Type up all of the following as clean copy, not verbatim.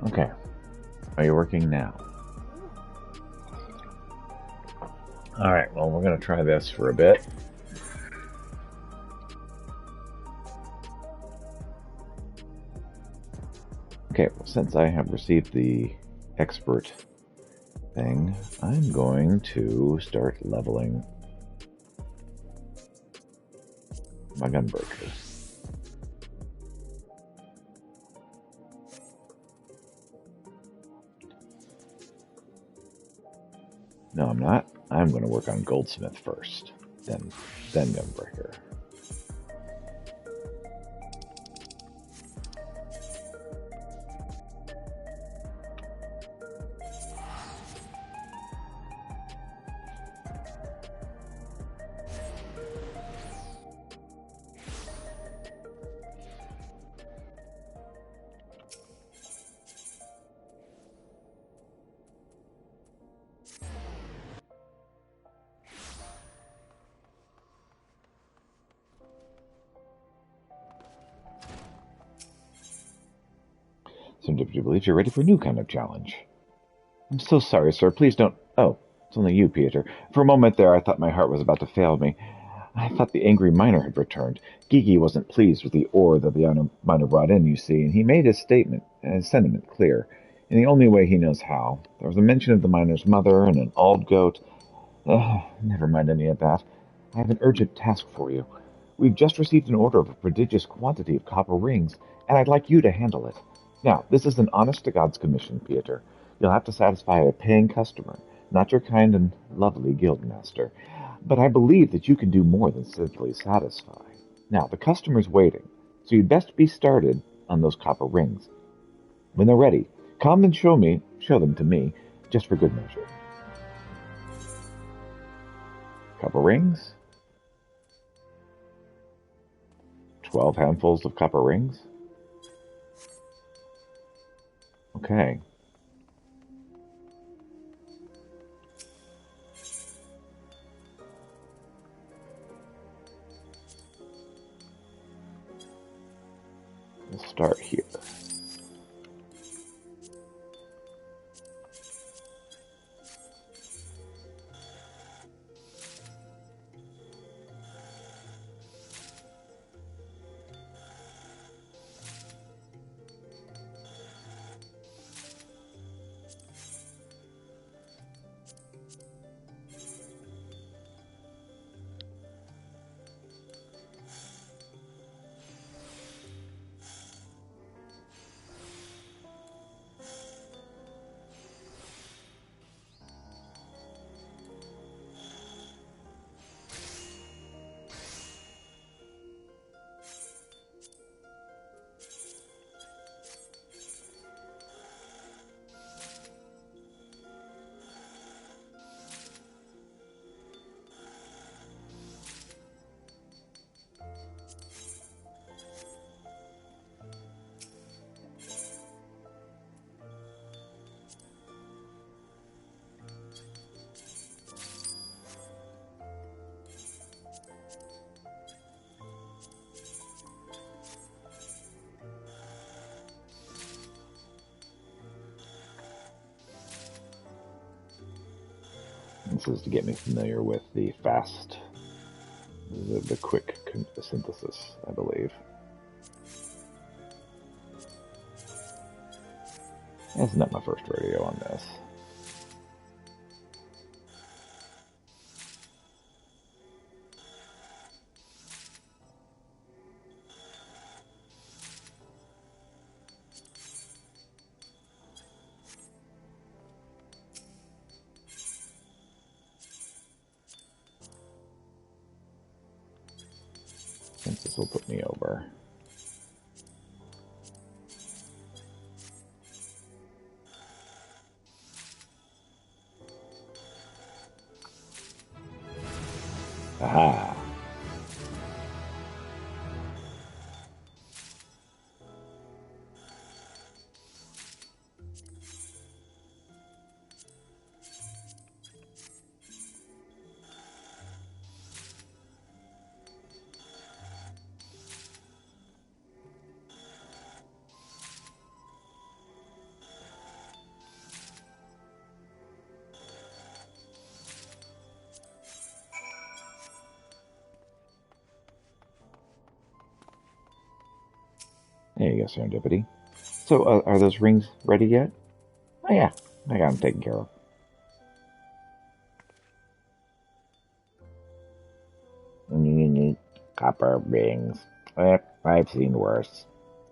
Okay. Are you working now? Alright, well, we're going to try this for a bit. Okay, well, since I have received the expert thing, I'm going to start leveling my gunbreaker. No, I'm not. I'm going to work on goldsmith first, then gunbreaker. Some deputy believes you're ready for a new kind of challenge. I'm so sorry, sir. Please don't... Oh, it's only you, Peter. For a moment there, I thought my heart was about to fail me. I thought the angry miner had returned. Gigi wasn't pleased with the ore that the miner brought in, you see, and he made his statement and his sentiment clear, in the only way he knows how. There was a mention of the miner's mother and an old goat. Never mind any of that. I have an urgent task for you. We've just received an order of a prodigious quantity of copper rings, and I'd like you to handle it. Now, this is an honest-to-God's commission, Peter. You'll have to satisfy a paying customer, not your kind and lovely guildmaster. But I believe that you can do more than simply satisfy. Now, the customer's waiting, so you'd best be started on those copper rings. When they're ready, come and show them to me, just for good measure. Copper rings? 12 handfuls of copper rings? Okay. We'll start here. This is to get me familiar with the quick synthesis, I believe. It's not my first rodeo on this. Since this will put me over. Aha! There you go, Serendipity. So, are those rings ready yet? Oh yeah, I got them taken care of. Copper rings. I've seen worse.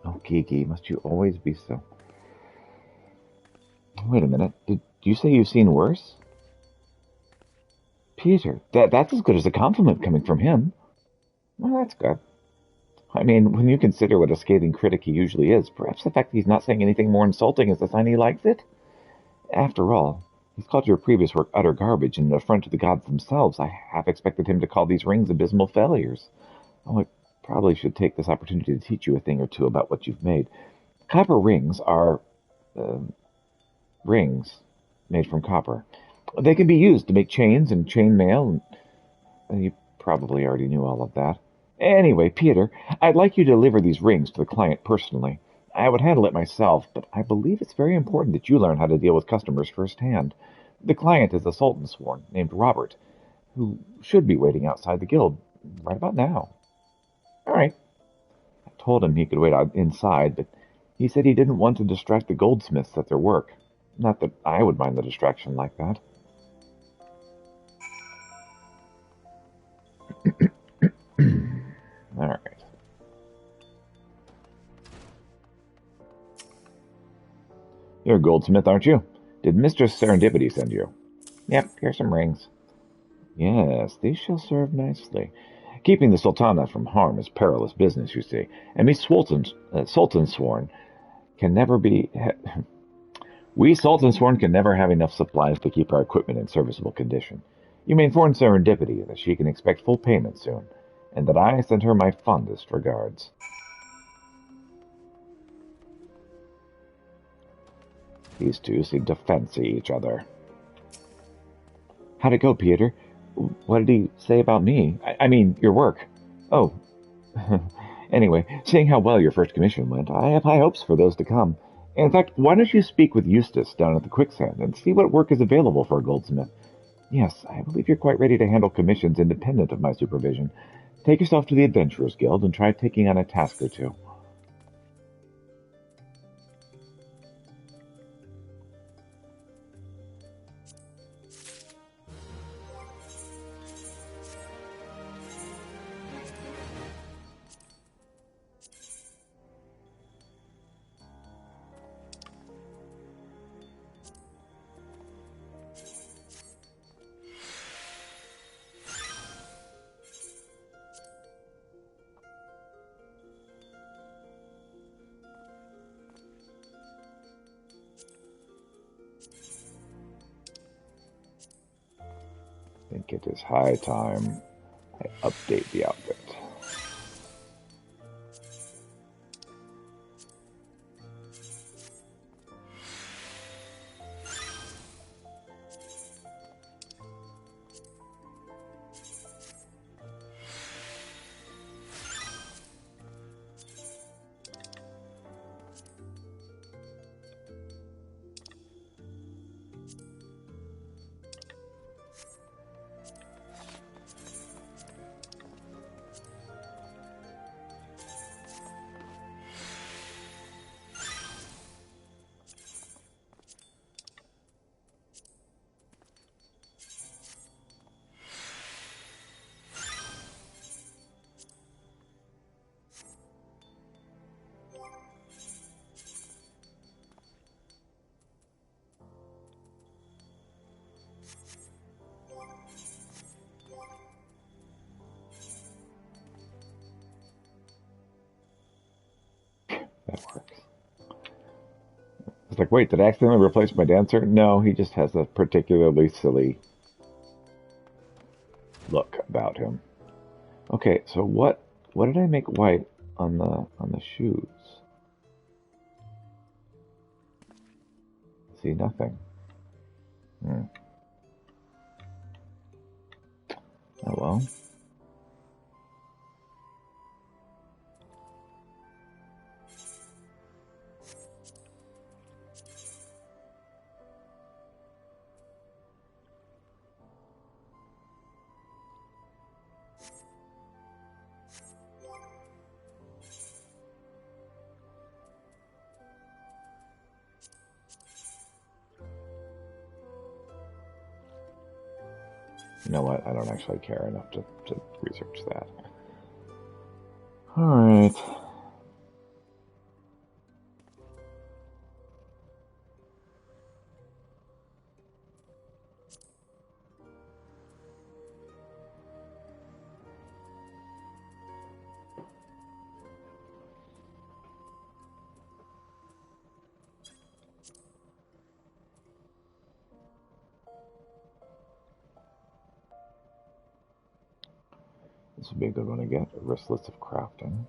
Oh, Kiki, must you always be so... Wait a minute, did you say you've seen worse? Peter, that's as good as a compliment coming from him. Well, that's good. I mean, when you consider what a scathing critic he usually is, perhaps the fact that he's not saying anything more insulting is a sign he likes it? After all, he's called your previous work utter garbage and an affront to the gods themselves. I half expected him to call these rings abysmal failures. Oh, I probably should take this opportunity to teach you a thing or two about what you've made. Copper rings are rings made from copper. They can be used to make chains and chain mail, and you probably already knew all of that. Anyway, Peter, I'd like you to deliver these rings to the client personally. I would handle it myself, but I believe it's very important that you learn how to deal with customers firsthand. The client is a Sultan Sworn named Robert, who should be waiting outside the guild right about now. All right. I told him he could wait out inside, but he said he didn't want to distract the goldsmiths at their work. Not that I would mind the distraction like that. All right. You're a goldsmith, aren't you? Did Mistress Serendipity send you? Yep, here's some rings. Yes, these shall serve nicely. Keeping the Sultana from harm is perilous business, you see, and we Sultan Sworn can never be... we Sultan Sworn can never have enough supplies to keep our equipment in serviceable condition. You may inform Serendipity that she can expect full payment soon, and that I send her my fondest regards. These two seem to fancy each other. How'd it go, Peter? What did he say about me? I mean, your work. Oh. Anyway, seeing how well your first commission went, I have high hopes for those to come. In fact, why don't you speak with Eustace down at the Quicksand and see what work is available for a goldsmith? Yes, I believe you're quite ready to handle commissions independent of my supervision. Take yourself to the Adventurers Guild and try taking on a task or two. I think it is high time I update the outfit. That works. It's like, wait, did I accidentally replace my dancer? No, he just has a particularly silly look about him. Okay, so what did I make white on the shoes? See, nothing. Oh well. You know what? I don't actually care enough to research that. Alright. This would be a good one to get. Wristlets of crafting.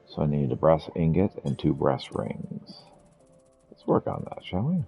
So I need a brass ingot and 2 brass rings. Let's work on that, shall we?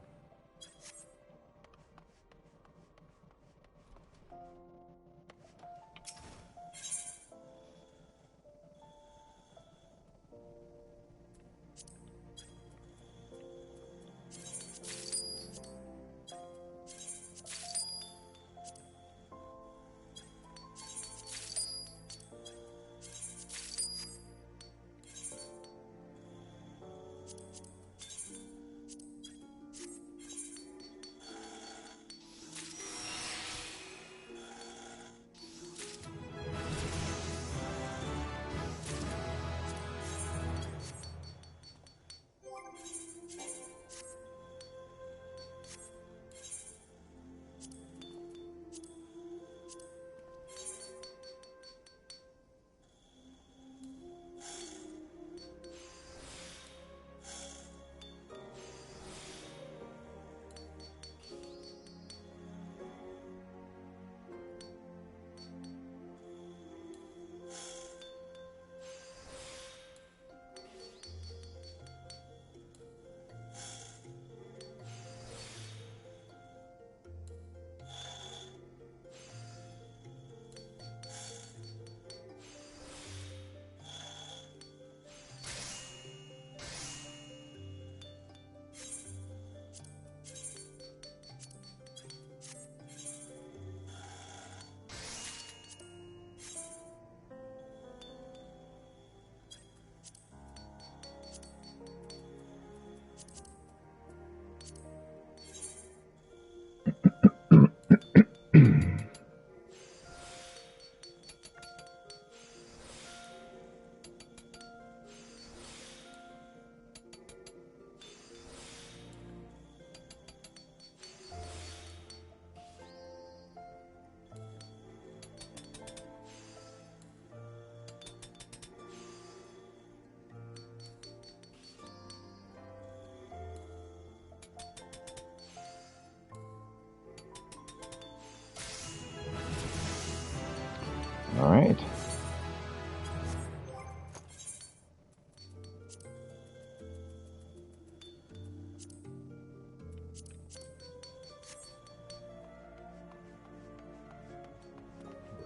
Alright.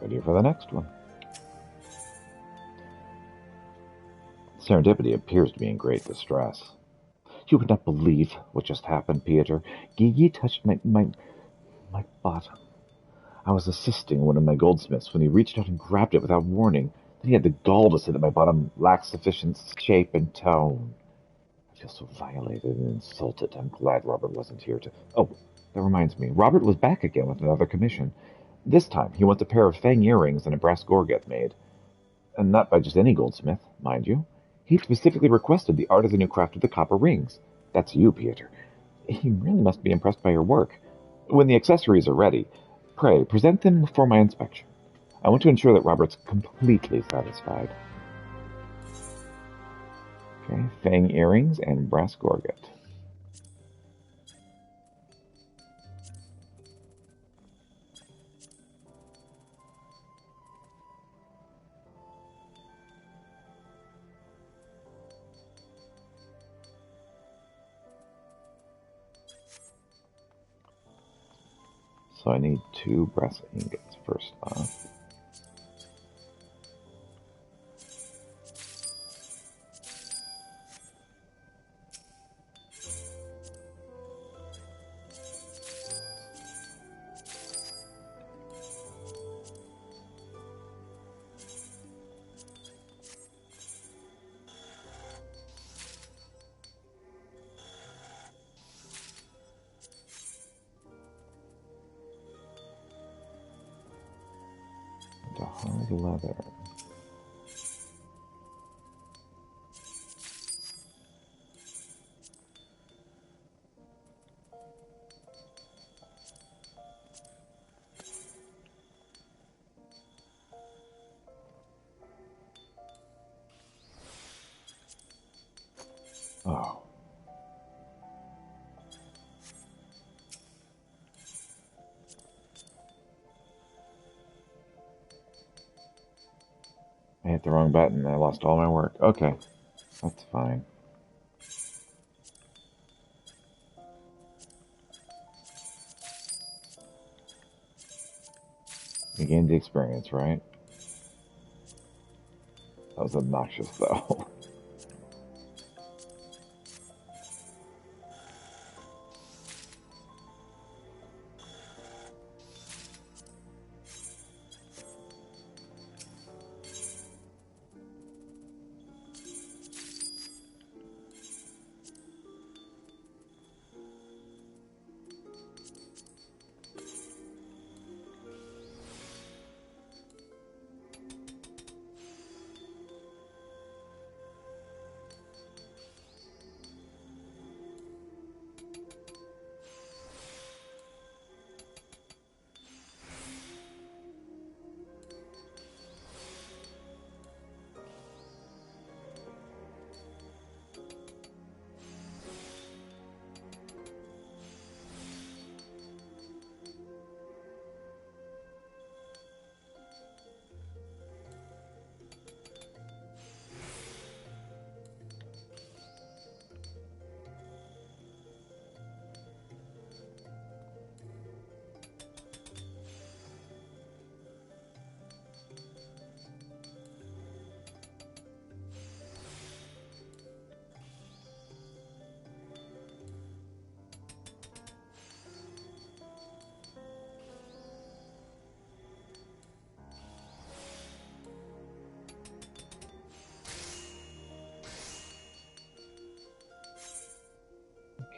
Ready for the next one. Serendipity appears to be in great distress. You would not believe what just happened, Peter. Gigi touched my bottom. I was assisting one of my goldsmiths when he reached out and grabbed it without warning. Then he had the gall to say that my bottom lacks sufficient shape and tone. I feel so violated and insulted. I'm glad Robert wasn't here to... Oh, that reminds me. Robert was back again with another commission. This time, he wants a pair of fang earrings and a brass gorget made. And not by just any goldsmith, mind you. He specifically requested the artisan who crafted the copper rings. That's you, Peter. He really must be impressed by your work. When the accessories are ready, pray, present them for my inspection. I want to ensure that Robert's completely satisfied. Okay, fang earrings and brass gorget. So I need 2 brass ingots first off. Hard leather. Oh. I hit the wrong button. I lost all my work. Okay. That's fine. You gained the experience, right? That was obnoxious, though.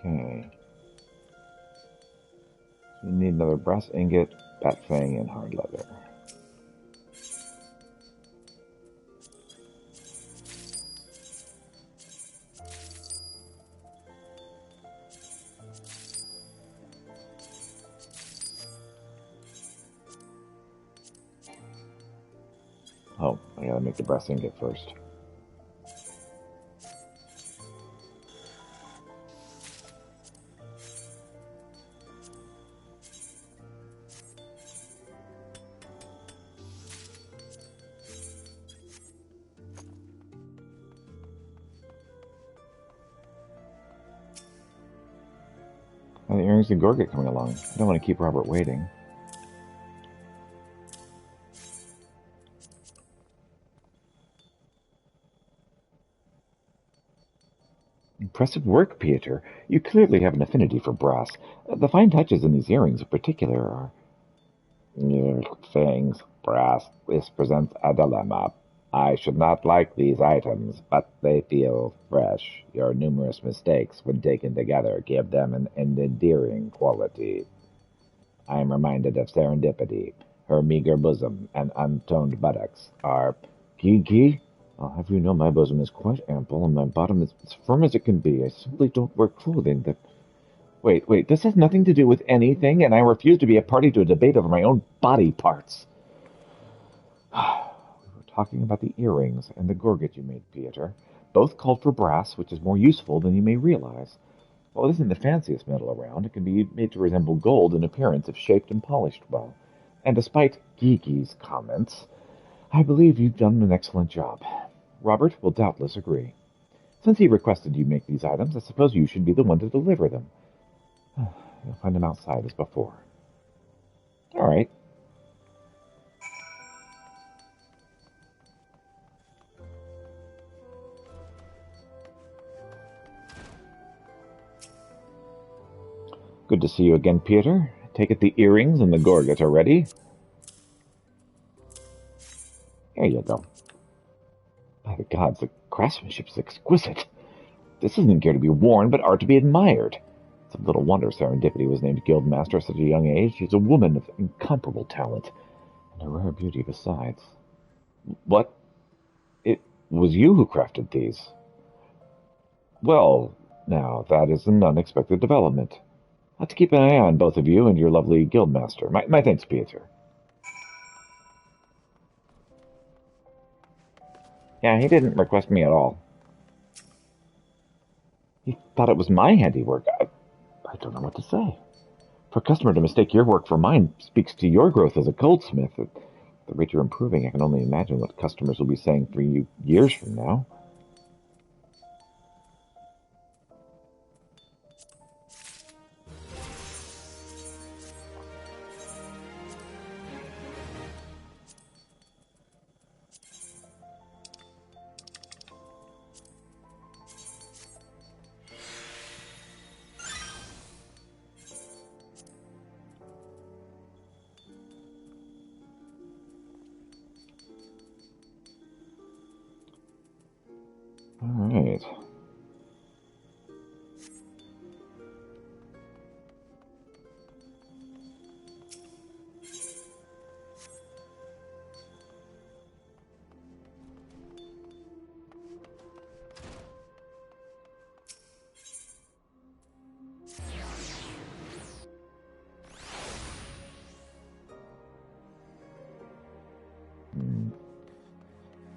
Okay. So we need another brass ingot, bat fang, and hard leather. Oh, I gotta make the brass ingot first. Oh, the earrings and gorget coming along. I don't want to keep Robert waiting. Impressive work, Pieter. You clearly have an affinity for brass. The fine touches in these earrings in particular are... Things, brass. This presents a dilemma. I should not like these items, but they feel fresh. Your numerous mistakes, when taken together, give them an endearing quality. I am reminded of serendipity. Her meager bosom and untoned buttocks are... Gigi? I'll have you know my bosom is quite ample, and my bottom is as firm as it can be. I simply don't wear clothing that... Wait, this has nothing to do with anything, and I refuse to be a party to a debate over my own body parts. We were talking about the earrings and the gorget you made, Pieter. Both called for brass, which is more useful than you may realize. While it isn't the fanciest metal around, it can be made to resemble gold in appearance if shaped and polished well. And despite Gigi's comments, I believe you've done an excellent job. Robert will doubtless agree. Since he requested you make these items, I suppose you should be the one to deliver them. You'll find them outside as before. All right. Good to see you again, Peter. Take it the earrings and the gorget are ready. There you go. By the gods, the craftsmanship is exquisite. This isn't gear to be worn, but art to be admired. It's a little wonder Serendipity was named Guildmaster at such a young age. She's a woman of incomparable talent, and a rare beauty besides. What? It was you who crafted these. Well, now that is an unexpected development. I'll have to keep an eye on both of you and your lovely guildmaster. My thanks, Peter. Yeah, he didn't request me at all. He thought it was my handiwork. I don't know what to say. For a customer to mistake your work for mine speaks to your growth as a goldsmith. At the rate you're improving, I can only imagine what customers will be saying for you years from now. All right.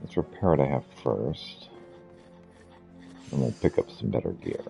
Let's repair what I have first. And we'll pick up some better gear.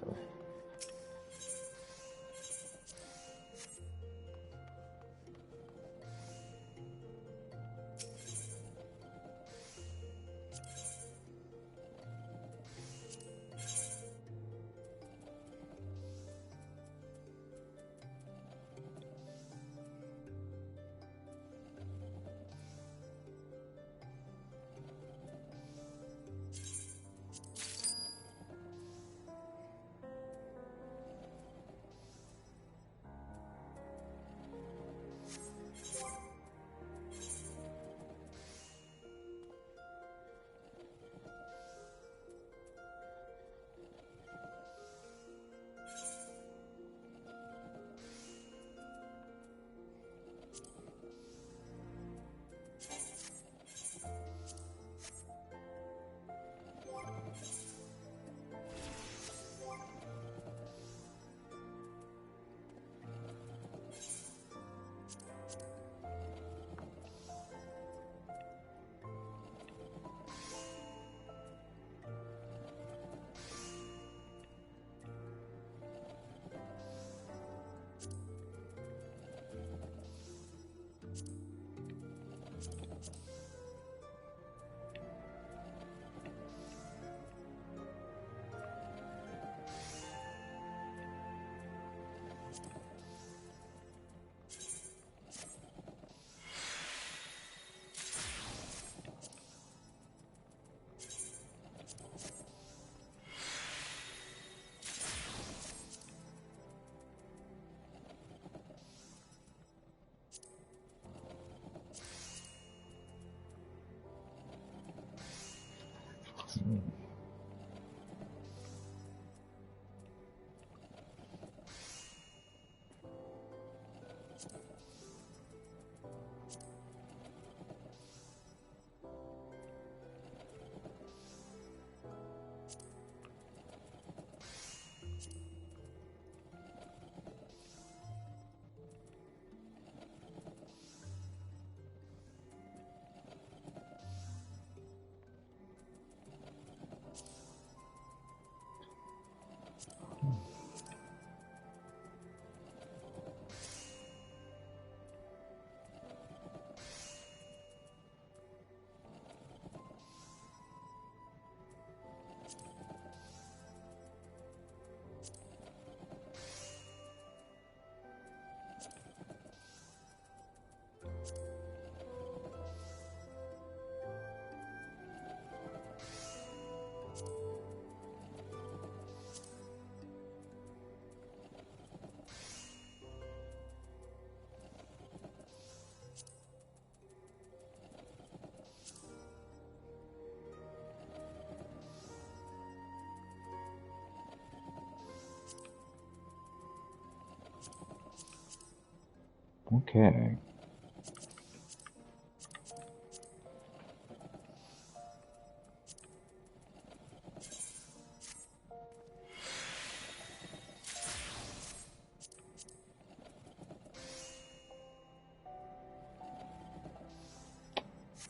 Okay.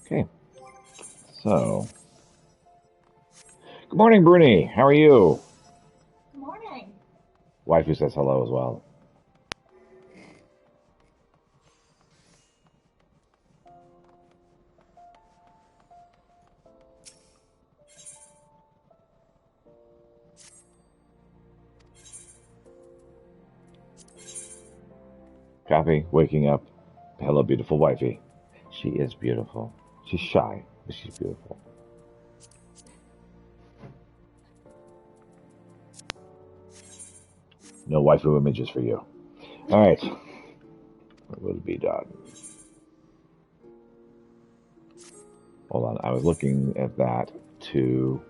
Okay, so... Good morning, Bruni. How are you? Good morning. Waifu says hello as well. Copy, waking up. Hello, beautiful wifey. She is beautiful. She's shy, but she's beautiful. No waifu images for you. All right. What will be done? Hold on. I was looking at that to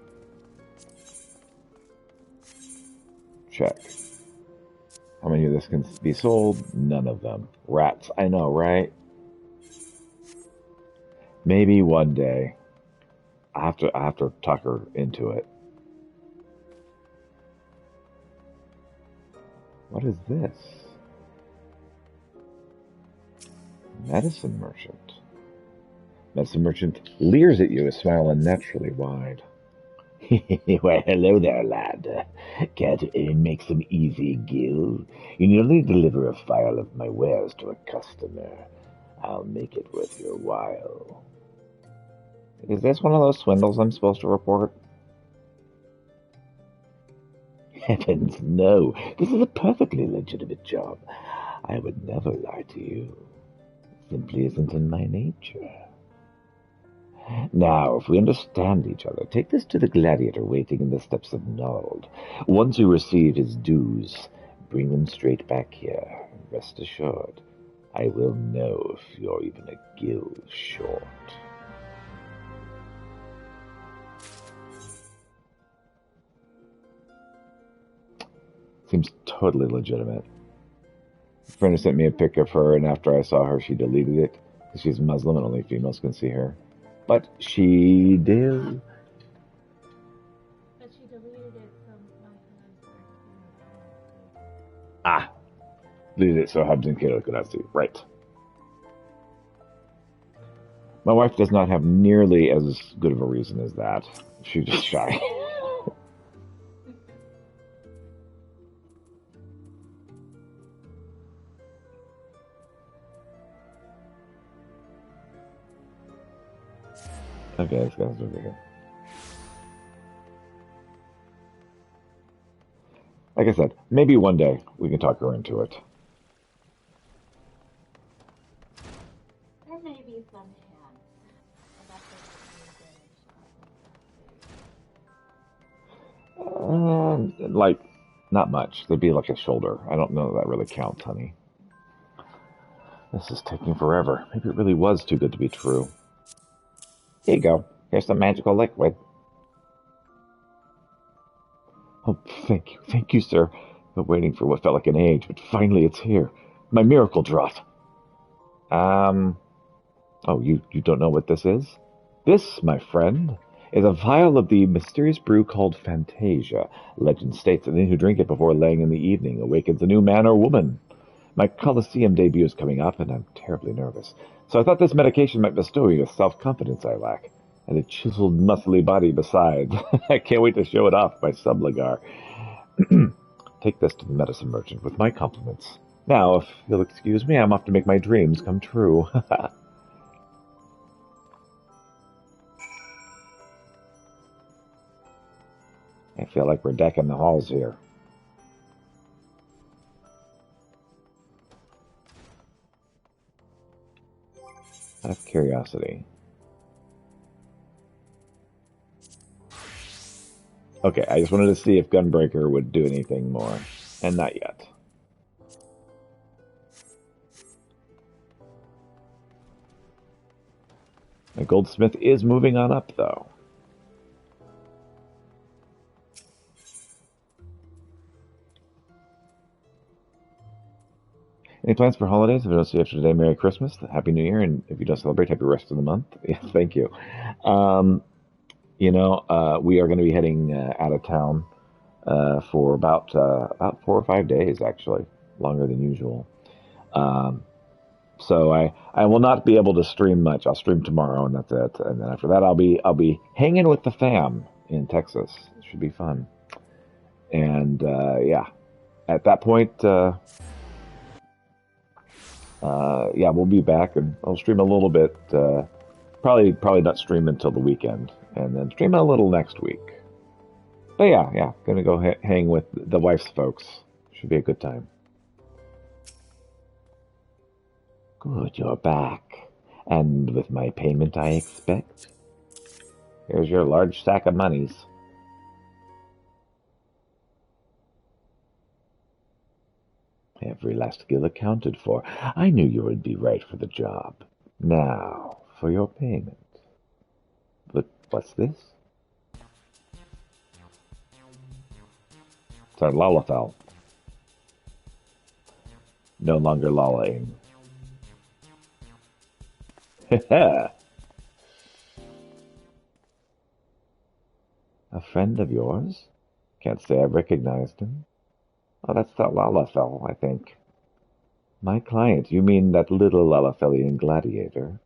check. How many of this can be sold? None of them. Rats. I know, right? Maybe one day. I have to tuck her into it. What is this? Medicine merchant. Medicine merchant leers at you, a smile unnaturally wide. Why, hello there, lad. Can't make some easy gill? You need only deliver a phial of my wares to a customer. I'll make it worth your while. Is this one of those swindles I'm supposed to report? Heavens, no. This is a perfectly legitimate job. I would never lie to you. It simply isn't in my nature. Now, if we understand each other, take this to the gladiator waiting in the steps of Nald. Once you receive his dues, bring them straight back here. Rest assured, I will know if you're even a gill short. Seems totally legitimate. A friend sent me a pic of her, and after I saw her, she deleted it because she's Muslim and only females can see her. But she did. But she deleted it from my husband. Ah, deleted it so Hubs and Kato could not see. Right. My wife does not have nearly as good of a reason as that. She's just shy. Okay, this guy's over here. Like I said, maybe one day we can talk her into it. There may be some chance. Like, not much. There'd be like a shoulder. I don't know if that really counts, honey. This is taking forever. Maybe it really was too good to be true. Here you go. Here's some magical liquid. Oh, thank you, sir. Been waiting for what felt like an age, but finally it's here. My miracle draught. Oh, you don't know what this is? This, my friend, is a vial of the mysterious brew called Fantasia. Legend states that any who drink it before laying in the evening awakens a new man or woman. My Colosseum debut is coming up, and I'm terribly nervous. So I thought this medication might bestow you the self-confidence I lack, and a chiseled, muscly body besides. I can't wait to show it off, my subligar. Take this to the medicine merchant with my compliments. Now, if you'll excuse me, I'm off to make my dreams come true. I feel like we're decking the halls here. Out of curiosity. Okay, I just wanted to see if Gunbreaker would do anything more. And not yet. My goldsmith is moving on up, though. Any plans for holidays? If I don't see you after today, Merry Christmas, Happy New Year, and if you don't celebrate, happy rest of the month. Yes, thank you. We are going to be heading out of town for about 4 or 5 days, actually, longer than usual. So I will not be able to stream much. I'll stream tomorrow, and that's it. And then after that, I'll be hanging with the fam in Texas. It should be fun. And yeah, at that point, yeah, we'll be back, and I'll stream a little bit. Probably not stream until the weekend, and then stream a little next week. But yeah, gonna go hang with the wife's folks. Should be a good time. Good, you're back. And with my payment, I expect. Here's your large sack of monies. Every last skill accounted for. I knew you would be right for the job. Now, for your payment. But what's this? It's our Lalafell. No longer lolling. A friend of yours? Can't say I recognized him. Oh, that's that Lalafell, I think. My client, you mean that little Lalafellian gladiator?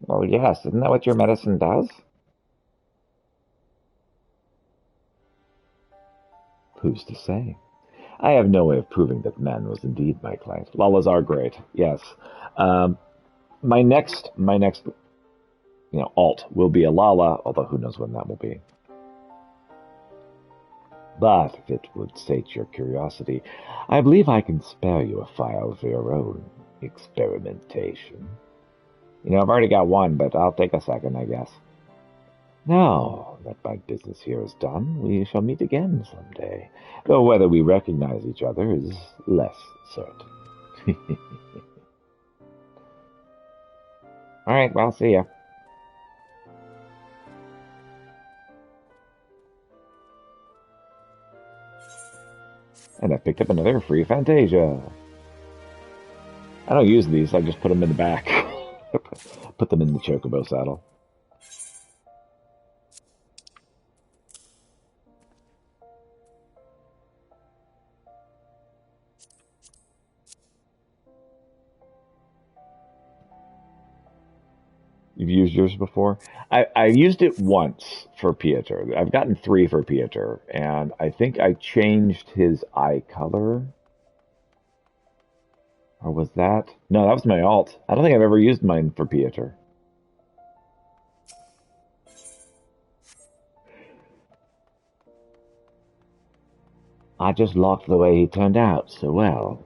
Oh, yes, isn't that what your medicine does? Who's to say? I have no way of proving that man was indeed my client. Lalas are great, yes. Um, my next, alt will be a Lala, although who knows when that will be. But if it would sate your curiosity, I believe I can spare you a file for your own experimentation. I've already got one, but I'll take a second, I guess. Now that my business here is done, we shall meet again someday, though whether we recognize each other is less certain. All right, well, see ya. And I picked up another free Fantasia. I don't use these, I just put them in the back. Put them in the chocobo saddle. You've used yours before? I used it once for Pieter. I've gotten 3 for Pieter, and I think I changed his eye color. Or was that? No, that was my alt. I don't think I've ever used mine for Pieter. I just liked the way he turned out so well.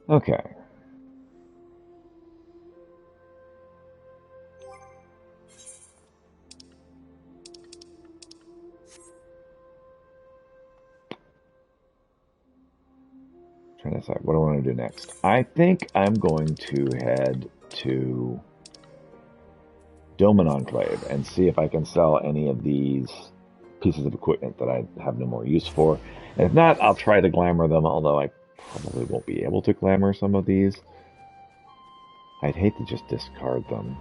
Okay. Trying to decide what I want to do next. I think I'm going to head to Doman Enclave and see if I can sell any of these pieces of equipment that I have no more use for. And if not, I'll try to glamour them, although I probably won't be able to glamour some of these. I'd hate to just discard them.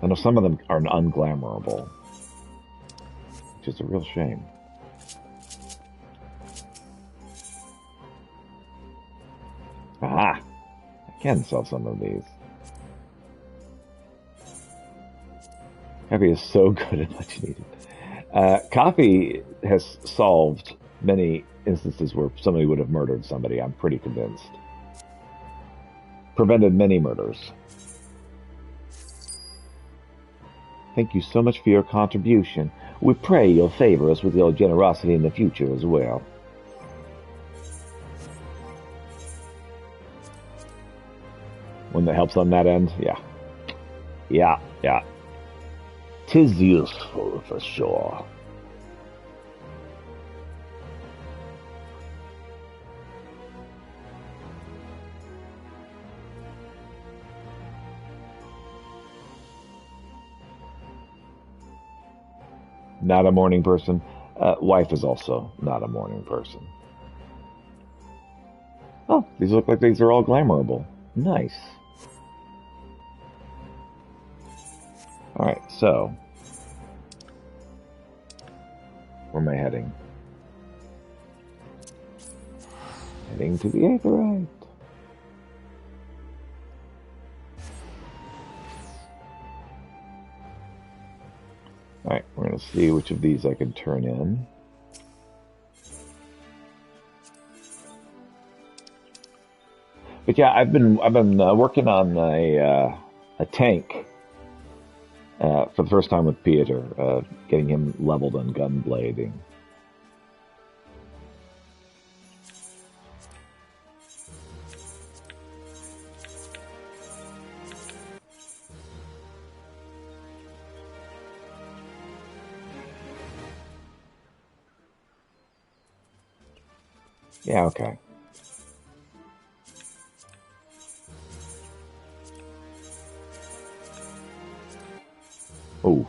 I know some of them are unglamourable, which is a real shame. Aha! I can sell some of these. Coffee is so good and much needed. Coffee has solved many instances where somebody would have murdered somebody, I'm pretty convinced. Prevented many murders. Thank you so much for your contribution. We pray you'll favor us with your generosity in the future as well. One that helps on that end? Yeah. Yeah. 'Tis useful for sure. Not a morning person. Wife is also not a morning person. Oh, these look like these are all glamourable. Nice. Alright, so. Where am I heading? Heading to the Aetherite. Alright, we're going to see which of these I can turn in. But yeah, I've been working on a tank for the first time with Peter, getting him leveled on gun blading. Yeah, okay. Oh.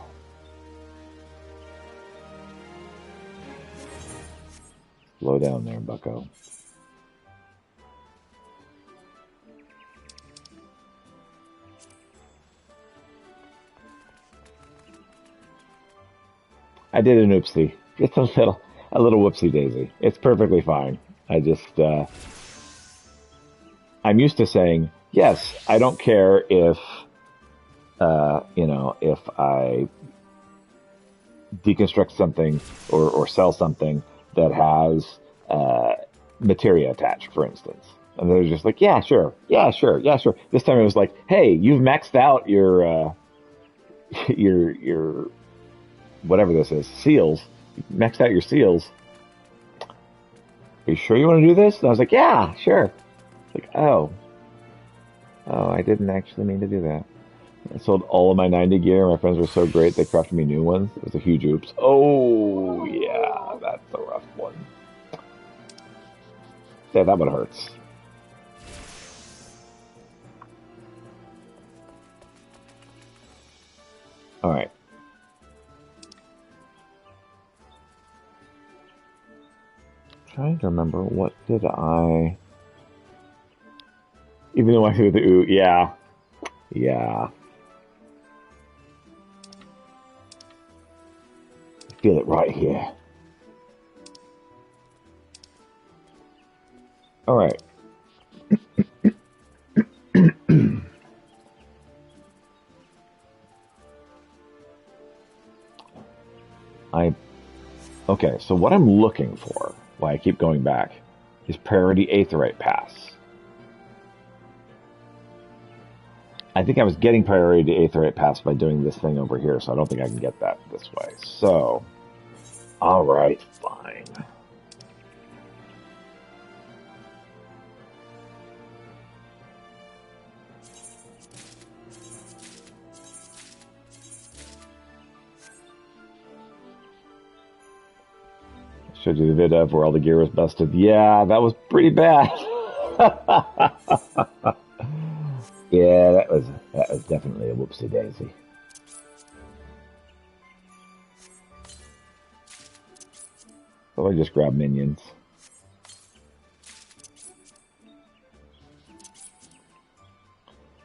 Slow down there, bucko. I did an oopsie. It's a little whoopsie daisy. It's perfectly fine. I just, I'm used to saying, yes, I don't care if, if I deconstruct something or sell something that has materia attached, for instance. And they're just like, yeah, sure. This time it was like, hey, you've maxed out your your whatever this is, seals. You maxed out your seals. Are you sure you want to do this? And I was like, yeah, sure. Like, oh, I didn't actually mean to do that. I sold all of my 90 gear. My friends were so great, they crafted me new ones. It was a huge oops. Oh, yeah, that's a rough one. Yeah, that one hurts. All right. Trying to remember, what did I... Even though I threw the ooh, yeah. Feel it right here. All right. Okay, so what I'm looking for, why I keep going back, is priority Aetherite Pass. I think I was getting priority Aetherite Pass by doing this thing over here, so I don't think I can get that this way. So, alright, fine. Showed you the vid of where all the gear was busted. Yeah, that was pretty bad. Yeah, that was definitely a whoopsie daisy. So I just grabbed minions.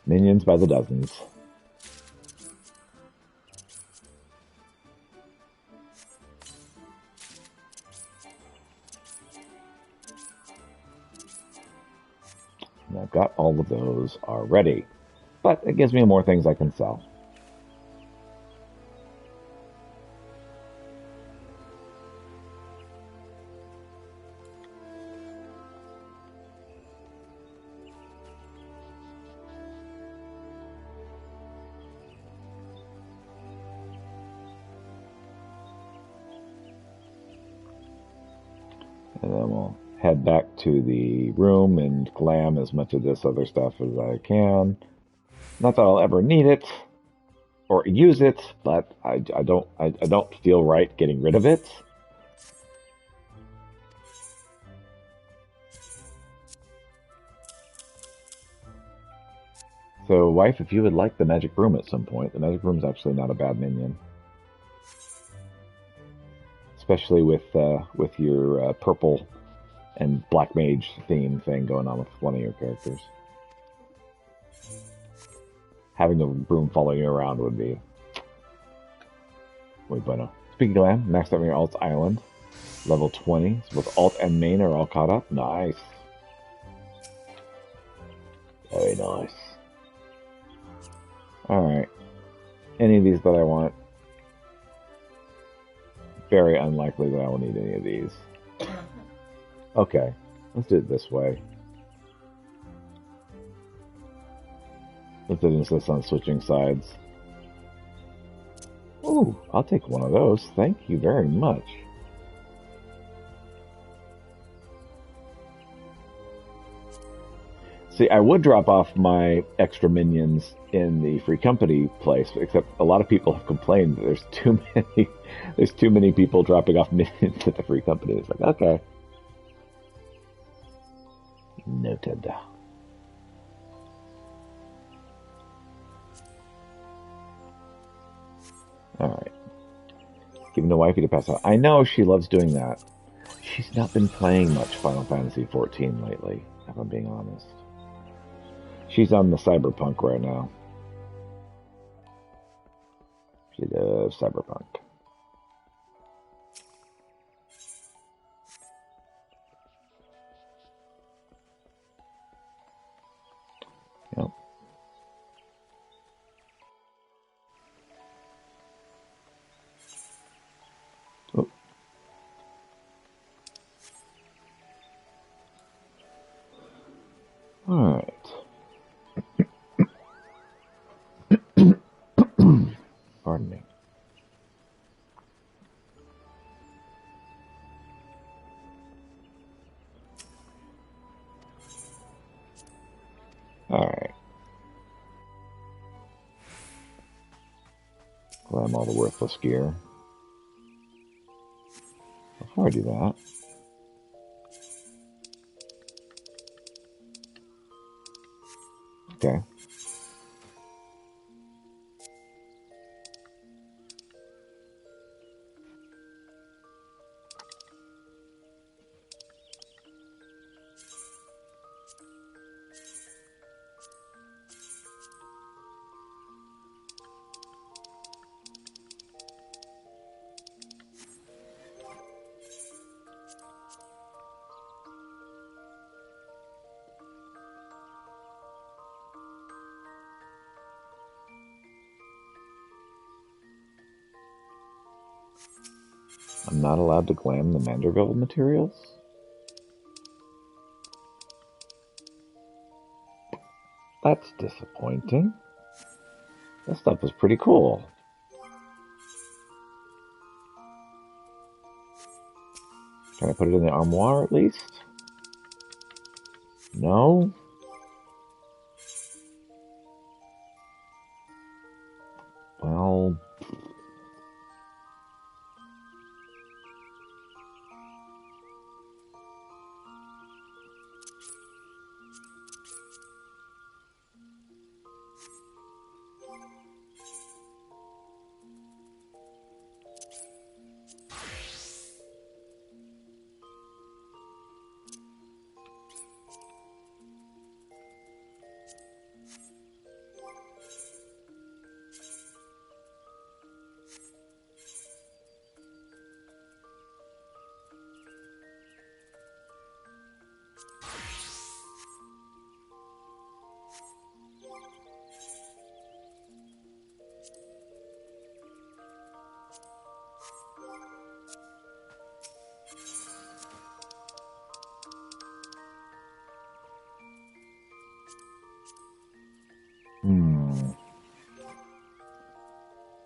Minions by the dozens. And I've got all of those already. But it gives me more things I can sell. And then we'll head back to the room and glam as much of this other stuff as I can. Not that I'll ever need it or use it, but I don't feel right getting rid of it. So, wife, if you would like the magic broom at some point, the magic broom is actually not a bad minion. especially with your purple and black mage theme thing going on with one of your characters. Having a broom following you around would be muy bueno. Speaking of land, maxed out on your alt island, level 20. So both alt and main are all caught up. Nice. Very nice. Alright. Any of these that I want. Very unlikely that I will need any of these. Okay. Let's do it this way. Let's insist on switching sides. Ooh, I'll take one of those. Thank you very much. See, I would drop off my extra minions in the free company place, except a lot of people have complained that there's too many people dropping off minions at the free company. It's like, okay. Noted. Alright. Giving the wifey to pass out. I know she loves doing that. She's not been playing much Final Fantasy XIV lately, if I'm being honest. She's on the Cyberpunk right now. She does Cyberpunk. Yep. Oh. All right. Pardon me. All right. Glam all the worthless gear. Before I do that, okay. I'm not allowed to glam the Manderville materials? That's disappointing. That stuff is pretty cool. Can I put it in the armoire at least? No? Well...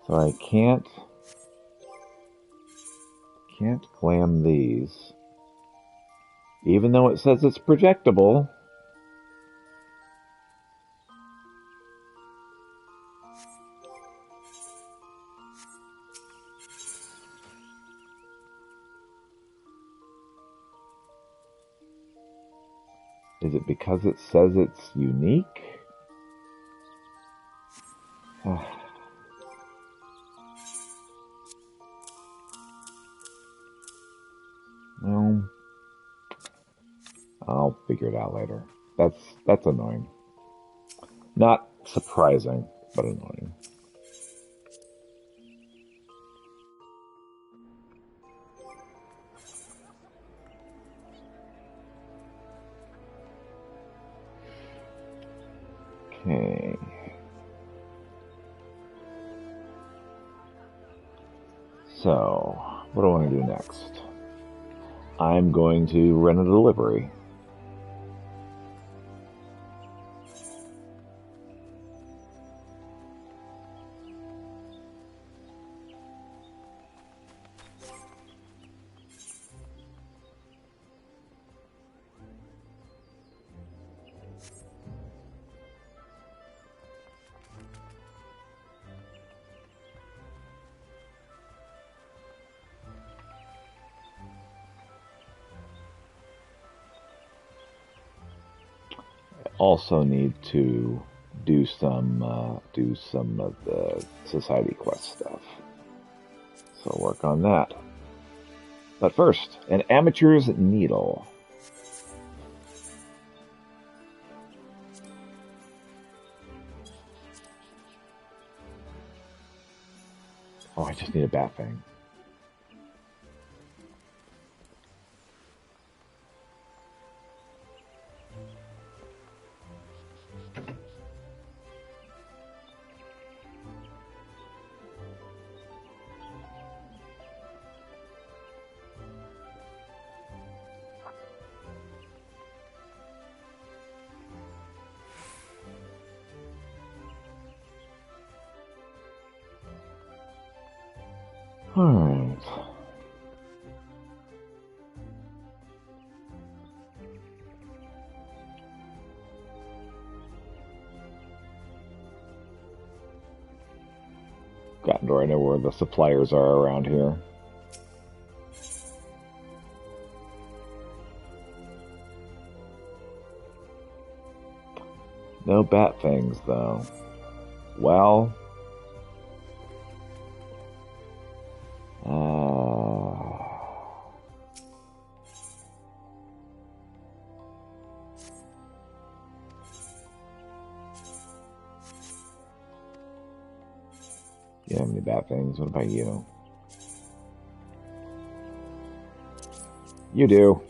So I can't glam these. Even though it says it's projectable. Is it because it says it's unique? I'll figure it out later. That's annoying. Not surprising, but annoying. Okay. So, what do I want to do next? I'm going to run a delivery. Also need to do some of the society quest stuff. So work on that. But first, an amateur's needle. Oh, I just need a bat fang. Alright. Do I know where the suppliers are around here? No bat fangs, though. Well... You don't have any bat fangs. What about you? You do.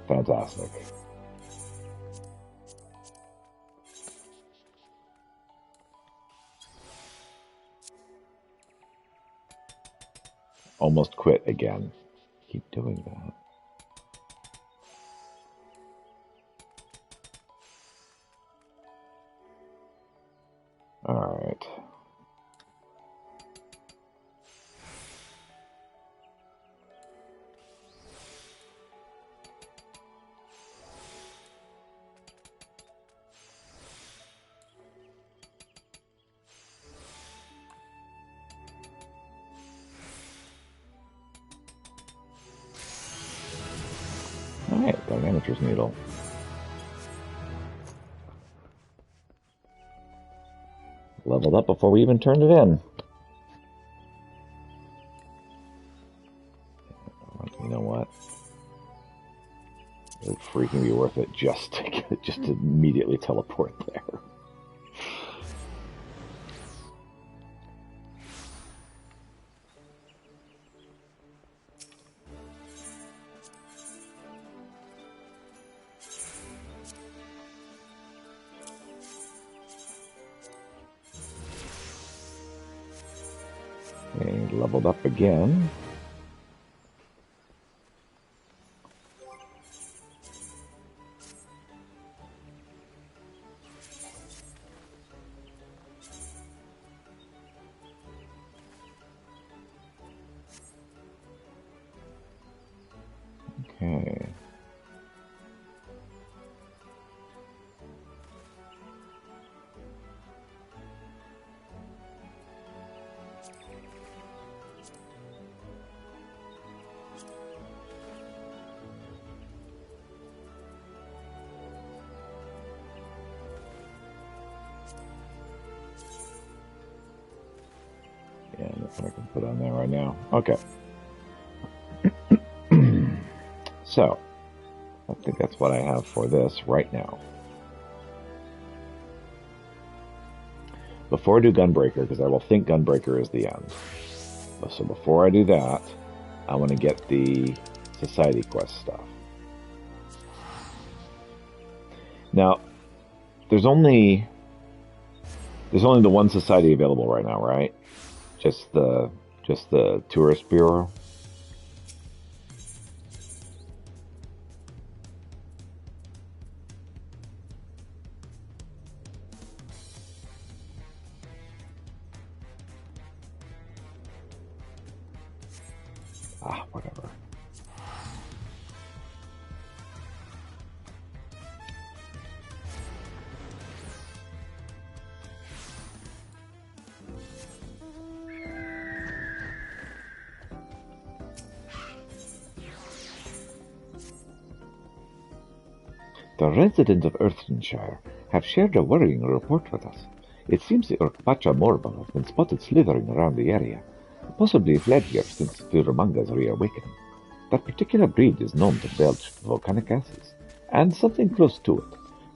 Fantastic. Almost quit again. Keep doing that. Alright. Alright, got an amateur's needle. Leveled up before we even turned it in. You know what? It would freaking be worth it just to immediately teleport there. And leveled up again. Okay. Yeah, nothing I can put on there right now. Okay. So, I think that's what I have for this right now. Before I do Gunbreaker, because I will think Gunbreaker is the end. So before I do that, I want to get the Society Quest stuff. Now, there's only the one society available right now, right? Just the Tourist Bureau. Whatever. The residents of Earthenshire have shared a worrying report with us. It seems the Urkpacha Morba have been spotted slithering around the area, possibly fled here since Viramanga's reawakening. That particular breed is known to belch volcanic acids, and something close to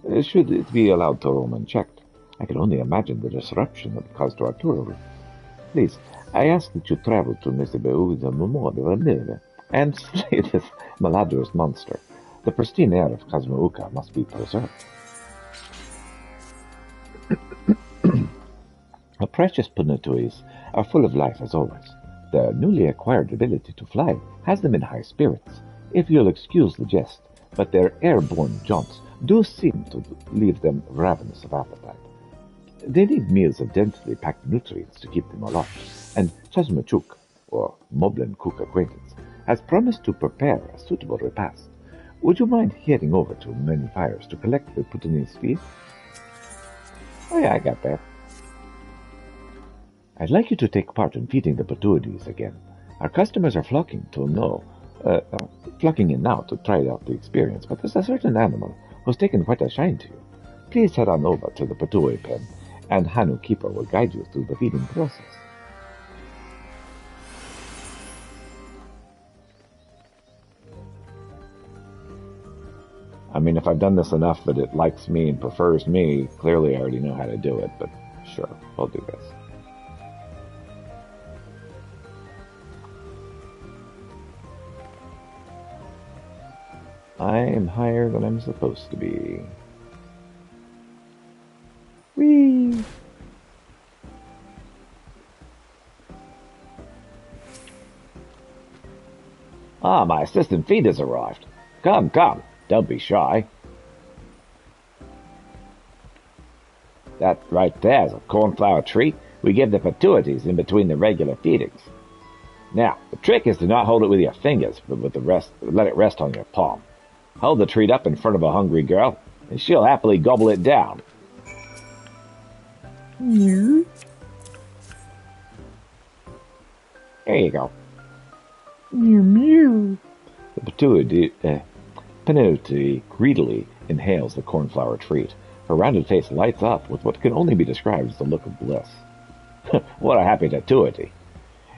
it. Should it be allowed to roam unchecked, I can only imagine the disruption it would cause to our tour route. Please, I ask that you travel to Nisibeu the Memorial and slay this malodorous monster. The pristine air of Kazmauka must be preserved. Our precious Punatuis are full of life as always. Their newly acquired ability to fly has them in high spirits, if you'll excuse the jest, but their airborne jaunts do seem to leave them ravenous of appetite. They need meals of densely packed nutrients to keep them aloft, and Chasmachuk, or Moblin Cook acquaintance, has promised to prepare a suitable repast. Would you mind heading over to Many Fires to collect the Putinese fees? Oh yeah, I got that. I'd like you to take part in feeding the Patuides again. Our customers are flocking in now to try out the experience, but there's a certain animal who's taken quite a shine to you. Please head on over to the Patui pen, and Hanu Keeper will guide you through the feeding process. I mean, if I've done this enough that it likes me and prefers me, clearly I already know how to do it, but sure, I'll do this. I am higher than I'm supposed to be. Whee! Ah, my assistant feed has arrived. Come, don't be shy. That right there is a cornflower treat we give the Patuites in between the regular feedings. Now, the trick is to not hold it with your fingers, but with the rest, let it rest on your palm. Hold the treat up in front of a hungry girl, and she'll happily gobble it down. Meow. There you go. Meow, meow. The Penelope greedily inhales the cornflower treat. Her rounded face lights up with what can only be described as a look of bliss. What a happy Tatuity.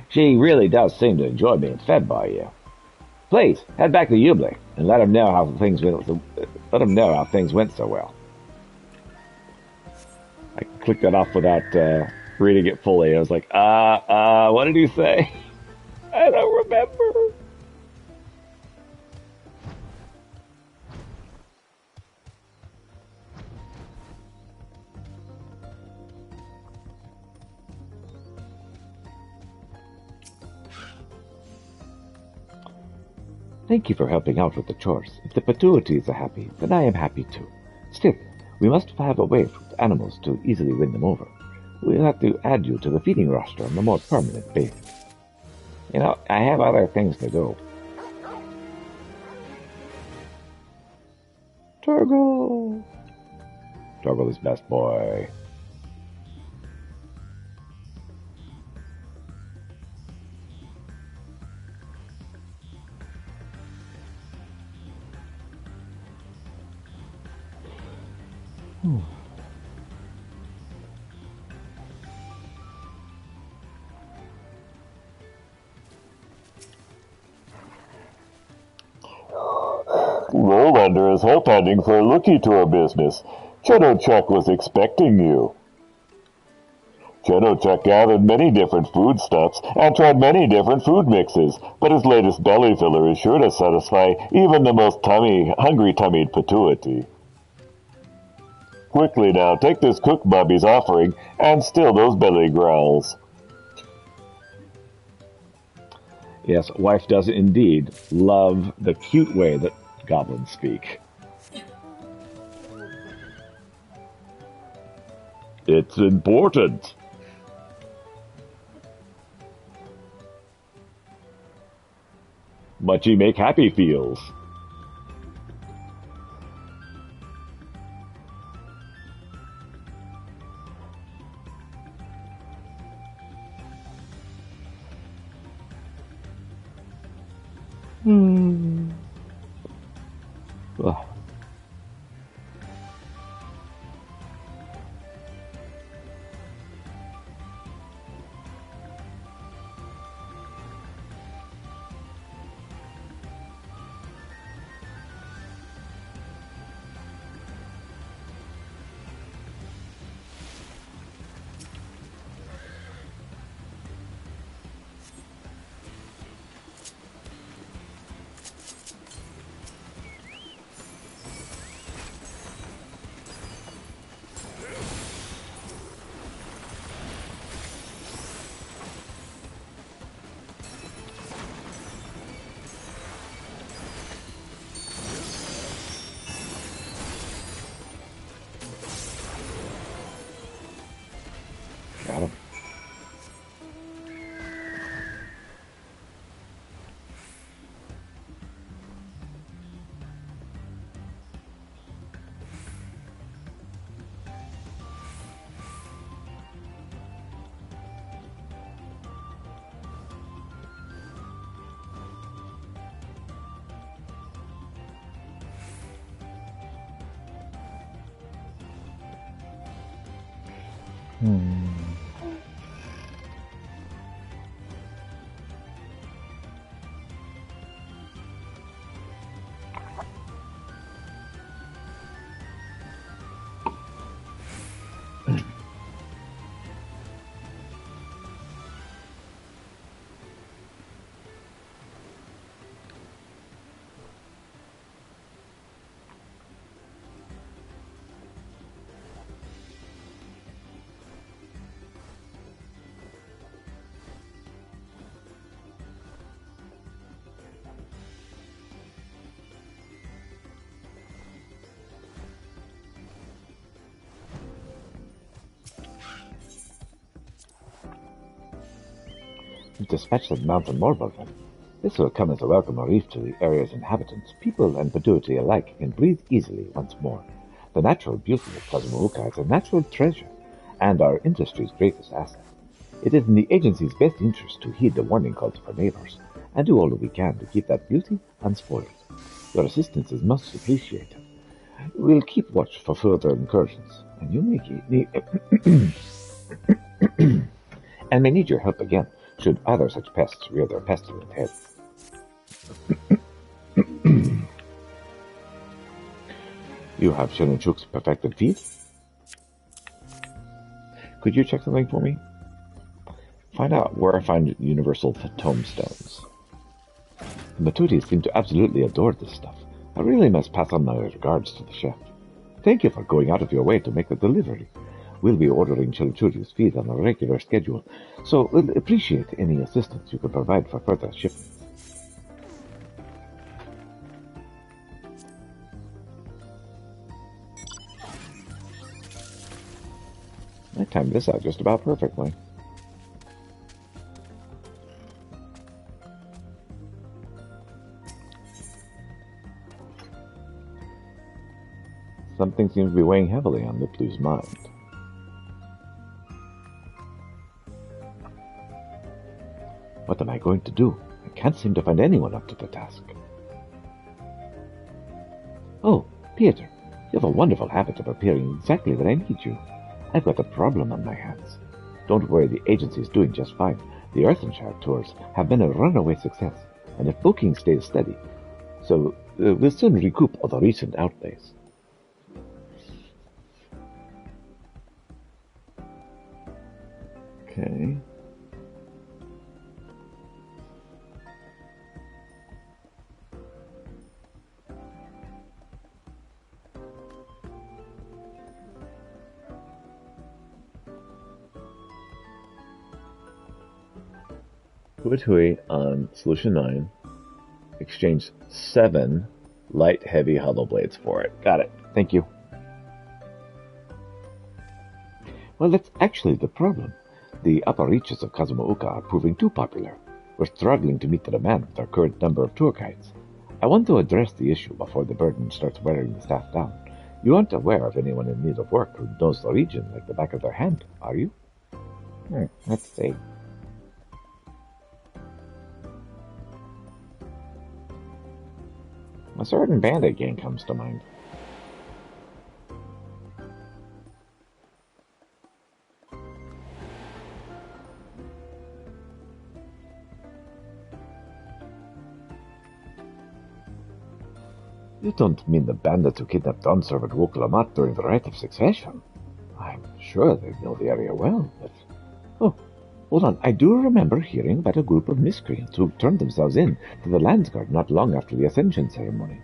She really does seem to enjoy being fed by you. Please, head back to Ubli and let him know how things went so well. I clicked that off without reading it fully. I was like, what did he say? I don't remember. Thank you for helping out with the chores. If the Patuites are happy, then I am happy too. Still, we must have a way for animals to easily win them over. We'll have to add you to the feeding roster on a more permanent basis. You know, I have other things to do. Turgle! Turgle is best boy. no wonder is heartending for a looky tour business. Chenochek was expecting you. Chenochek gathered many different foodstuffs and tried many different food mixes, but his latest belly filler is sure to satisfy even the most hungry-tummied Patuity. Quickly now, take this cook Bobby's offering and still those belly growls. Yes, wife does indeed love the cute way that goblins speak. It's important. Muchy make happy feels. Ugh. Got him. We've dispatched the mountain morbogven. This will come as a welcome relief to the area's inhabitants. People and Patuity alike can breathe easily once more. The natural beauty of Plasmauka is a natural treasure, and our industry's greatest asset. It is in the agency's best interest to heed the warning calls of our neighbors, and do all that we can to keep that beauty unspoiled. Your assistance is most appreciated. We'll keep watch for further incursions, and you may need your help again, should other such pests rear their pestilent heads. You have Chenonchuk's perfected feet? Could you check something for me? Find out where I find universal tomestones. The Matutis seem to absolutely adore this stuff. I really must pass on my regards to the chef. Thank you for going out of your way to make the delivery. We'll be ordering Chenonchuk's feed on a regular schedule, so we'll appreciate any assistance you can provide for further shipments. I timed this out just about perfectly. Something seems to be weighing heavily on Liplu's mind. What am I going to do? I can't seem to find anyone up to the task. Oh, Peter, you have a wonderful habit of appearing exactly when I need you. I've got a problem on my hands. Don't worry, the agency's doing just fine. The Earthenshire tours have been a runaway success, and if booking stays steady, so we'll soon recoup all the recent outlays. Okay. Put Hui on Solution 9. Exchange 7 light heavy hollow blades for it. Got it. Thank you. Well, that's actually the problem. The upper reaches of Kazumauka are proving too popular. We're struggling to meet the demand with our current number of tour guides. I want to address the issue before the burden starts wearing the staff down. You aren't aware of anyone in need of work who knows the region like the back of their hand, are you? Let's see. A certain bandit gang comes to mind. You don't mean the bandits who kidnapped Dawntrail and Wokalamat during the Rite of Succession? I'm sure they know the area well, but... Oh, hold on. I do remember hearing about a group of miscreants who turned themselves in to the Landsguard not long after the Ascension ceremony.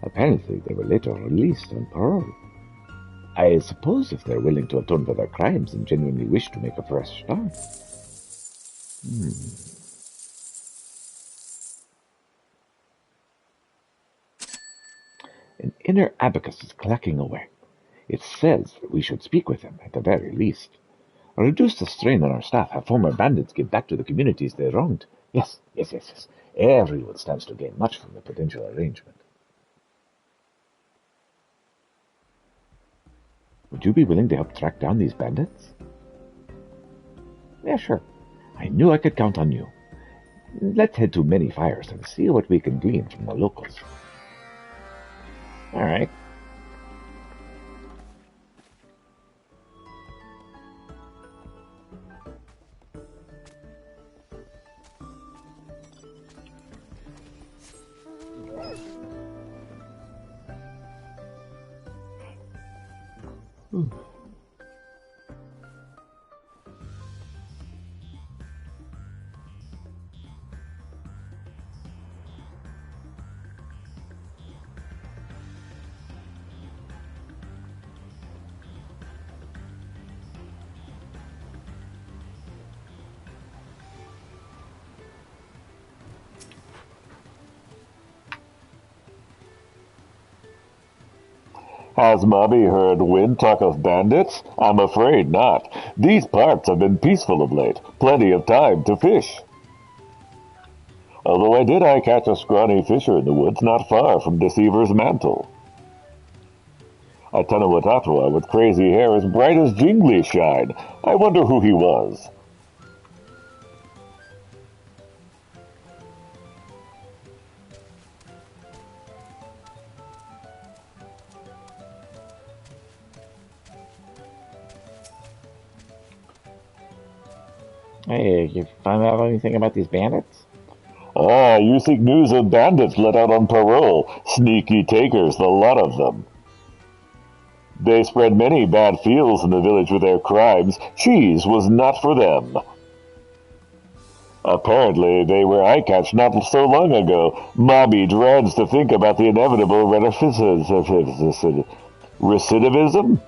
Apparently, they were later released on parole. I suppose if they're willing to atone for their crimes and genuinely wish to make a fresh start. An inner abacus is clacking away. It says that we should speak with him, at the very least. Reduce the strain on our staff, have former bandits give back to the communities they wronged. Yes. Everyone stands to gain much from the potential arrangement. Would you be willing to help track down these bandits? Yeah, sure. I knew I could count on you. Let's head to Many Fires and see what we can glean from the locals. All right. Has Mobby heard Wind talk of bandits? I'm afraid not. These parts have been peaceful of late. Plenty of time to fish. Although I catch a scrawny fisher in the woods not far from Deceiver's Mantle. A Tanawatatua with crazy hair as bright as jingly shine. I wonder who he was. Hey, you find out anything about these bandits? Ah, you seek news of bandits let out on parole. Sneaky takers, the lot of them. They spread many bad feels in the village with their crimes. Cheese was not for them. Apparently, they were eye-catched not so long ago. Mobby dreads to think about the inevitable recidivism?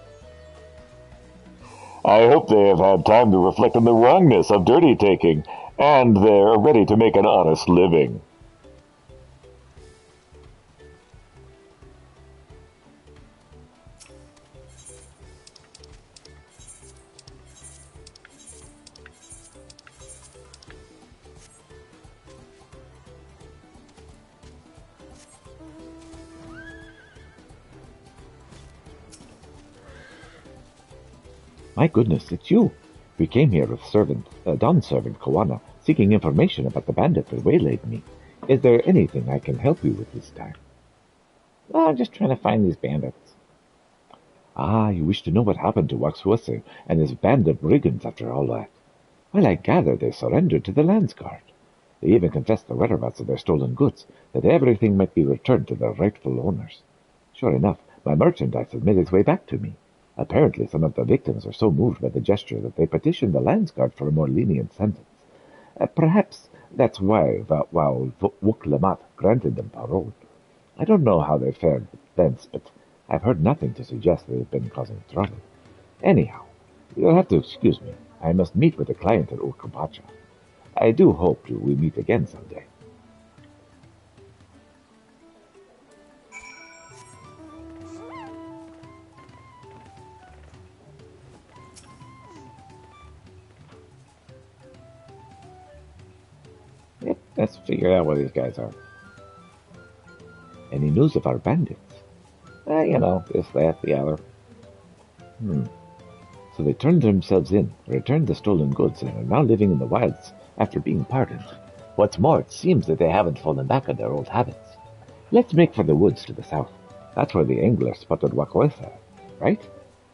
I hope they have had time to reflect on the wrongness of dirty taking, and they're ready to make an honest living. My goodness, it's you. We came here with Dawn servant Koana, seeking information about the bandit that waylaid me. Is there anything I can help you with this time? Oh, I'm just trying to find these bandits. Ah, you wish to know what happened to Waxwase and his band of brigands after all that. Well, I gather they surrendered to the Landsguard. They even confessed the whereabouts of their stolen goods, that everything might be returned to their rightful owners. Sure enough, my merchandise has made its way back to me. Apparently, some of the victims are so moved by the gesture that they petitioned the Landsguard for a more lenient sentence. Perhaps that's why Wuk-Lamat granted them parole. I don't know how they fared thence, but I've heard nothing to suggest they've been causing trouble. Anyhow, you'll have to excuse me. I must meet with a client at Urkapacha. I do hope we meet again someday. Yep, let's figure out what these guys are. Any news of our bandits? This, that, the other. So they turned themselves in, returned the stolen goods, and are now living in the wilds after being pardoned. What's more, it seems that they haven't fallen back on their old habits. Let's make for the woods to the south. That's where the angler spotted Wakwesa, right?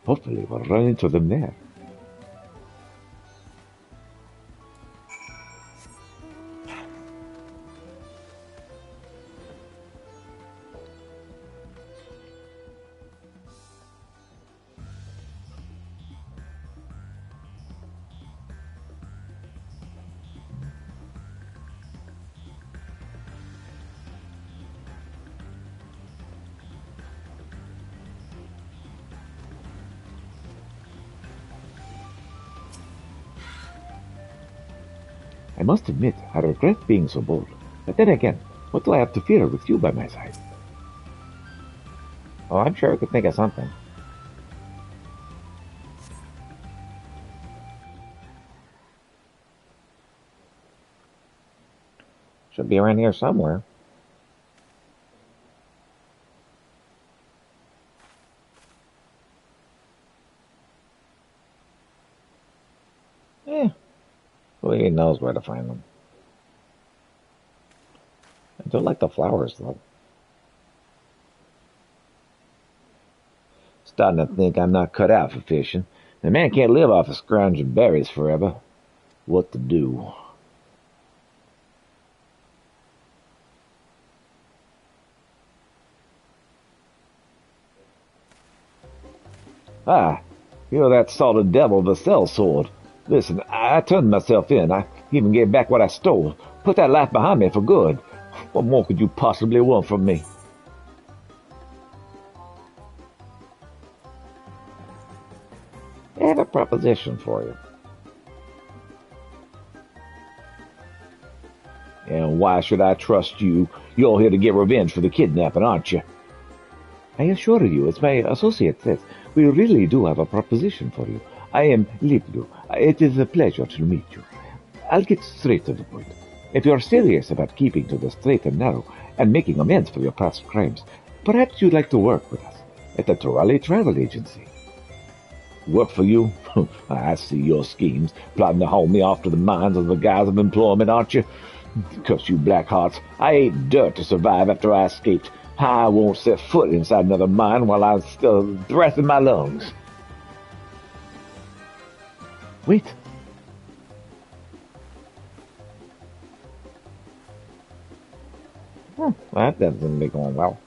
Hopefully we'll run into them there. I must admit, I regret being so bold. But then again, what do I have to fear with you by my side? Oh, I'm sure I could think of something. Should be around here somewhere. Who even knows where to find them? I don't like the flowers, though. Starting to think I'm not cut out for fishing. A man can't live off of scrounging berries forever. What to do? Ah, you're that salted devil of a sellsword. Listen, I turned myself in. I even gave back what I stole. Put that life behind me for good. What more could you possibly want from me? I have a proposition for you. And why should I trust you? You're here to get revenge for the kidnapping, aren't you? I assure you, as my associate says, we really do have a proposition for you. I am Liblu. It is a pleasure to meet you. I'll get straight to the point. If you're serious about keeping to the straight and narrow and making amends for your past crimes, perhaps you'd like to work with us at the Torali Travel Agency. Work for you? I see your schemes, plotting to haul me off to the mines under the guise of employment, aren't you? Curse you, Blackhearts. I ate dirt to survive after I escaped. I won't set foot inside another mine while I'm still breath in my lungs. Wait. Well, that doesn't be going well.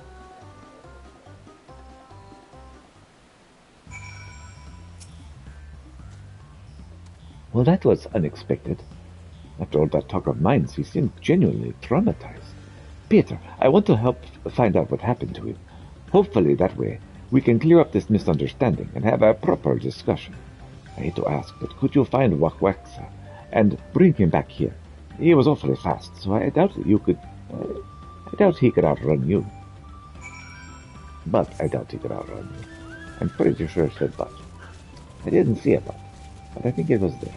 Well, that was unexpected. After all that talk of mines, he seemed genuinely traumatized. Peter, I want to help find out what happened to him. Hopefully that way we can clear up this misunderstanding and have a proper discussion. I hate to ask, but could you find Wakweksa and bring him back here? He was awfully fast, so I doubt that you could... I doubt he could outrun you. But I doubt he could outrun you. I'm pretty sure it said but. I didn't see a but I think it was there.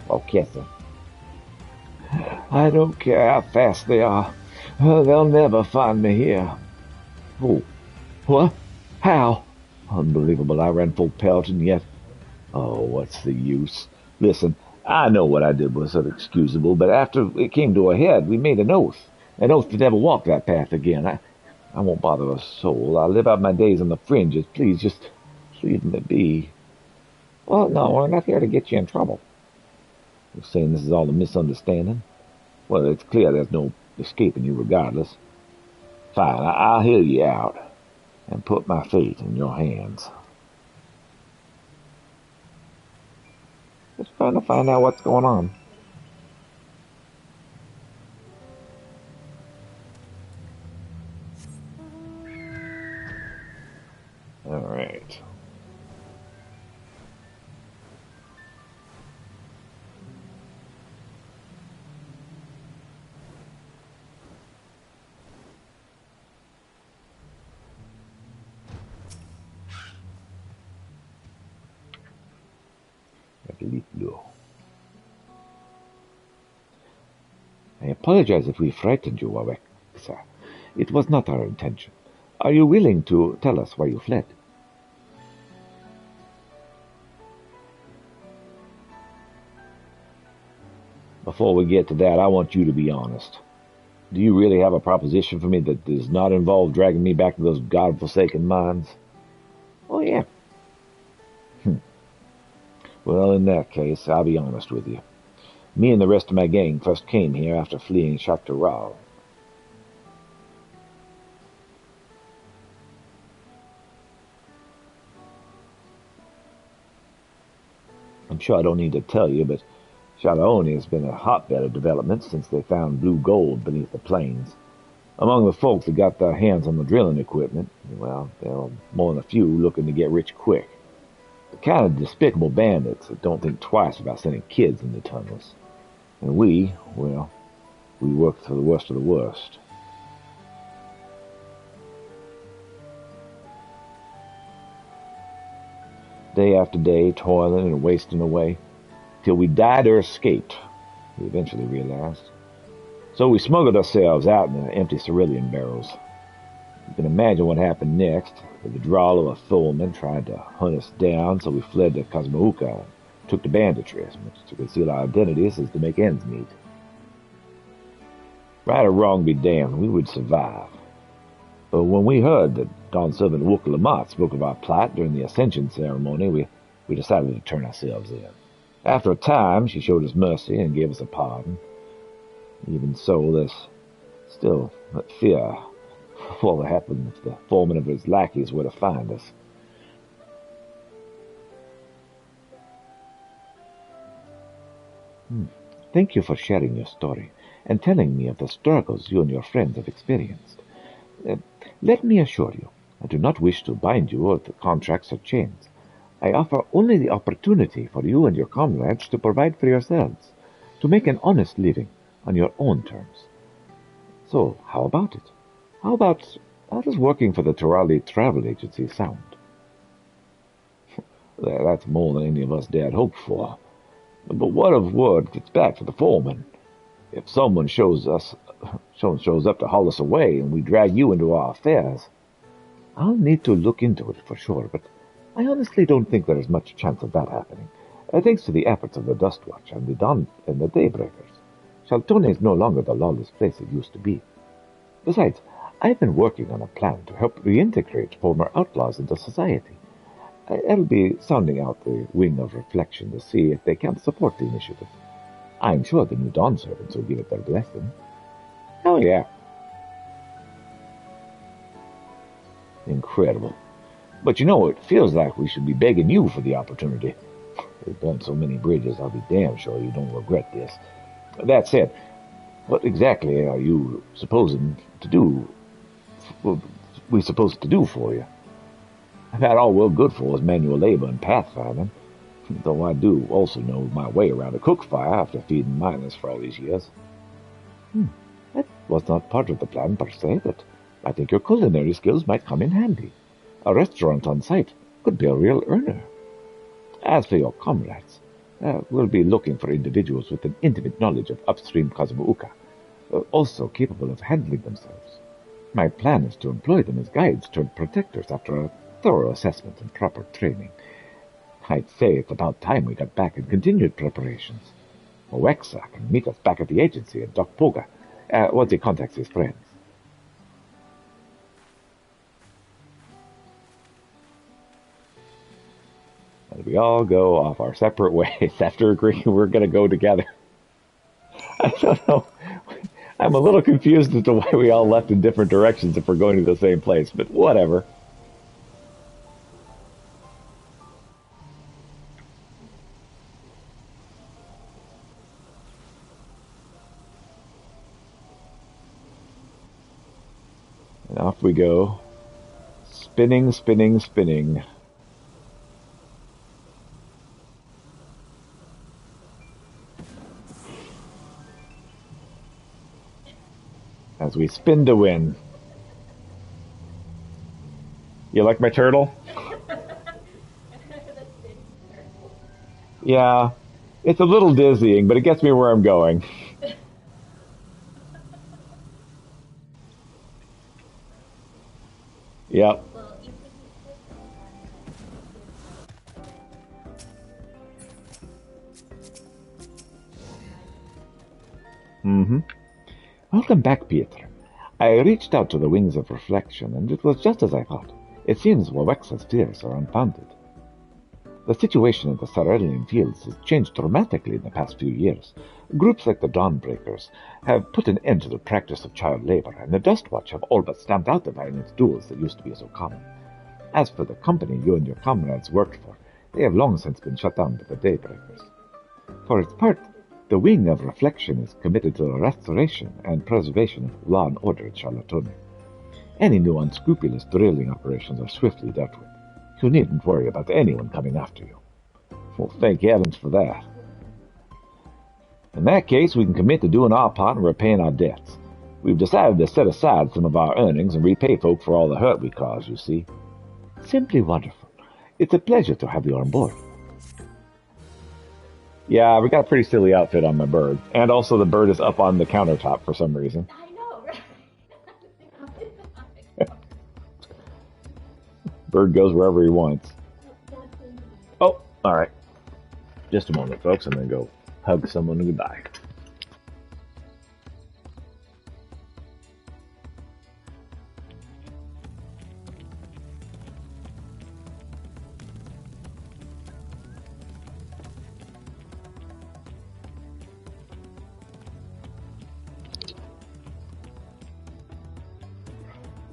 Okay, sir. I don't care how fast they are. They'll never find me here. Oh. What? How? Unbelievable, I ran full pelt and yet... Oh, what's the use? Listen, I know what I did was inexcusable, but after it came to a head, we made an oath. An oath to never walk that path again. I won't bother a soul. I'll live out my days on the fringes. Please, just leave me be. Well, no, we're not here to get you in trouble. You're saying this is all a misunderstanding? Well, it's clear there's no escaping you regardless. Fine, I'll hear you out and put my fate in your hands. Just trying to find out what's going on. All right. I apologize if we frightened you, Alexa. It was not our intention. Are you willing to tell us why you fled? Before we get to that, I want you to be honest. Do you really have a proposition for me that does not involve dragging me back to those godforsaken mines? Oh, yeah. Well, in that case, I'll be honest with you. Me and the rest of my gang first came here after fleeing Dawntrail. I'm sure I don't need to tell you, but Shalaoni has been a hotbed of development since they found blue gold beneath the plains. Among the folks that got their hands on the drilling equipment, well, there are more than a few looking to get rich quick. The kind of despicable bandits that don't think twice about sending kids into tunnels. And we work for the worst of the worst. Day after day, toiling and wasting away, till we died or escaped, we eventually realized. So we smuggled ourselves out in the empty cerulean barrels. You can imagine what happened next. The withdrawal of a Thulman tried to hunt us down, so we fled to Cosmouca and took to banditry, as much to conceal our identities as to make ends meet. Right or wrong be damned, we would survive. But when we heard that Dawn Servant Wooka Lamont spoke of our plight during the Ascension ceremony, we decided to turn ourselves in. After a time, she showed us mercy and gave us a pardon. Even so, there's still that fear of what would happen if the foreman of his lackeys were to find us. Thank you for sharing your story and telling me of the struggles you and your friends have experienced. Let me assure you, I do not wish to bind you with contracts or chains. I offer only the opportunity for you and your comrades to provide for yourselves, to make an honest living on your own terms. So, how about it? How does working for the Turali Travel Agency sound? That's more than any of us dared hope for. But what if word gets back to the foreman? If someone shows up to haul us away and we drag you into our affairs, I'll need to look into it for sure, but I honestly don't think there is much chance of that happening, thanks to the efforts of the Dustwatch and the Daybreakers. Shaltone is no longer the lawless place it used to be. Besides, I've been working on a plan to help reintegrate former outlaws into society. I'll be sounding out the wing of reflection to see if they can support the initiative. I'm sure the new Dawn servants will give it their blessing. Oh, yeah. Incredible. But you know, it feels like we should be begging you for the opportunity. We've burnt so many bridges, I'll be damn sure you don't regret this. That said, what exactly are you supposed to do for you? I've had all we're good for is manual labor and pathfinding, though I do also know my way around a cook fire after feeding miners for all these years. That was not part of the plan per se, but I think your culinary skills might come in handy. A restaurant on site could be a real earner. As for your comrades, we'll be looking for individuals with an intimate knowledge of upstream Cosmouca, also capable of handling themselves. My plan is to employ them as guides turned protectors after a thorough assessment and proper training. I'd say it's about time we got back and continued preparations. Oexa can meet us back at the agency in Dokpoga once he contacts his friends. And we all go off our separate ways after agreeing we're going to go together. I don't know. I'm a little confused as to why we all left in different directions if we're going to the same place, but whatever. And off we go. Spinning, spinning, spinning. As we spin to win. You like my turtle? Yeah. It's a little dizzying, but it gets me where I'm going. Yep. Mm-hmm. Welcome back, Pietro. I reached out to the Wings of Reflection, and it was just as I thought. It seems Wawexa's fears are unfounded. The situation in the Cerulean fields has changed dramatically in the past few years. Groups like the Dawnbreakers have put an end to the practice of child labor, and the Dustwatch have all but stamped out the violent duels that used to be so common. As for the company you and your comrades worked for, they have long since been shut down by the Daybreakers. For its part, the Wing of Reflection is committed to the restoration and preservation of law and order in Charlottone. Any new unscrupulous drilling operations are swiftly dealt with. You needn't worry about anyone coming after you. Well, thank heavens for that. In that case, we can commit to doing our part in repaying our debts. We've decided to set aside some of our earnings and repay folk for all the hurt we caused, you see. Simply wonderful. It's a pleasure to have you on board. Yeah, we got a pretty silly outfit on my bird. And also the bird is up on the countertop for some reason. I know, right? Bird goes wherever he wants. Oh, alright. Just a moment, folks. I'm going to go hug someone goodbye.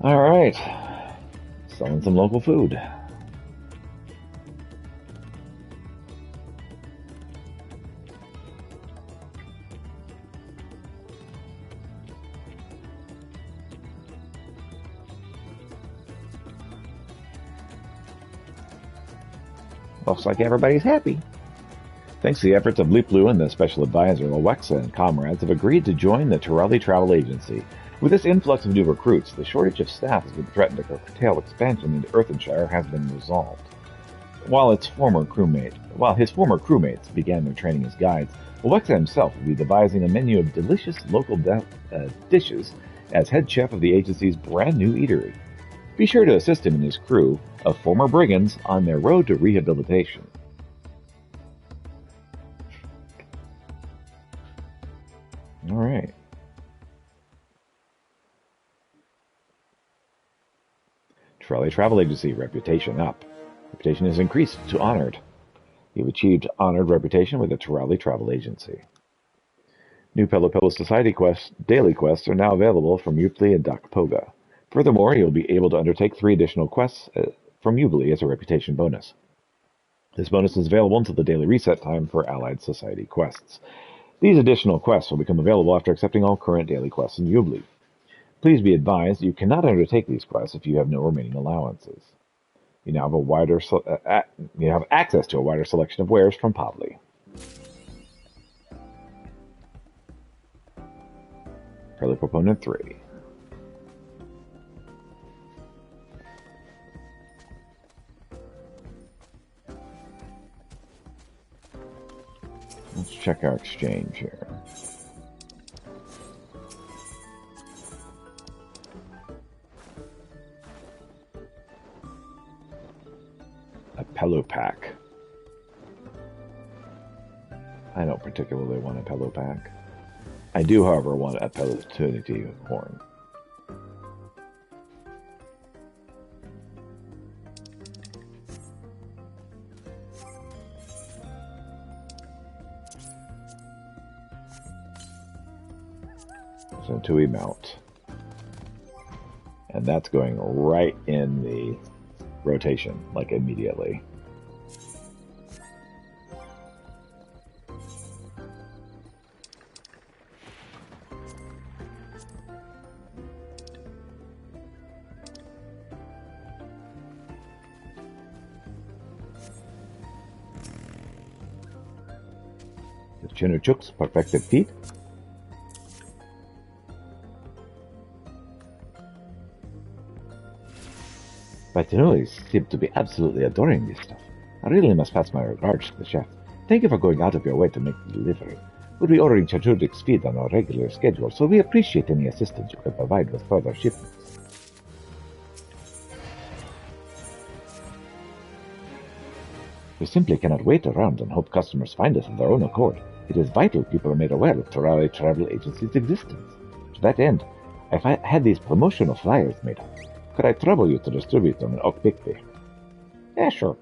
Alright. Selling some local food. Looks like everybody's happy. Thanks to the efforts of Leap Blue and the special advisor, Owexa and comrades have agreed to join the Torelli Travel Agency. With this influx of new recruits, the shortage of staff has been threatened to curtail expansion into Earthenshire has been resolved. While his former crewmates began their training as guides, Owexa himself will be devising a menu of delicious local dishes as head chef of the agency's brand new eatery. Be sure to assist him and his crew of former brigands on their road to rehabilitation. All right. Torelli Travel Agency, reputation up. Reputation is increased to honored. You've achieved honored reputation with the Torelli Travel Agency. New Pillow Society daily quests are now available from Upli and Dakpoga. Furthermore, you'll be able to undertake 3 additional quests from Ubli as a reputation bonus. This bonus is available until the daily reset time for Allied Society quests. These additional quests will become available after accepting all current daily quests in Ubli. Please be advised you cannot undertake these quests if you have no remaining allowances. You now have you have access to a wider selection of wares from Pavli. Early Proponent 3. Let's check our exchange here. A pillow pack. I don't particularly want a pillow pack. I do, however, want a opportunity horn. So until we mount. And that's going right in the rotation, like immediately. The Chinoochuk's perfected feet. But you know, he seemed to be absolutely adoring this stuff. I really must pass my regards to the chef. Thank you for going out of your way to make the delivery. We'll be ordering Chachudik's feed on our regular schedule, so we appreciate any assistance you can provide with further shipments. We simply cannot wait around and hope customers find us of their own accord. It is vital people are made aware of Terraria Travel Agency's existence. To that end, I've had these promotional flyers made up. Could I trouble you to distribute them in Okbikbi? Yeah, sure.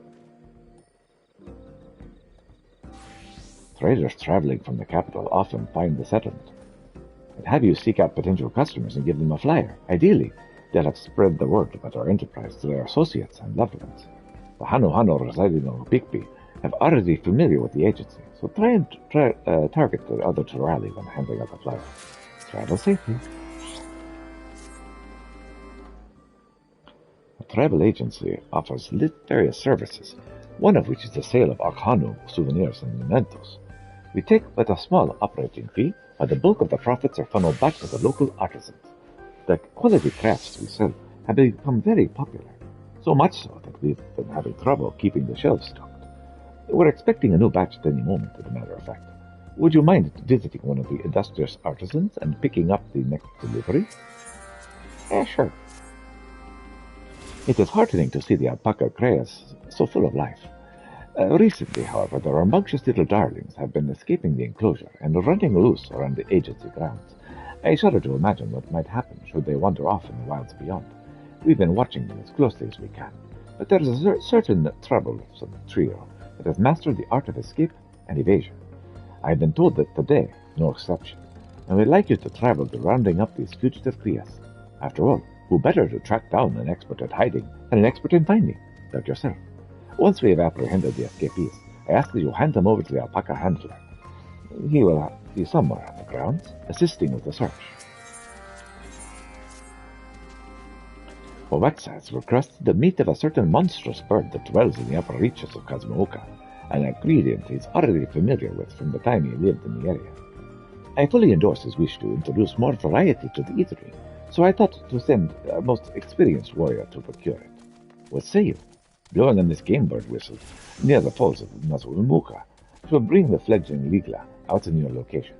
Traders traveling from the capital often find the settlement. I'd have you seek out potential customers and give them a flyer. Ideally, they'll have spread the word about our enterprise to their associates and loved ones. The Hano residing in Okbikbi have already familiar with the agency, so try and target the other Terrali when handing out the flyer. Travel safely. The travel agency offers various services, one of which is the sale of Akhanu souvenirs and mementos. We take but a small operating fee, but the bulk of the profits are funneled back to the local artisans. The quality crafts we sell have become very popular, so much so that we've been having trouble keeping the shelves stocked. We're expecting a new batch at any moment, as a matter of fact. Would you mind visiting one of the industrious artisans and picking up the next delivery? Yeah, sure. It is heartening to see the alpaca craze so full of life. Recently, however, the rambunctious little darlings have been escaping the enclosure and running loose around the agency grounds. I shudder to imagine what might happen should they wander off in the wilds beyond. We've been watching them as closely as we can, but there is a certain troublesome trio that has mastered the art of escape and evasion. I have been told that today is no exception, and we'd like you to travel to rounding up these fugitive crias. After all, who better to track down an expert at hiding than an expert in finding, like yourself? Once we have apprehended the escapees, I ask that you hand them over to the alpaca handler. He will be somewhere on the grounds, assisting with the search. Owexa has requested the meat of a certain monstrous bird that dwells in the upper reaches of Kazmooka, an ingredient he is already familiar with from the time he lived in the area. I fully endorse his wish to introduce more variety to the eatery, so I thought to send our most experienced warrior to procure it. What say you? Blowing on this game bird whistle near the falls of Nazulmuka will bring the fledgling Ligla out in your location.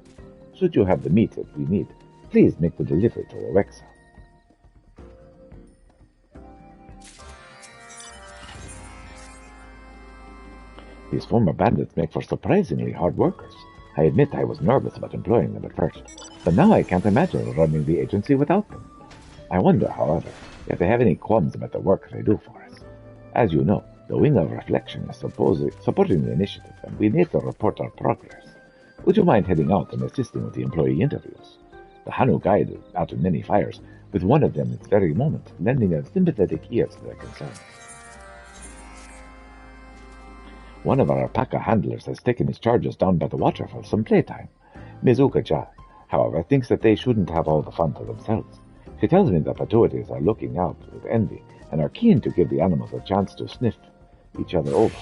Should you have the meat that we need, please make the delivery to Owexa. These former bandits make for surprisingly hard workers. I admit I was nervous about employing them at first, but now I can't imagine running the agency without them. I wonder, however, if they have any qualms about the work they do for us. As you know, the Wing of Reflection is supporting the initiative, and we need to report our progress. Would you mind heading out and assisting with the employee interviews? The Hanu guide is out in many fires, with one of them at this very moment, lending a sympathetic ear to their concerns. One of our alpaca handlers has taken his charges down by the water for some playtime. Mizuka Ja, however, thinks that they shouldn't have all the fun to themselves. She tells me the Patuites are looking out with envy and are keen to give the animals a chance to sniff each other over.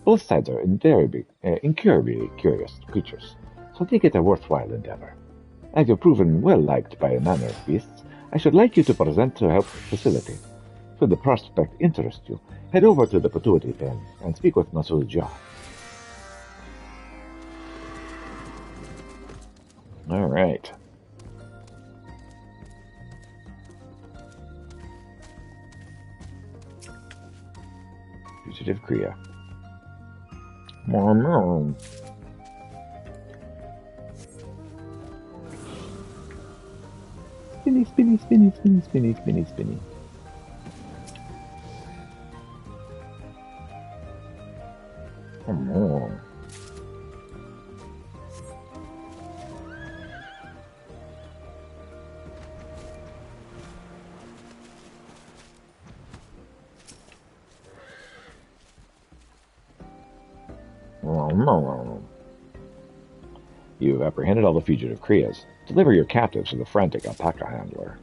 Both sides are incurably curious creatures, so think it a worthwhile endeavor. As you've proven well liked by a manner of beasts, I should like you to present to help facilitate. Should the prospect interest you, head over to the Patuiti pen and speak with Masood Jah. All right. Fugitive Kriya. spinny, spinny, spinny, spinny, spinny, spinny, spinny. Oh. You've apprehended all the fugitive Krias. Deliver your captives to the frantic alpaca handler.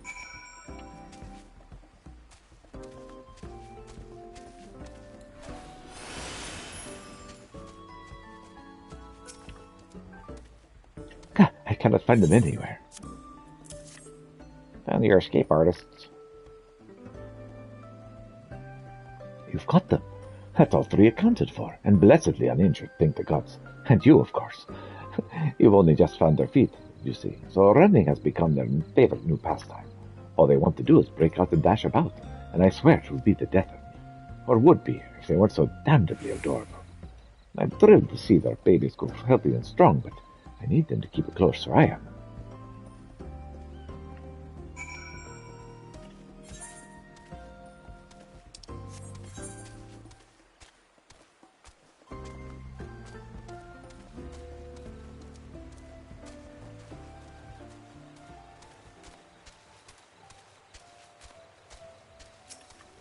God, I cannot find them anywhere. Found your escape artists. You've got them. That's all three accounted for, and blessedly uninjured, thank the gods. And you, of course. You've only just found their feet, you see, so running has become their favorite new pastime. All they want to do is break out and dash about, and I swear it would be the death of me. Or would be, if they weren't so damnably adorable. I'm thrilled to see their babies grow healthy and strong, but I need them to keep it close where I am.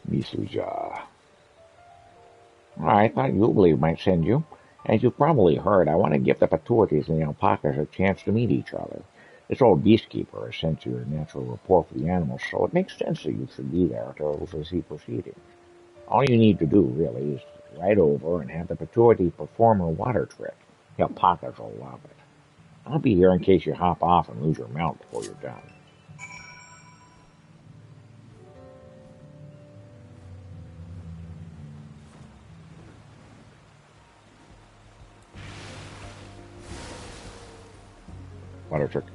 Misuja. I thought Yubli might send you. As you probably heard, I want to give the Patooties and the alpacas a chance to meet each other. This old beastkeeper has sent you a natural rapport for the animals, so it makes sense that you should be there to oversee proceedings. All you need to do, really, is ride over and have the Patootie perform a water trick. The alpacas will love it. I'll be here in case you hop off and lose your mount before you're done. Water trick.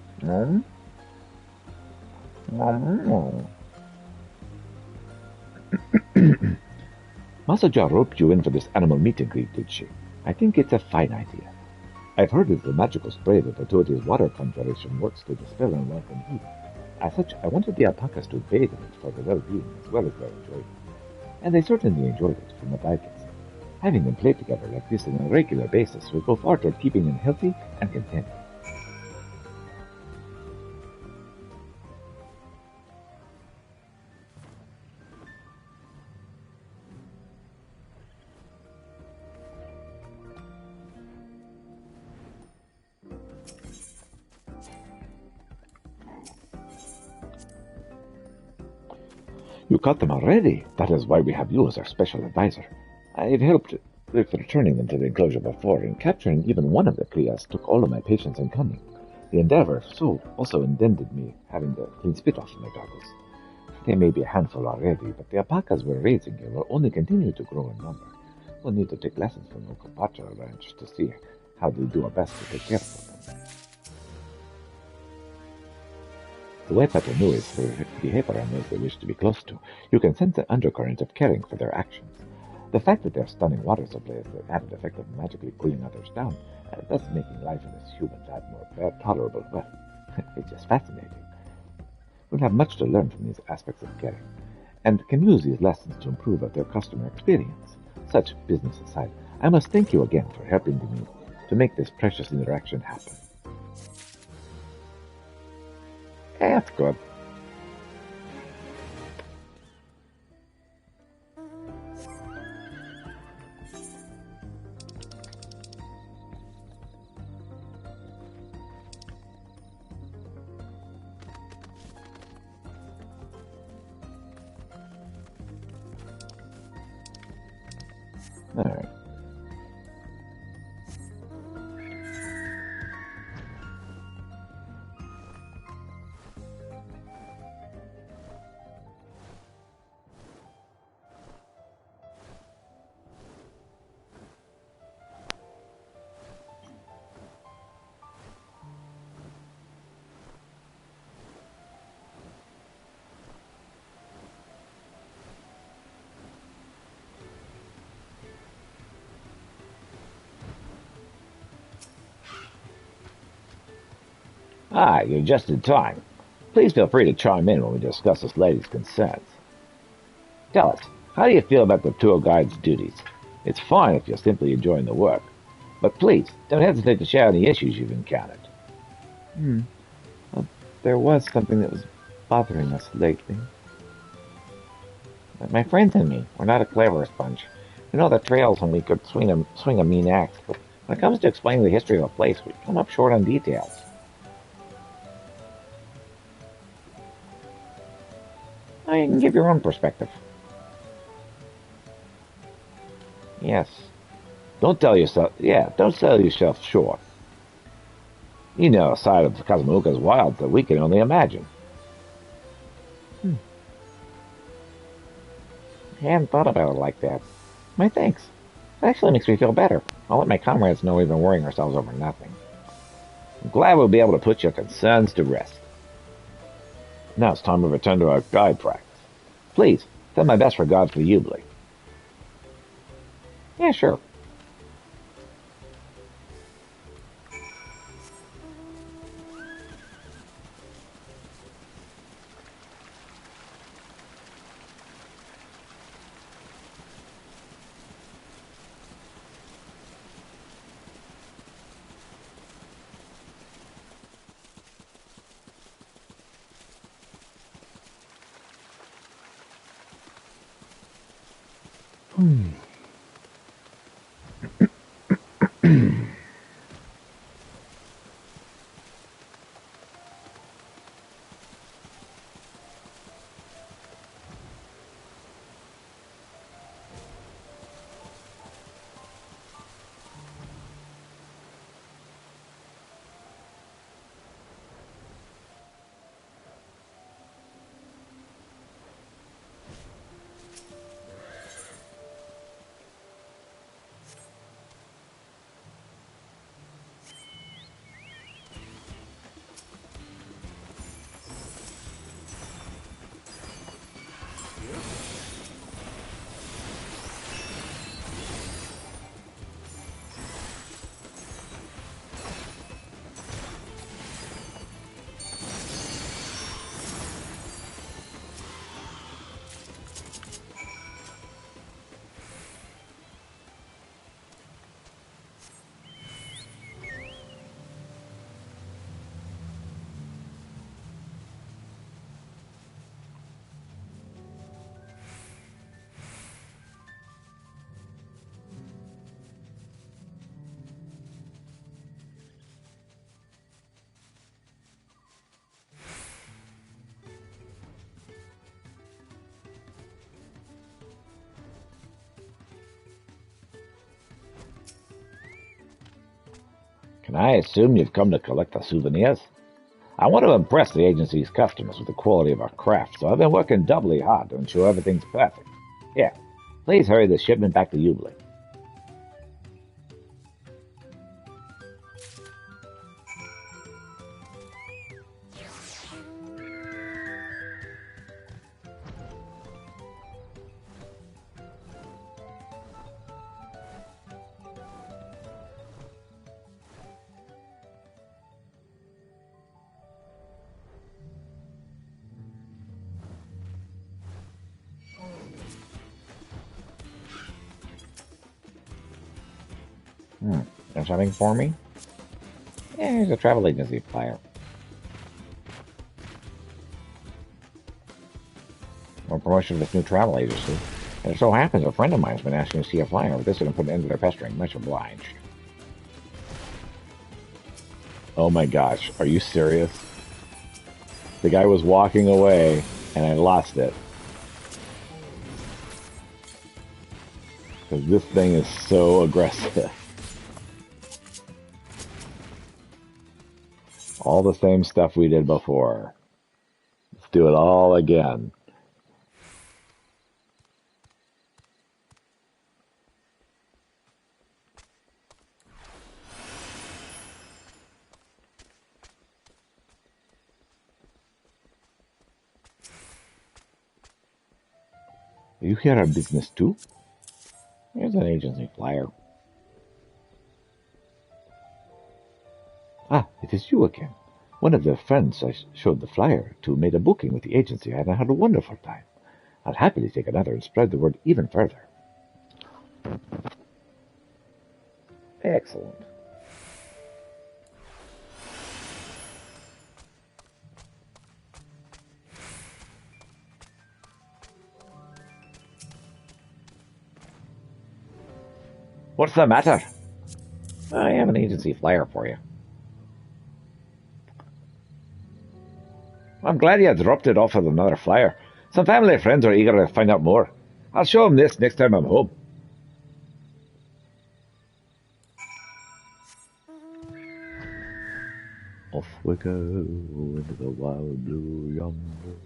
Masaja roped you in for this animal meet and greet, did she? I think it's a fine idea. I've heard it's the magical spray that Patooties' water conjuration works to dispel unwelcome heat. As such, I wanted the alpacas to bathe in it for their well-being as well as their enjoyment. And they certainly enjoyed it, from what I can say. Having them play together like this on a regular basis will go far toward keeping them healthy and content. You caught them already. That is why we have you as our special advisor. I've helped with returning them to the enclosure before, and capturing even one of the Krias took all of my patience in coming. The endeavor also intended me having to clean spit off my goggles. They may be a handful already, but the alpacas we're raising here will only continue to grow in number. We'll need to take lessons from local Pacha ranch to see how they do our best to take care of them. The way Patanui is to behave around those they wish to be close to, you can sense the undercurrent of caring for their actions. The fact that their stunning water supply has the added effect of magically cooling others down, thus making life in this human lab more tolerable, well, it's just fascinating. We'll have much to learn from these aspects of caring, and can use these lessons to improve their customer experience. Such business aside, I must thank you again for helping me to make this precious interaction happen. That's good. All right. Ah, you're just in time. Please feel free to chime in when we discuss this lady's concerns. Tell us, how do you feel about the tour guide's duties? It's fine if you're simply enjoying the work, but please don't hesitate to share any issues you've encountered. Well, there was something that was bothering us lately. But my friends and me, we're not a clever sponge. We know the trails and we could swing a mean axe, but when it comes to explaining the history of a place, we come up short on details. Now you can give your own perspective. Yes. Don't sell yourself short. You know a side of Kazamuka's wild that we can only imagine. I hadn't thought about it like that. My thanks. It actually makes me feel better. I'll let my comrades know we've been worrying ourselves over nothing. I'm glad we'll be able to put your concerns to rest. Now it's time to return to our guide practice. Please, send my best regards for Ubli. Yeah, sure. Can I assume you've come to collect the souvenirs? I want to impress the agency's customers with the quality of our craft, so I've been working doubly hard to ensure everything's perfect. Here, please hurry the shipment back to Ubli. Got something for me? Yeah, here's a travel agency flyer. Or promotion of this new travel agency. And it so happens a friend of mine's been asking to see a flyer with this and put an end to their pestering. Much obliged. Oh my gosh, are you serious? The guy was walking away and I lost it. Because this thing is so aggressive. All the same stuff we did before. Let's do it all again. Are you here on business too? Here's an agency flyer. Ah, it is you again. One of the friends I showed the flyer to made a booking with the agency and I had a wonderful time. I'll happily take another and spread the word even further. Excellent. What's the matter? I have an agency flyer for you. I'm glad you dropped it off with another flyer. Some family and friends are eager to find out more. I'll show them this next time I'm home. Off we go into the wild blue yonder.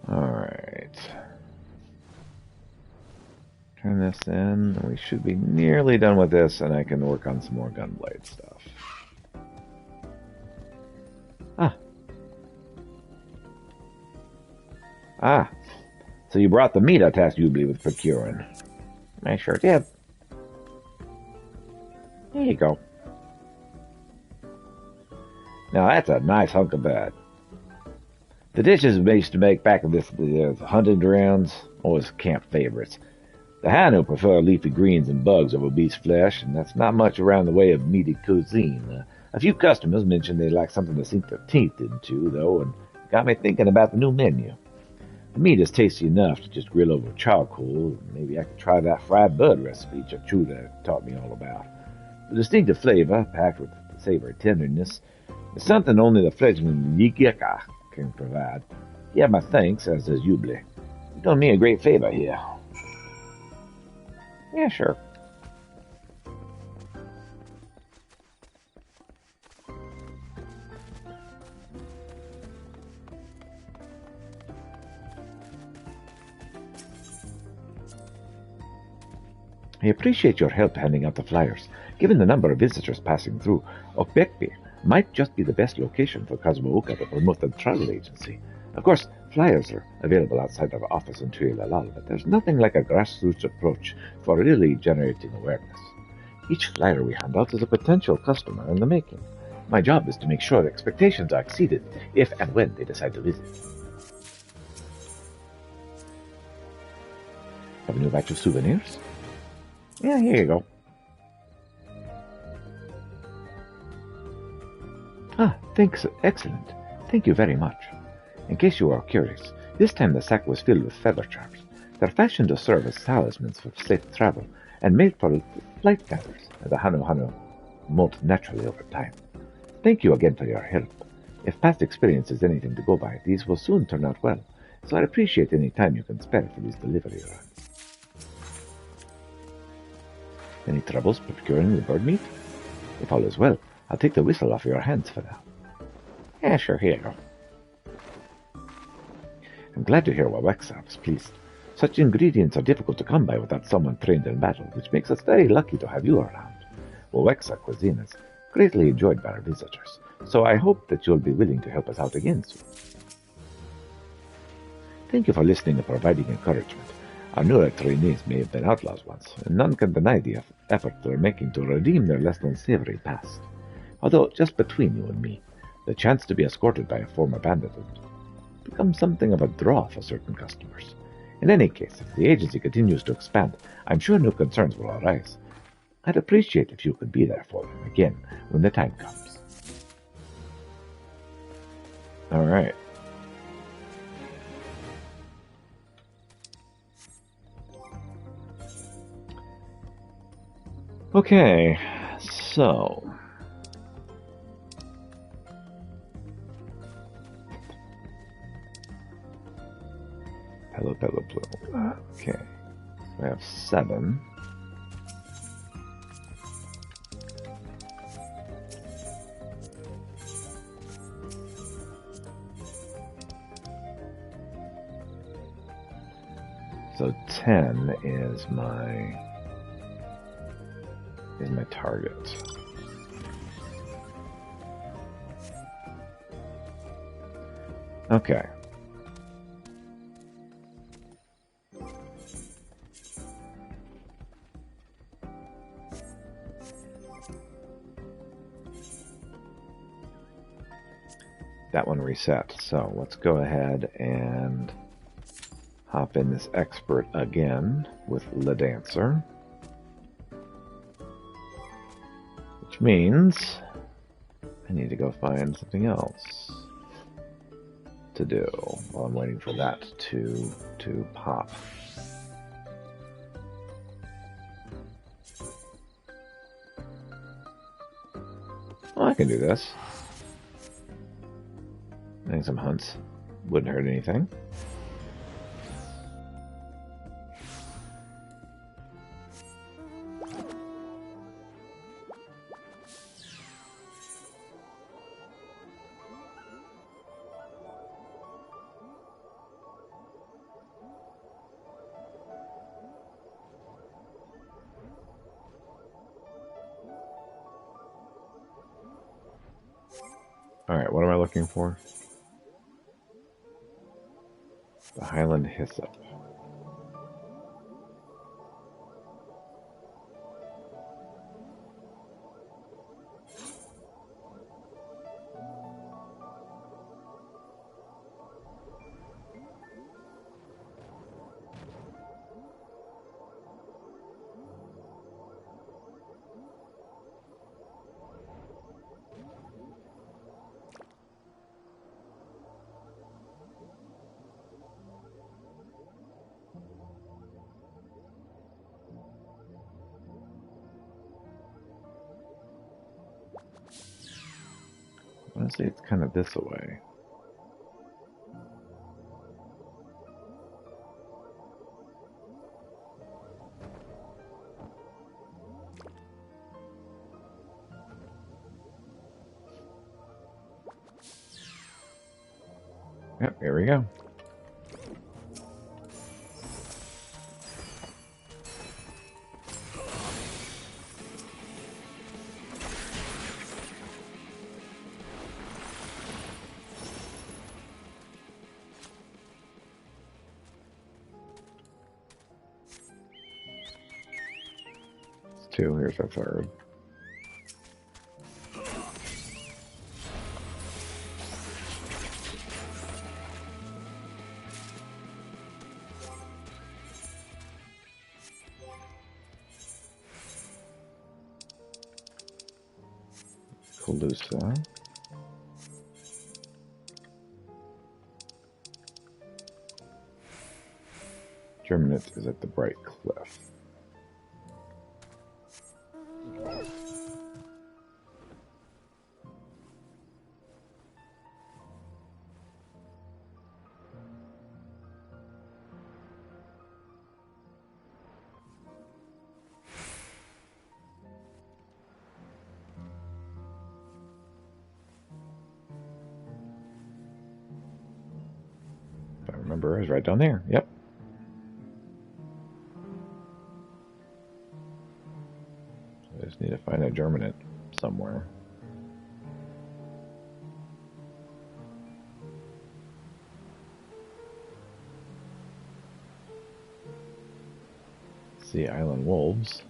Alright. Turn this in. We should be nearly done with this, and I can work on some more gunblade stuff. So you brought the meat I tasked Ubly with procuring. I sure did. There you go. Now that's a nice hunk of bird. The dishes we used to make back in the hunting grounds, always camp favorites. The Hanu prefer leafy greens and bugs over beast flesh, and that's not much around the way of meaty cuisine. A few customers mentioned they'd like something to sink their teeth into, though, and got me thinking about the new menu. The meat is tasty enough to just grill over charcoal. Maybe I could try that fried bird recipe Chachuda taught me all about. The distinctive flavor, packed with savory tenderness, is something only the fledgling Yigeka can provide. You have my thanks, as does Ubly. You've done me a great favor here. Yeah, sure. I appreciate your help handing out the flyers. Given the number of visitors passing through, Okbekbe might just be the best location for Kazumauka to promote the travel agency. Of course, flyers are available outside our office in Tuilalal, but there's nothing like a grassroots approach for really generating awareness. Each flyer we hand out is a potential customer in the making. My job is to make sure expectations are exceeded if and when they decide to visit. Have a new batch of souvenirs? Yeah, here you go. Thanks. Excellent. Thank you very much. In case you are curious, this time the sack was filled with feather charms. They're fashioned to serve as talismans for safe travel and made for flight feathers that the Hanu molt naturally over time. Thank you again for your help. If past experience is anything to go by, these will soon turn out well, so I'd appreciate any time you can spare for these delivery runs. Any troubles procuring the bird meat? If all is well, I'll take the whistle off your hands for now. Yeah, sure, here you go. I'm glad to hear Waweksa was pleased. Such ingredients are difficult to come by without someone trained in battle, which makes us very lucky to have you around. Waweksa cuisine is greatly enjoyed by our visitors, so I hope that you'll be willing to help us out again soon. Thank you for listening and providing encouragement. Our newer trainees may have been outlaws once, and none can deny the effort they're making to redeem their less than savory past. Although, just between you and me, the chance to be escorted by a former bandit has become something of a draw for certain customers. In any case, if the agency continues to expand, I'm sure new concerns will arise. I'd appreciate if you could be there for them again when the time comes. All right. Okay, so Hello, blue. Okay, so I have 7. So 10 is my is my target. Okay. That one reset. So let's go ahead and hop in this expert again with Le Dancer. Which means I need to go find something else to do while I'm waiting for that to pop. Well, I can do this. I think some hunts wouldn't hurt anything. Alright, what am I looking for? The Highland Hyssop. Honestly, it's kind of this way. Yep, here we go. Two, here's our third. Calusa. Germinate is at the Bright Cliff. If I remember, it was right down there. Yep. I just need to find a germinate somewhere. Sea Island Wolves.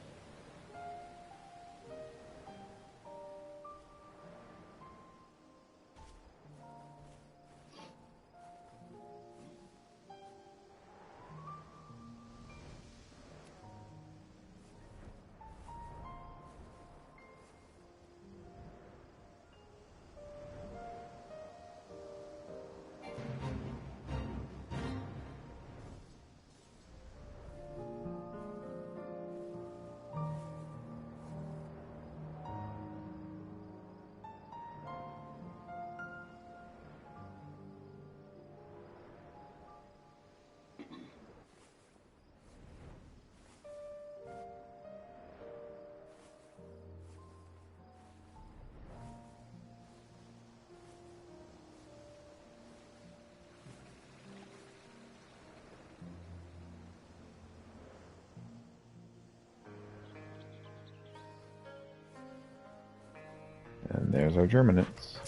And there's our Germinates.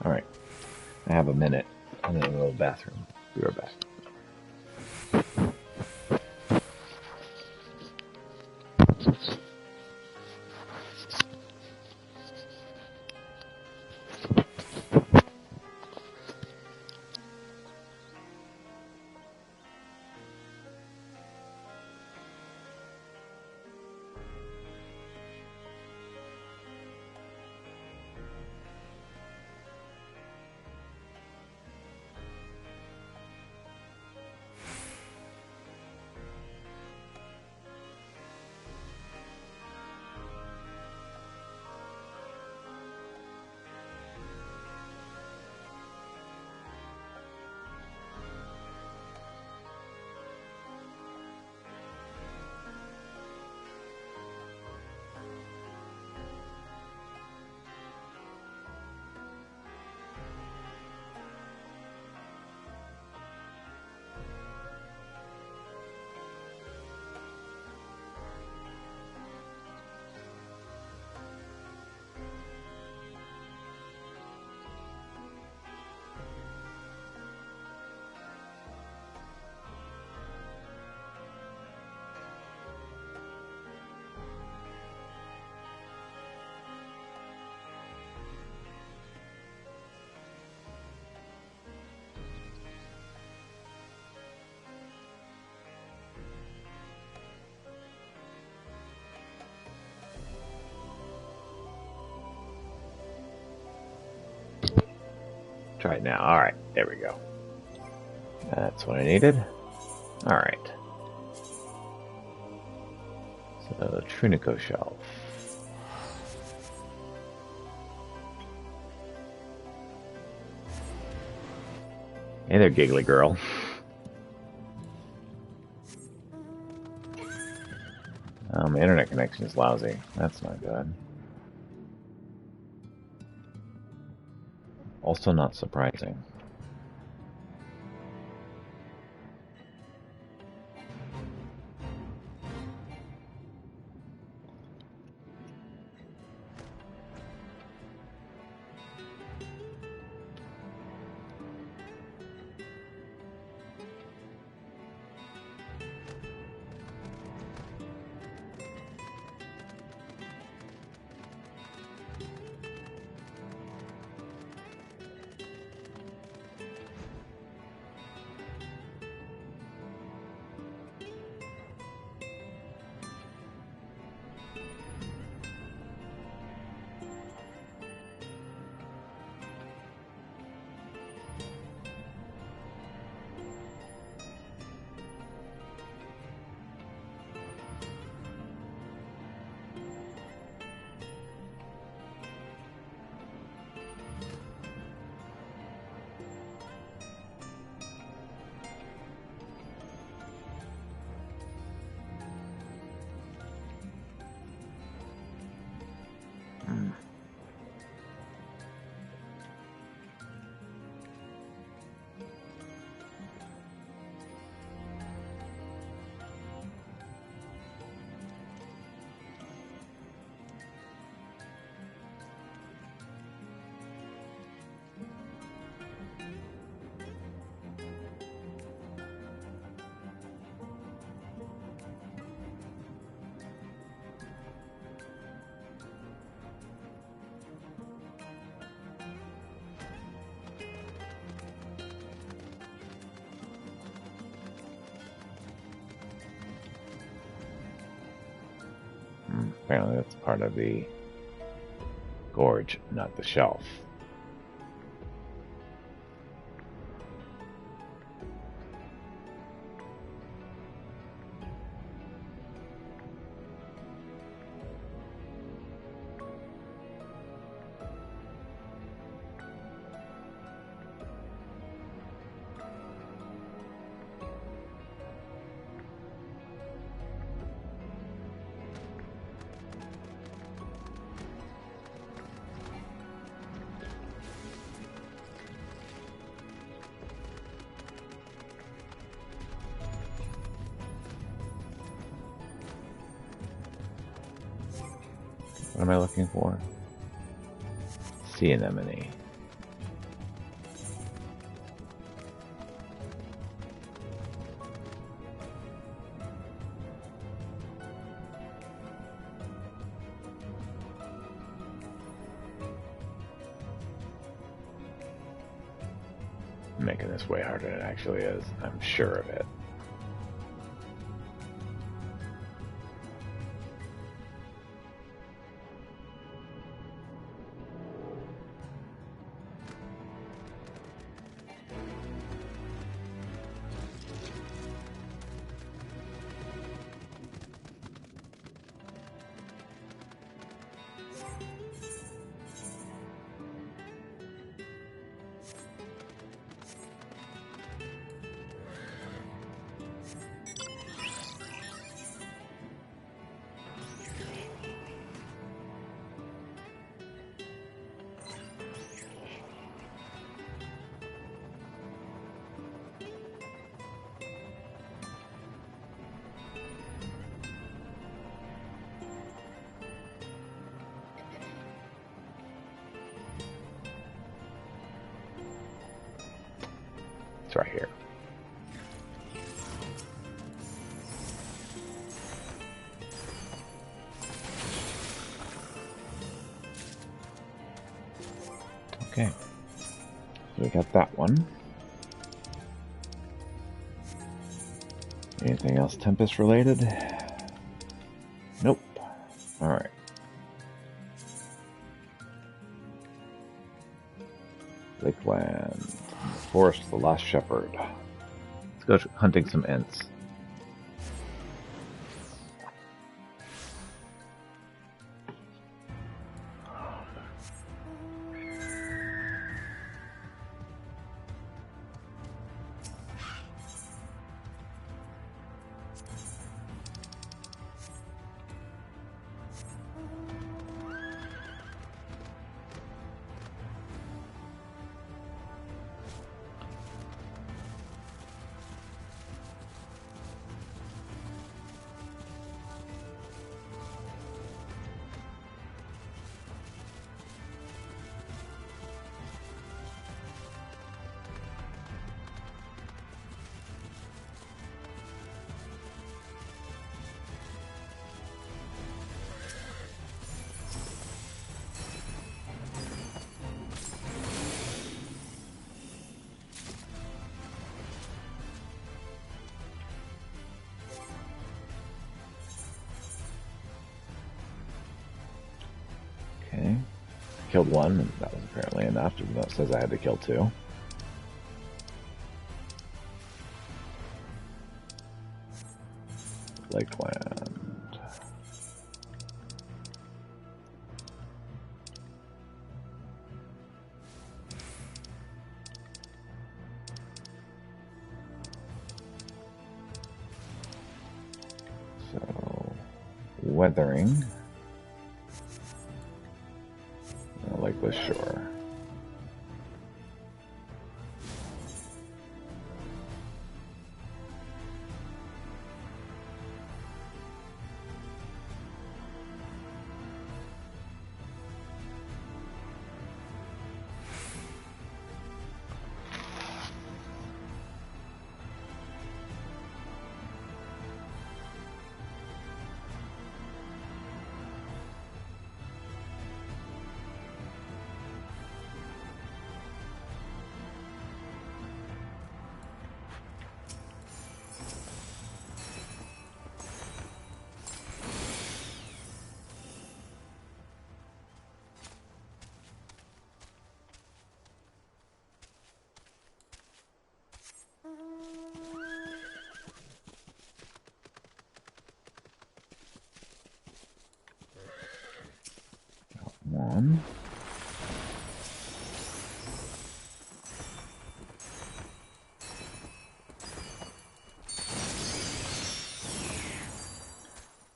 Alright. I have a minute. I'm in a little bathroom. Be right back. Try it now. Alright, there we go. That's what I needed. Alright. So, Trinico Shelf. Hey there, giggly girl. My internet connection is lousy. That's not good. Also not surprising. Apparently that's part of the gorge, not the shelf. What am I looking for? Sea anemone. I'm making this way harder than it actually is. I'm sure of it. It's right here. Okay. So we got that one. Anything else Tempest related? Nope. Alright. Lakeland. Forest of the Lost Shepherd. Let's go hunting some Ents. Okay. Killed one, and that was apparently enough, even though it says I had to kill two. Lakeland. So, weathering. Legless shore. One.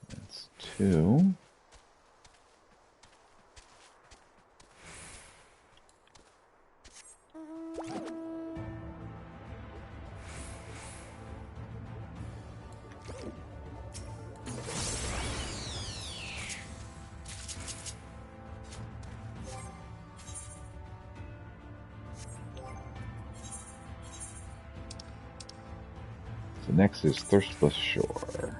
That's two. So next is Thirstless Shore.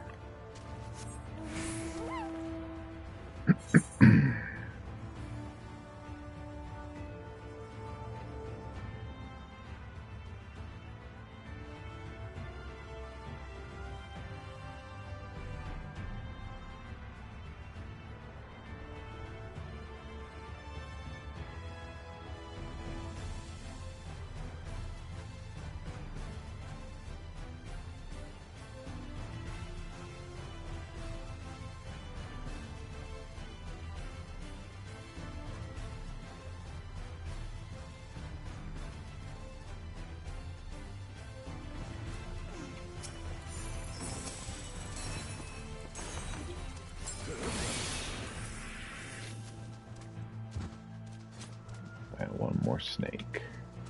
And one more snake.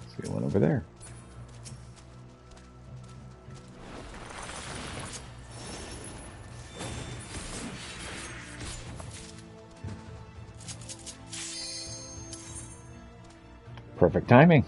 See one over there. Perfect timing.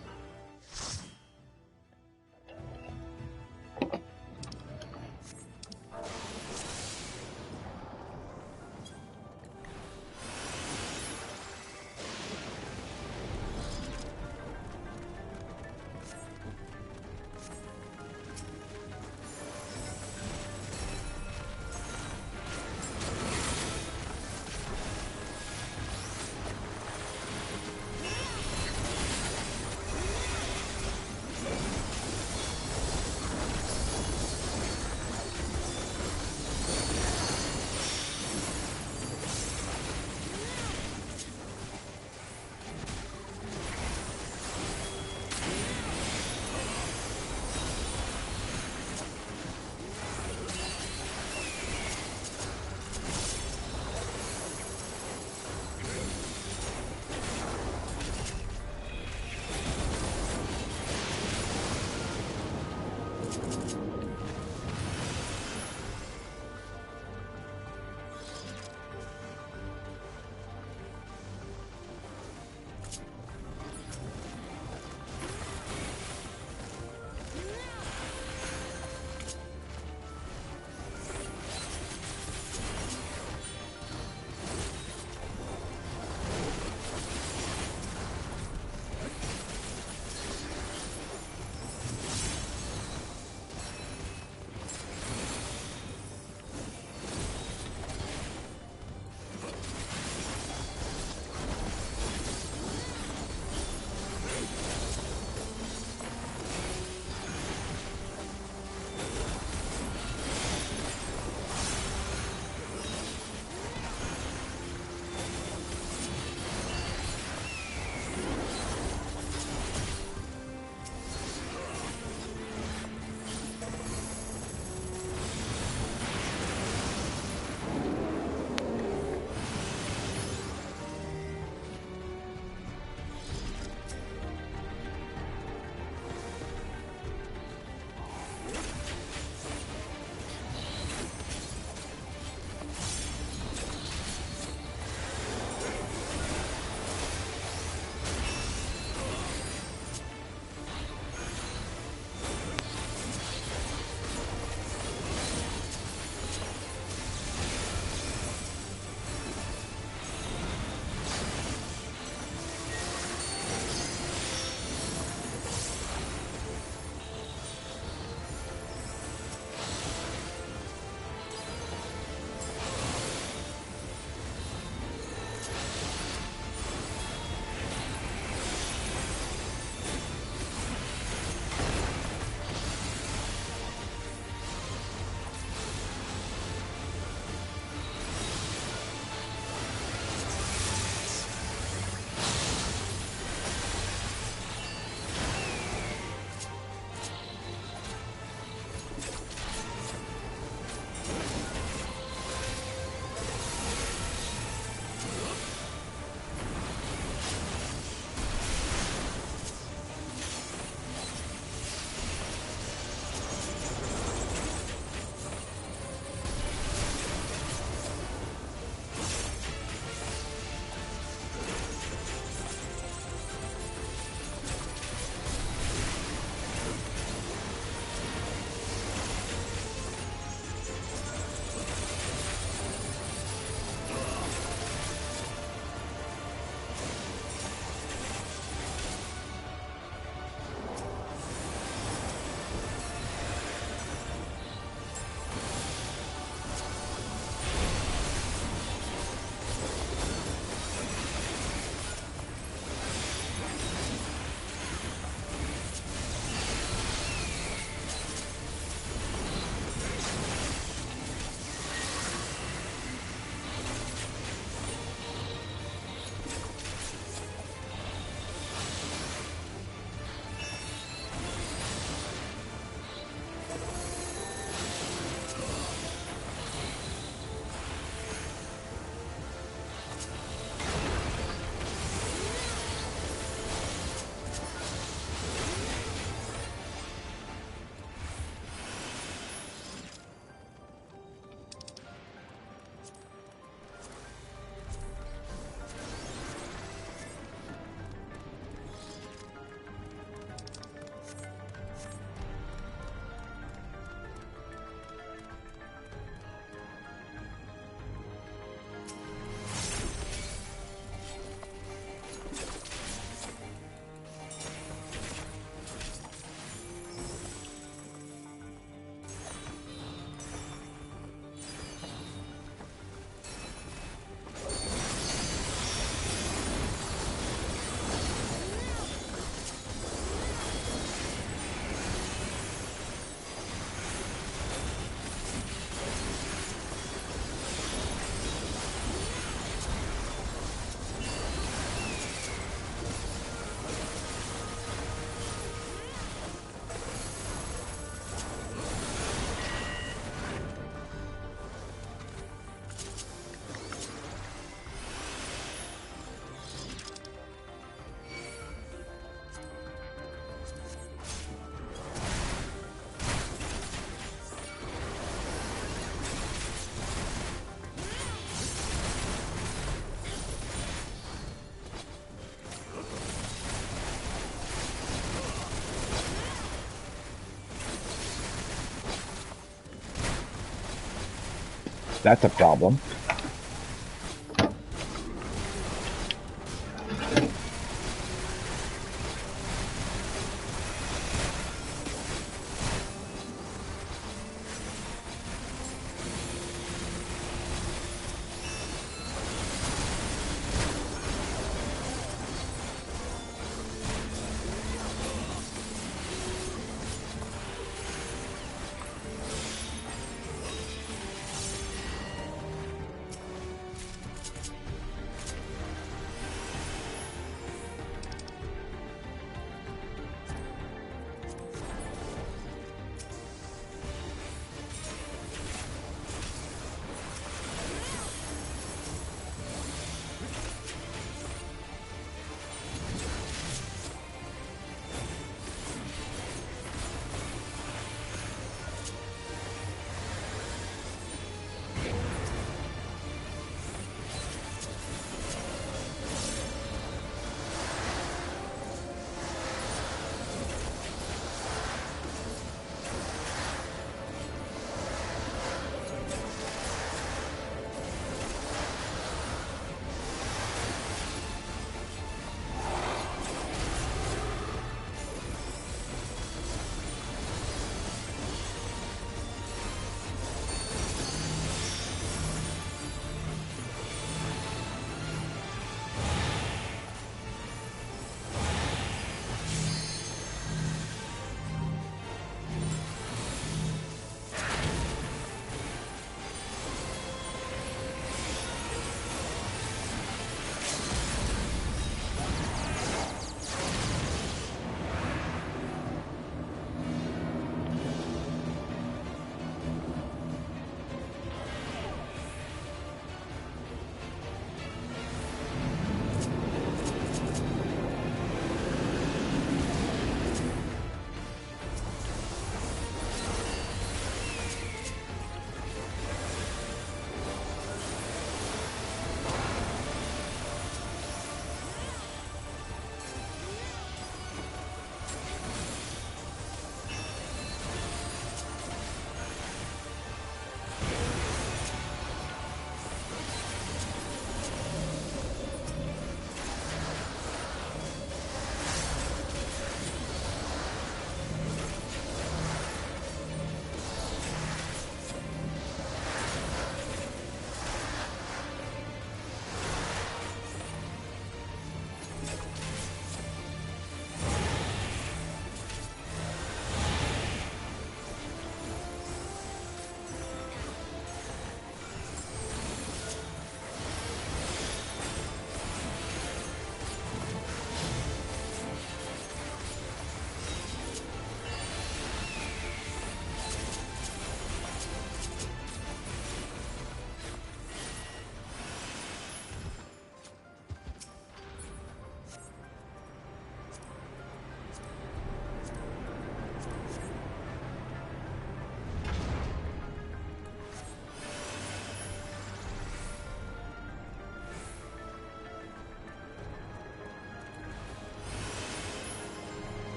That's a problem.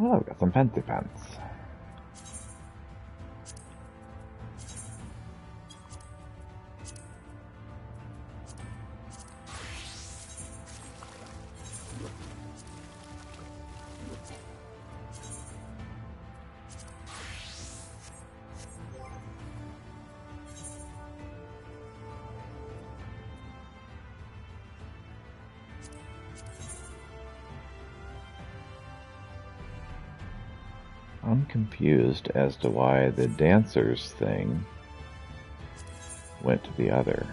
Oh, we got some fancy pants. I'm confused as to why the dancers thing went to the other.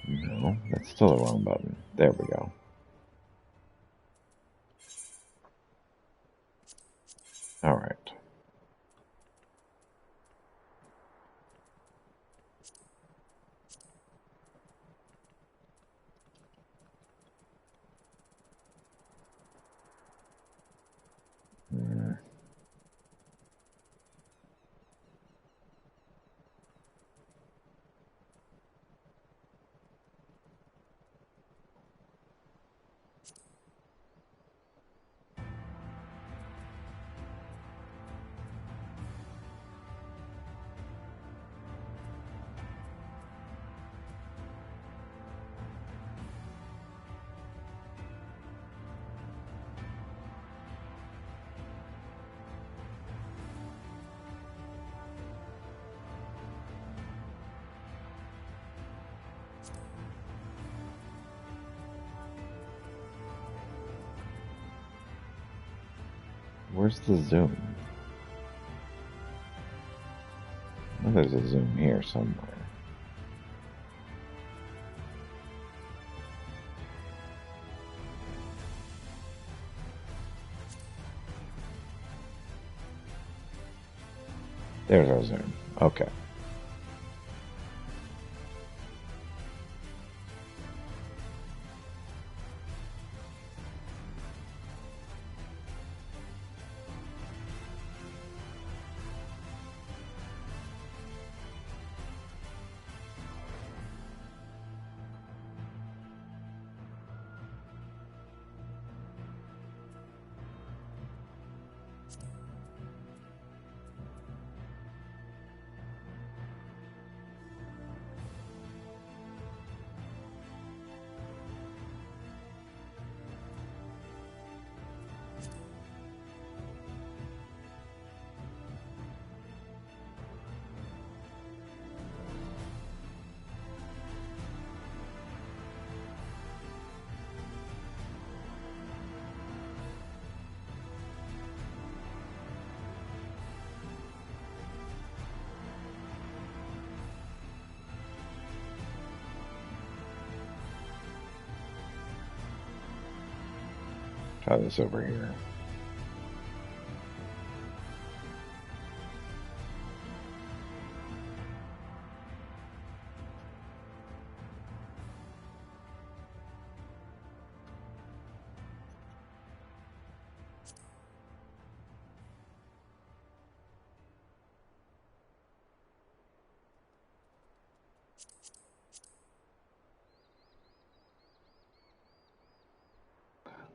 No, that's still the wrong button. There we go. All right. Where's the zoom? Oh, there's a zoom here somewhere. There's our zoom. Okay. Try this over here.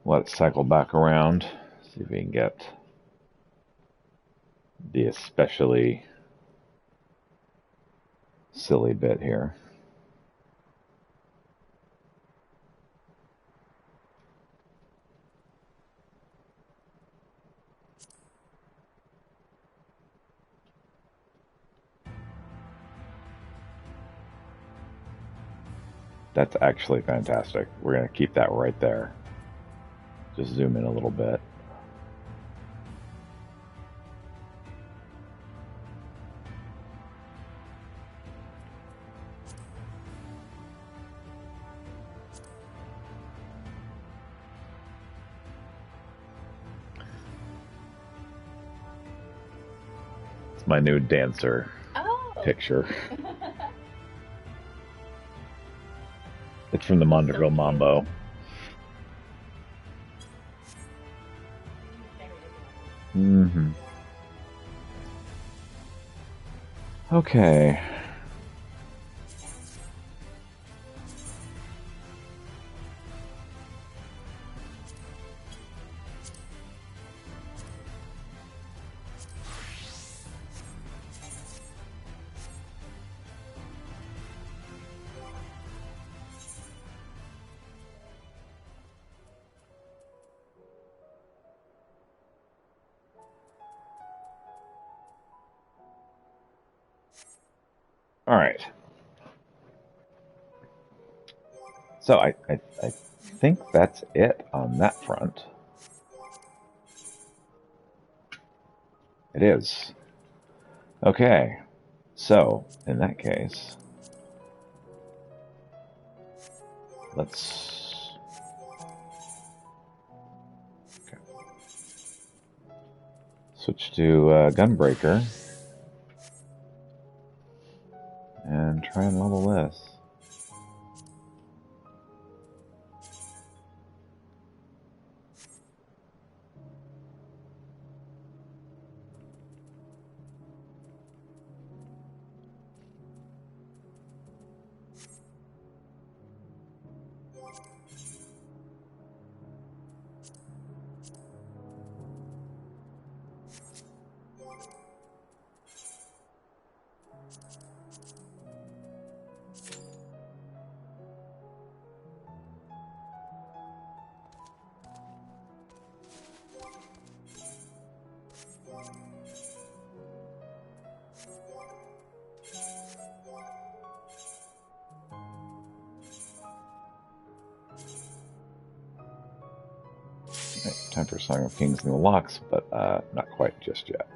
Let's cycle back around. See if we can get the especially silly bit here. That's actually fantastic. We're going to keep that right there. Just zoom in a little bit. It's my new dancer picture. It's from the Mondeville Mambo. Mm-hmm. Okay. All right. So I think that's it on that front. It is. Okay. So, in that case, let's... Okay. Switch to Gunbreaker. And try and level this. Time for Song of Kings and the Locks, but not quite just yet.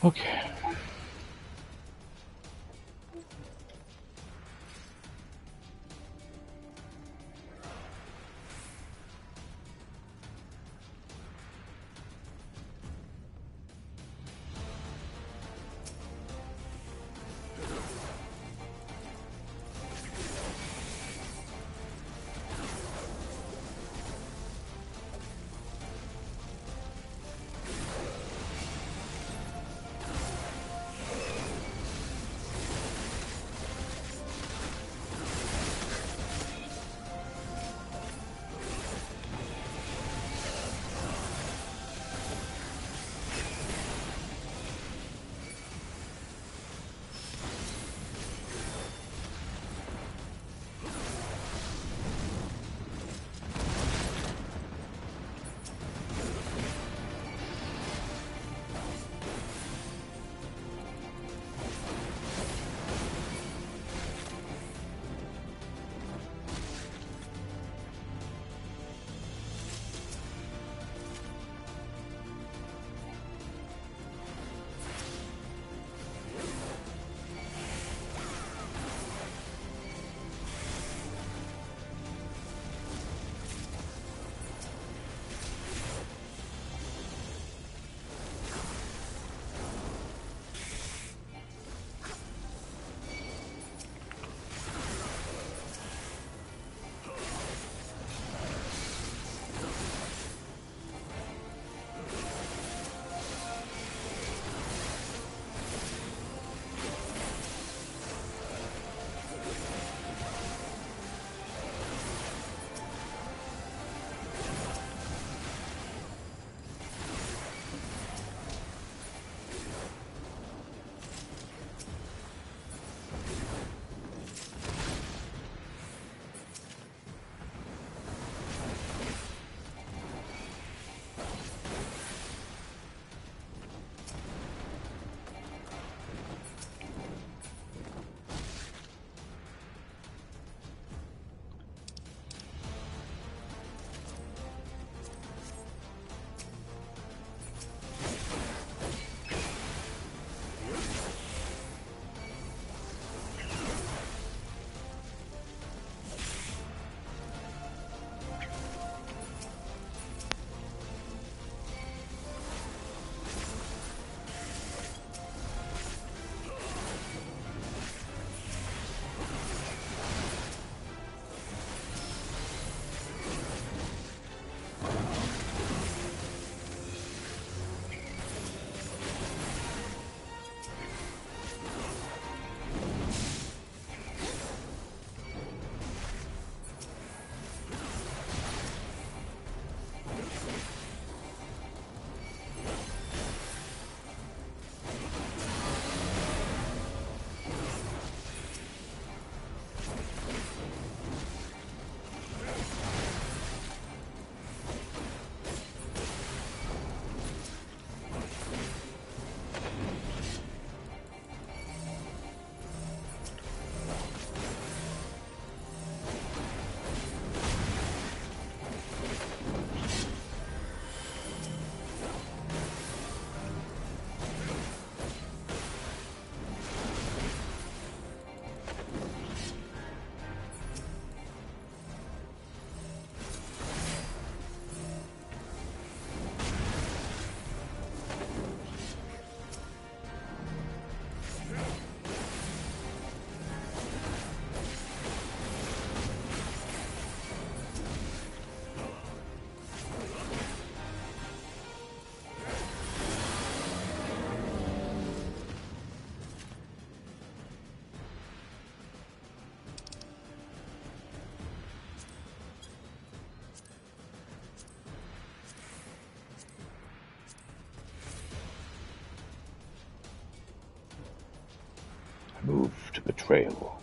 Okay. Move to betrayal.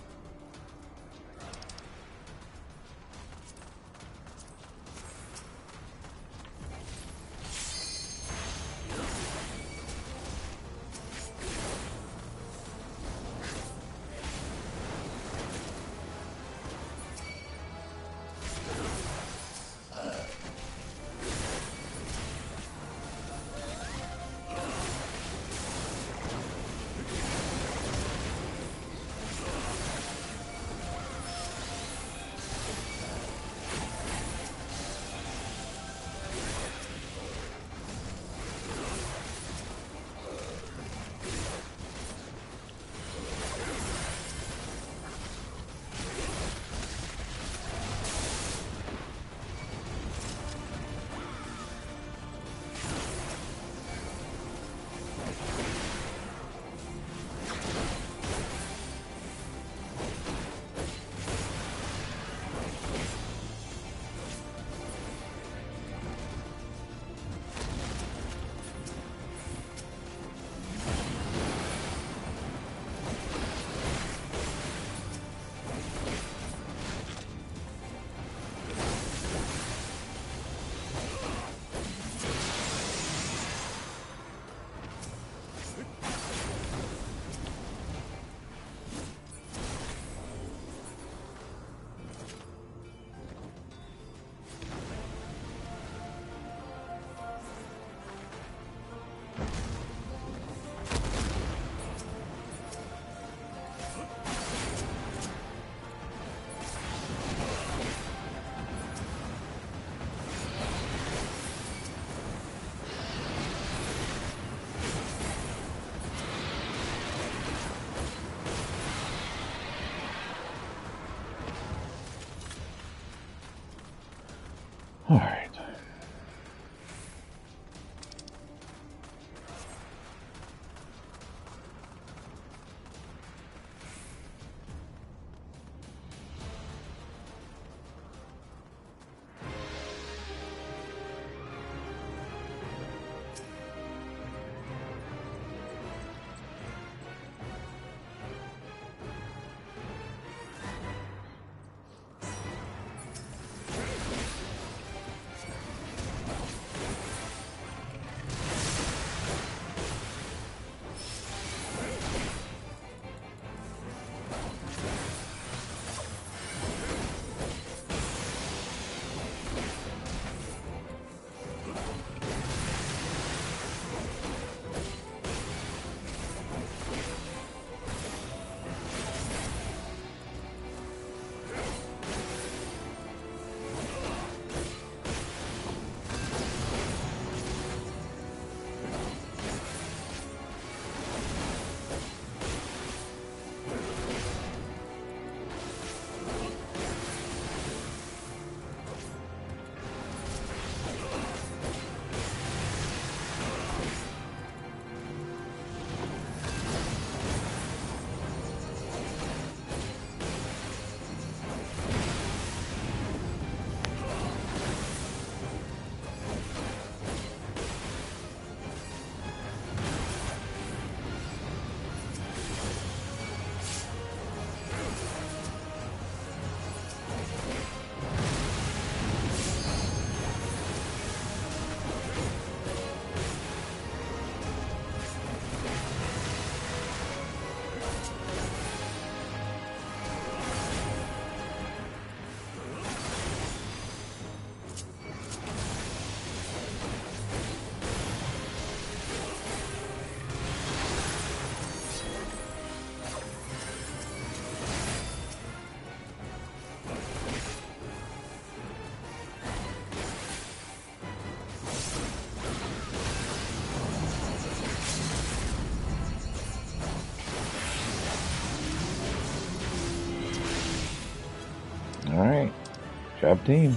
job, team.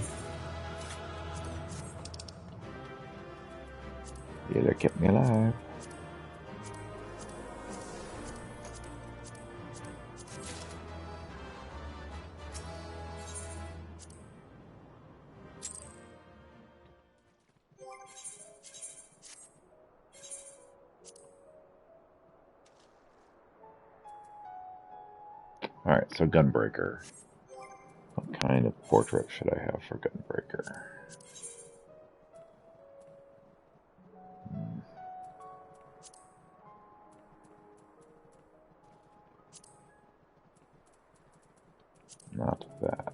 Yeah, they kept me alive. Alright, so Gunbreaker. What kind of portrait should I have for Gunbreaker? Not that.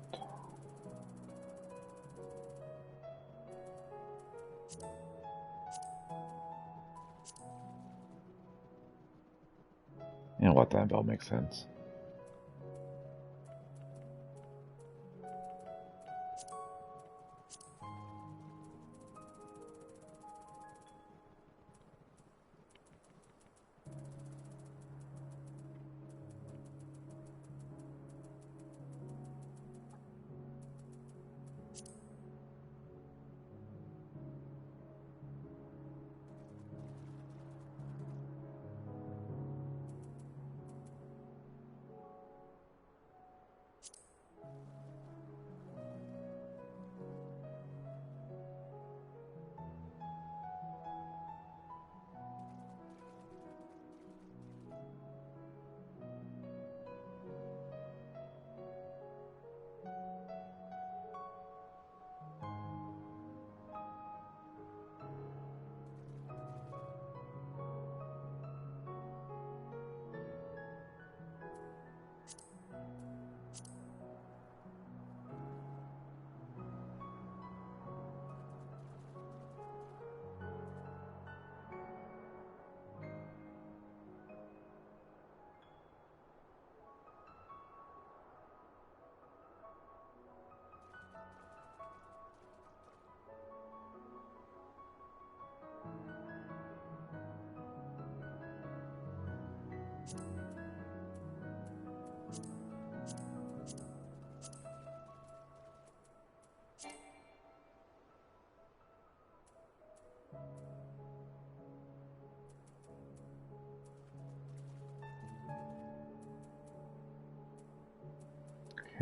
And what that bell makes sense.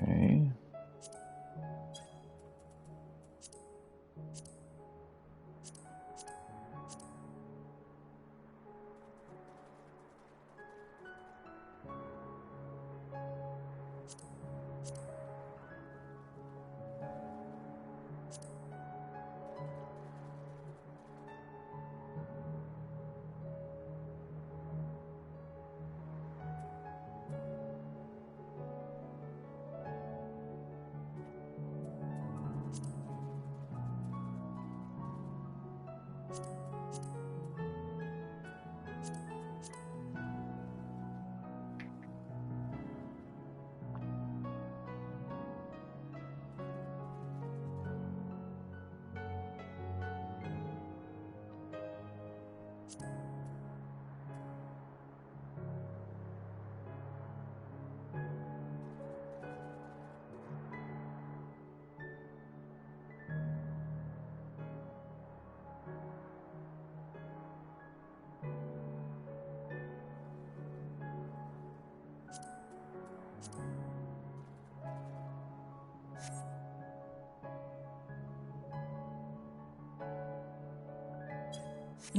Okay.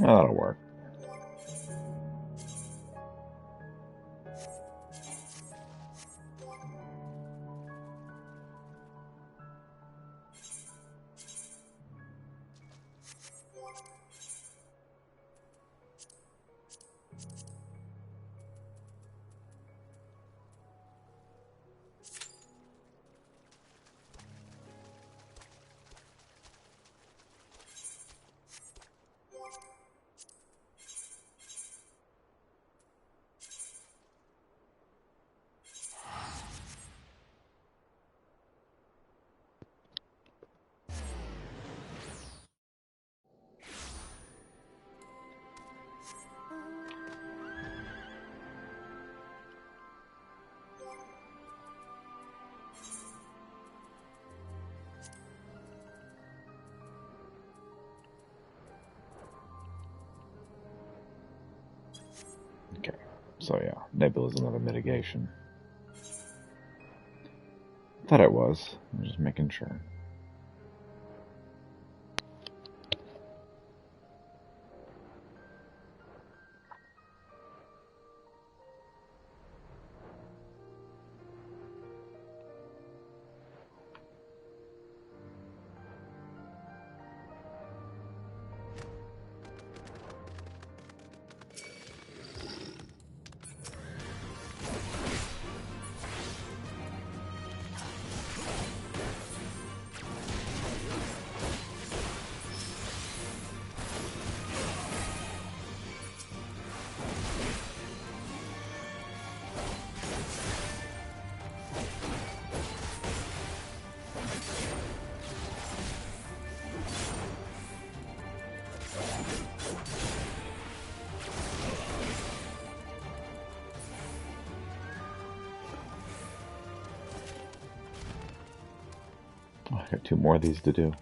Oh, that'll work. So yeah, Nebula's another mitigation. Thought it was. I'm just making sure. I got 2 more of these to do.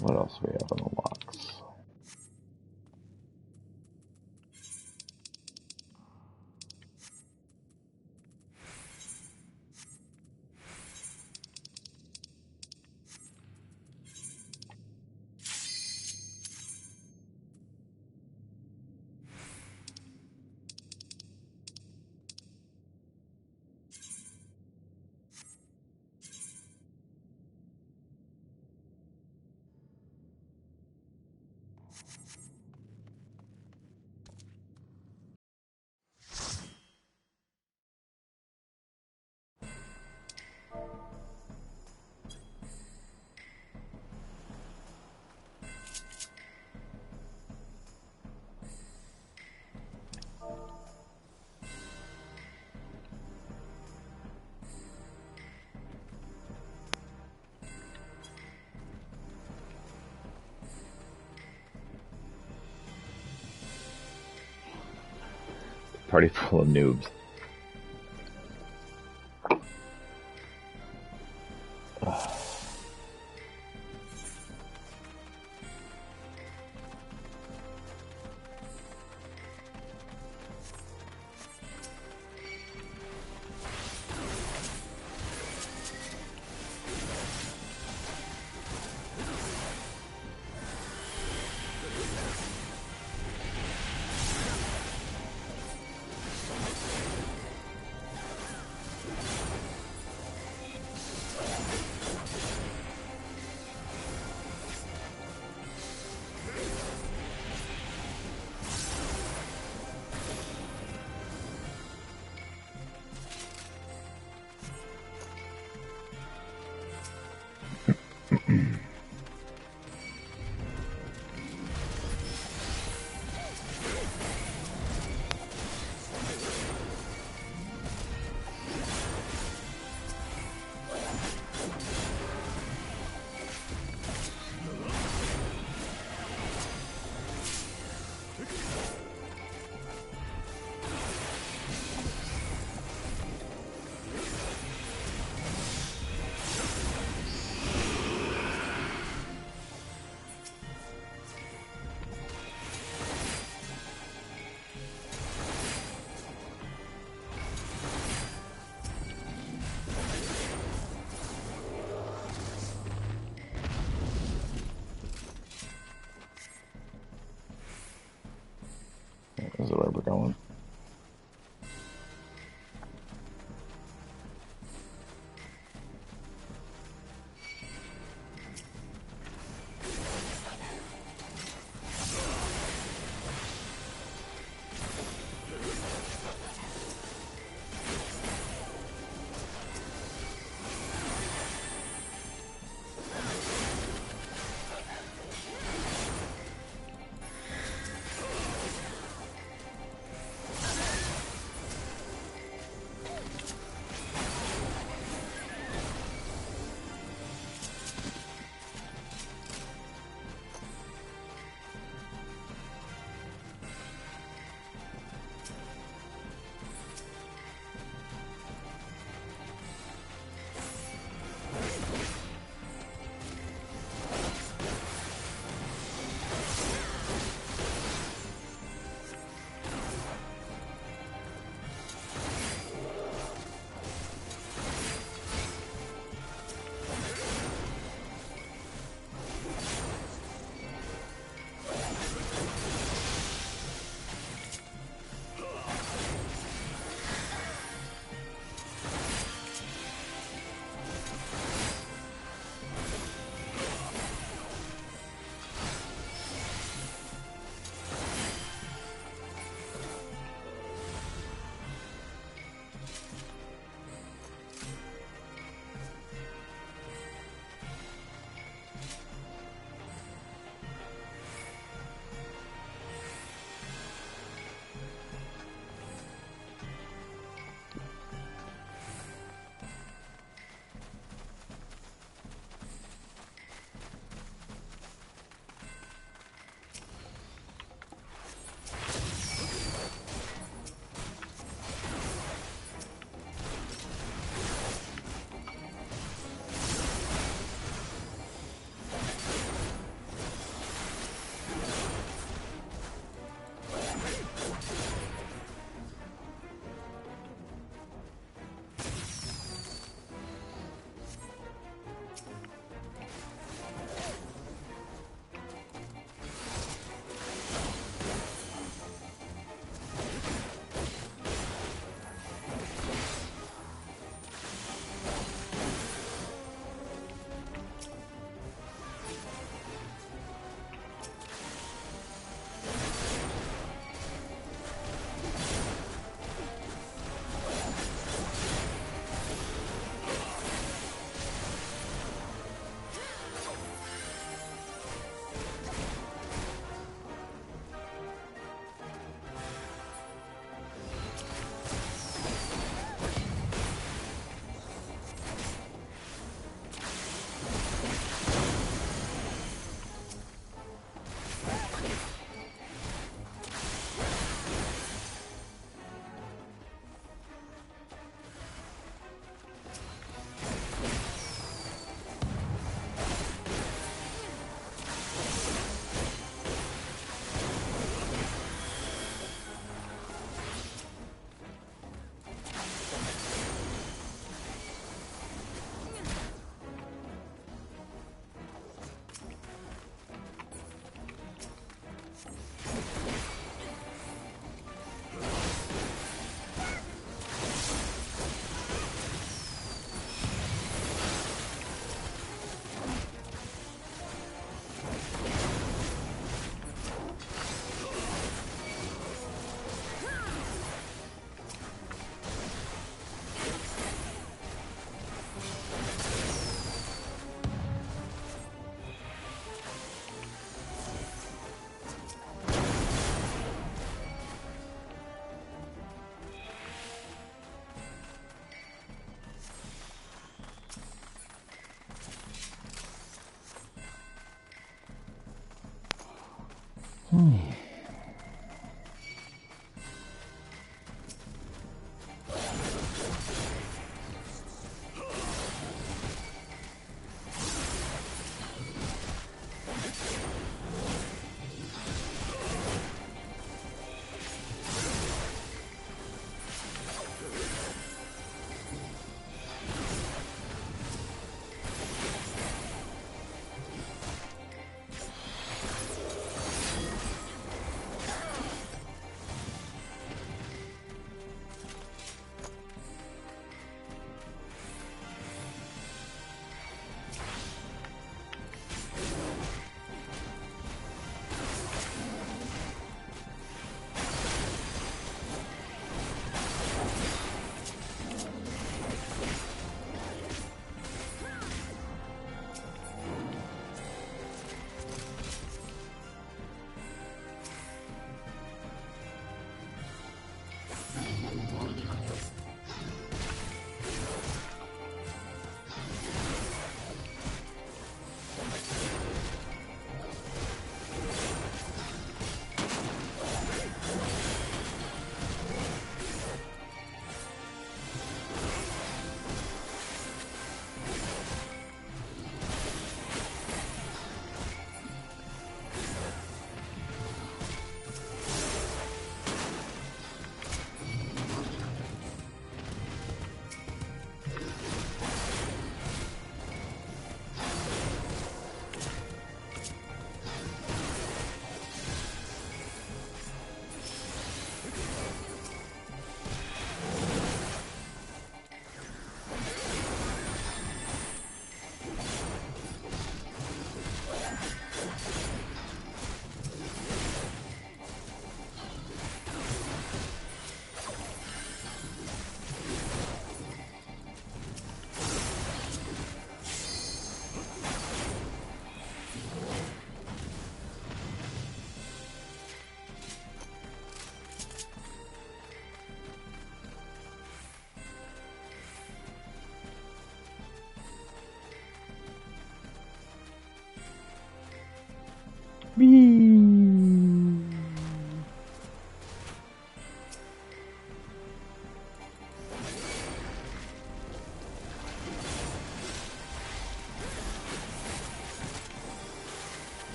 What else do we have on the locks? Party full of noobs.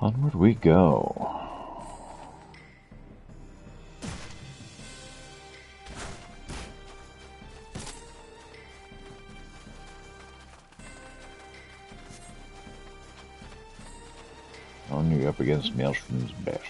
Onward we go. On you're up against Maelstrom's best.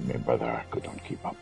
My brother couldn't keep up.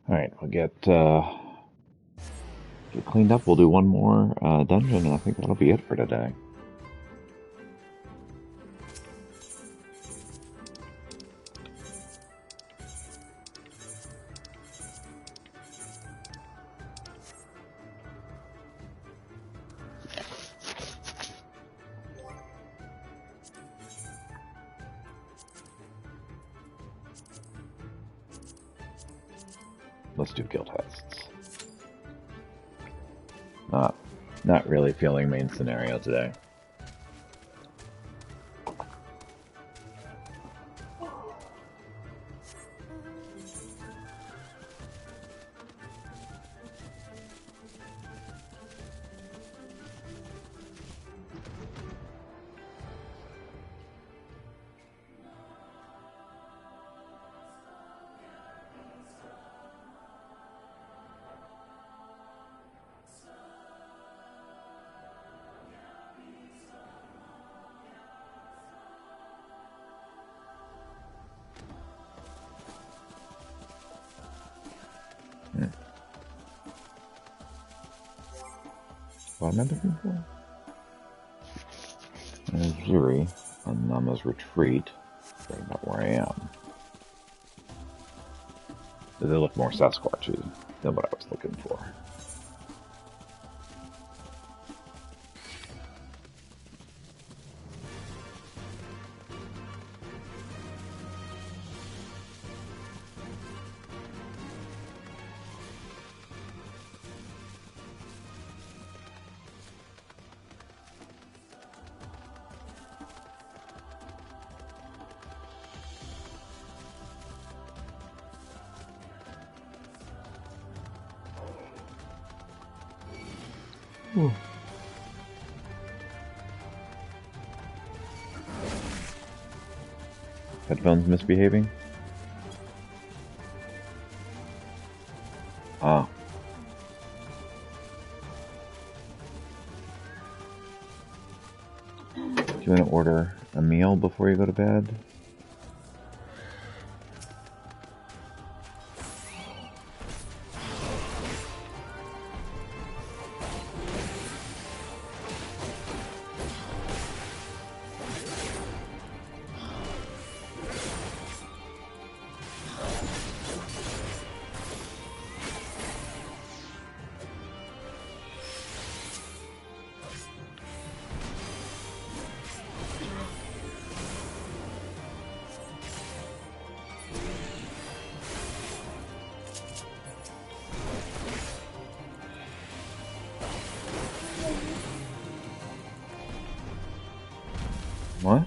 Alright, we'll get cleaned up. We'll do one more dungeon, and I think that'll be it for today. Let's do guild tests. Not really feeling main scenario today. What am I looking for? There's Yuri on Nama's retreat. Right about where I am. They look more Sasquatchy than what I was looking for. Ooh. Headphones misbehaving? Ah. Do you want to order a meal before you go to bed? What?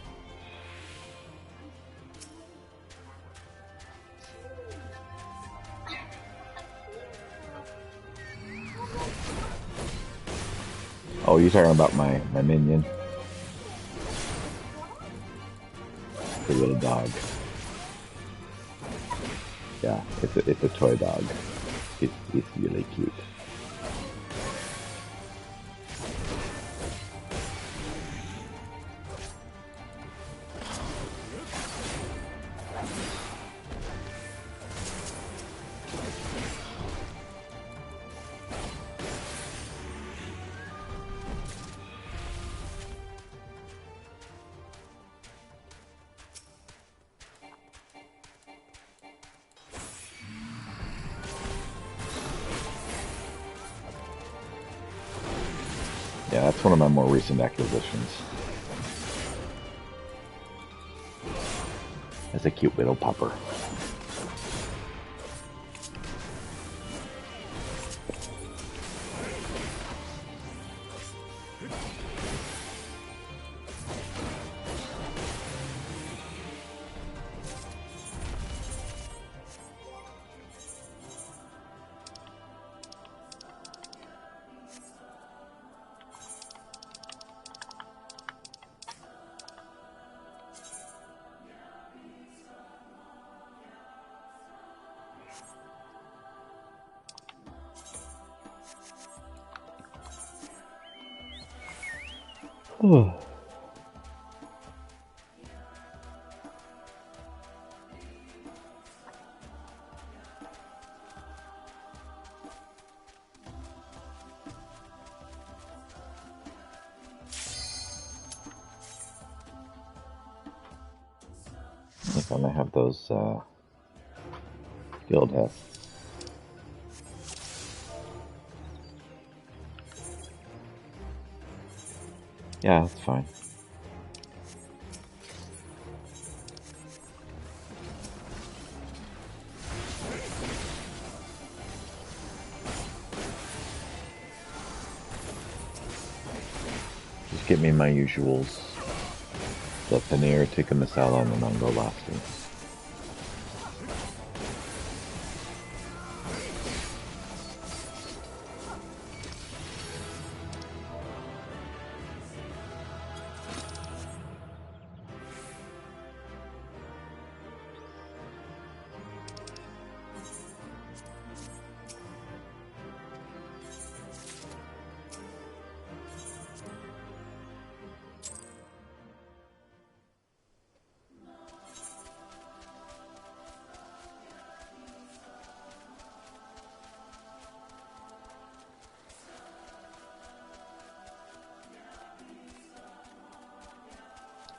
Oh, you're talking about my minion? The little dog. Yeah, it's a toy dog. It's really cute. Yeah, that's one of my more recent acquisitions. It's a cute little pupper. And I have those guild hats. Yeah, that's fine. Just get me my usuals. The paneer, tikka masala, and the mango lassi.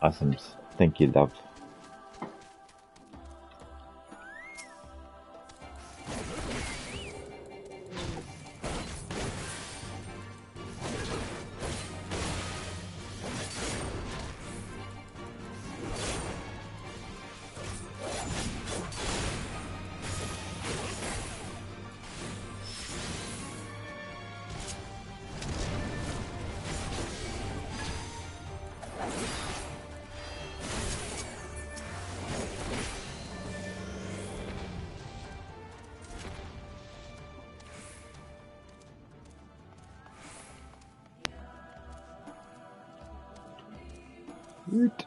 Awesome. Thank you, love. Woot.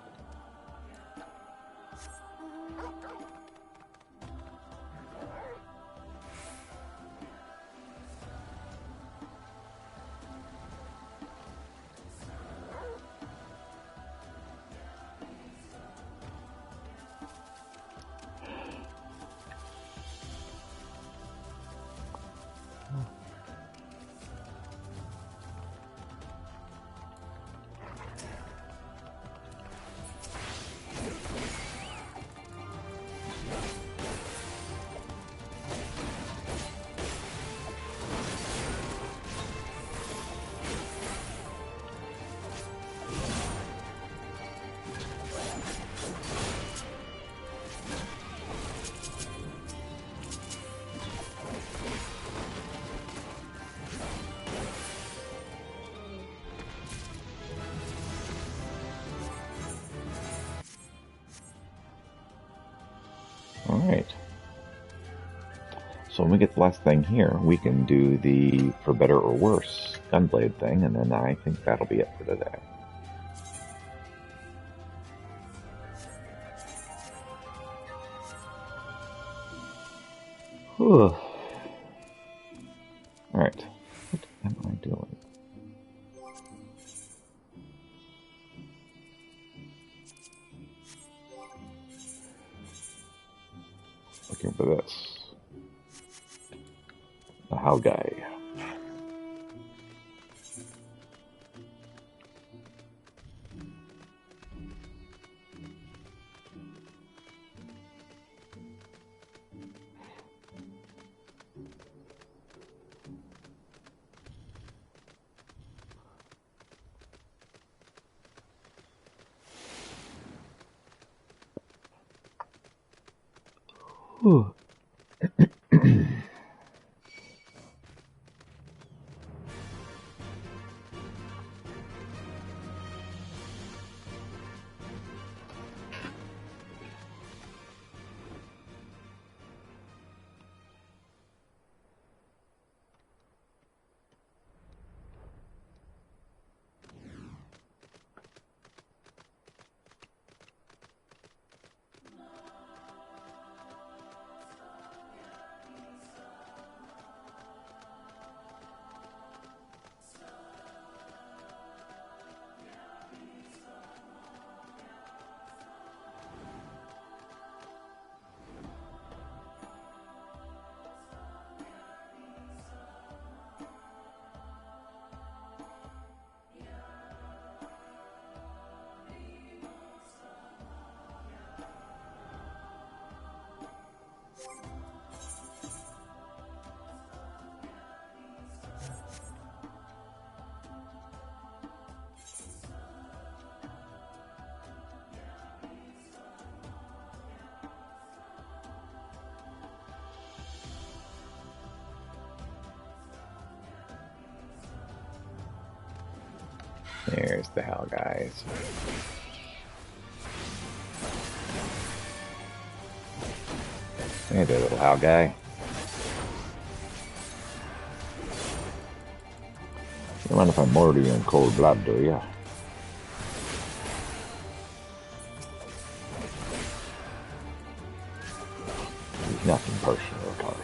Alright. So when we get the last thing here, we can do the for better or worse gunblade thing, and then I think that'll be it for today. Whew. Alright. What am I doing? Looking for this. The how guy. Whew. There's the hell, guys. Hey there, little hell guy. You don't mind if I murder you in cold blood, do you? Nothing personal, of course.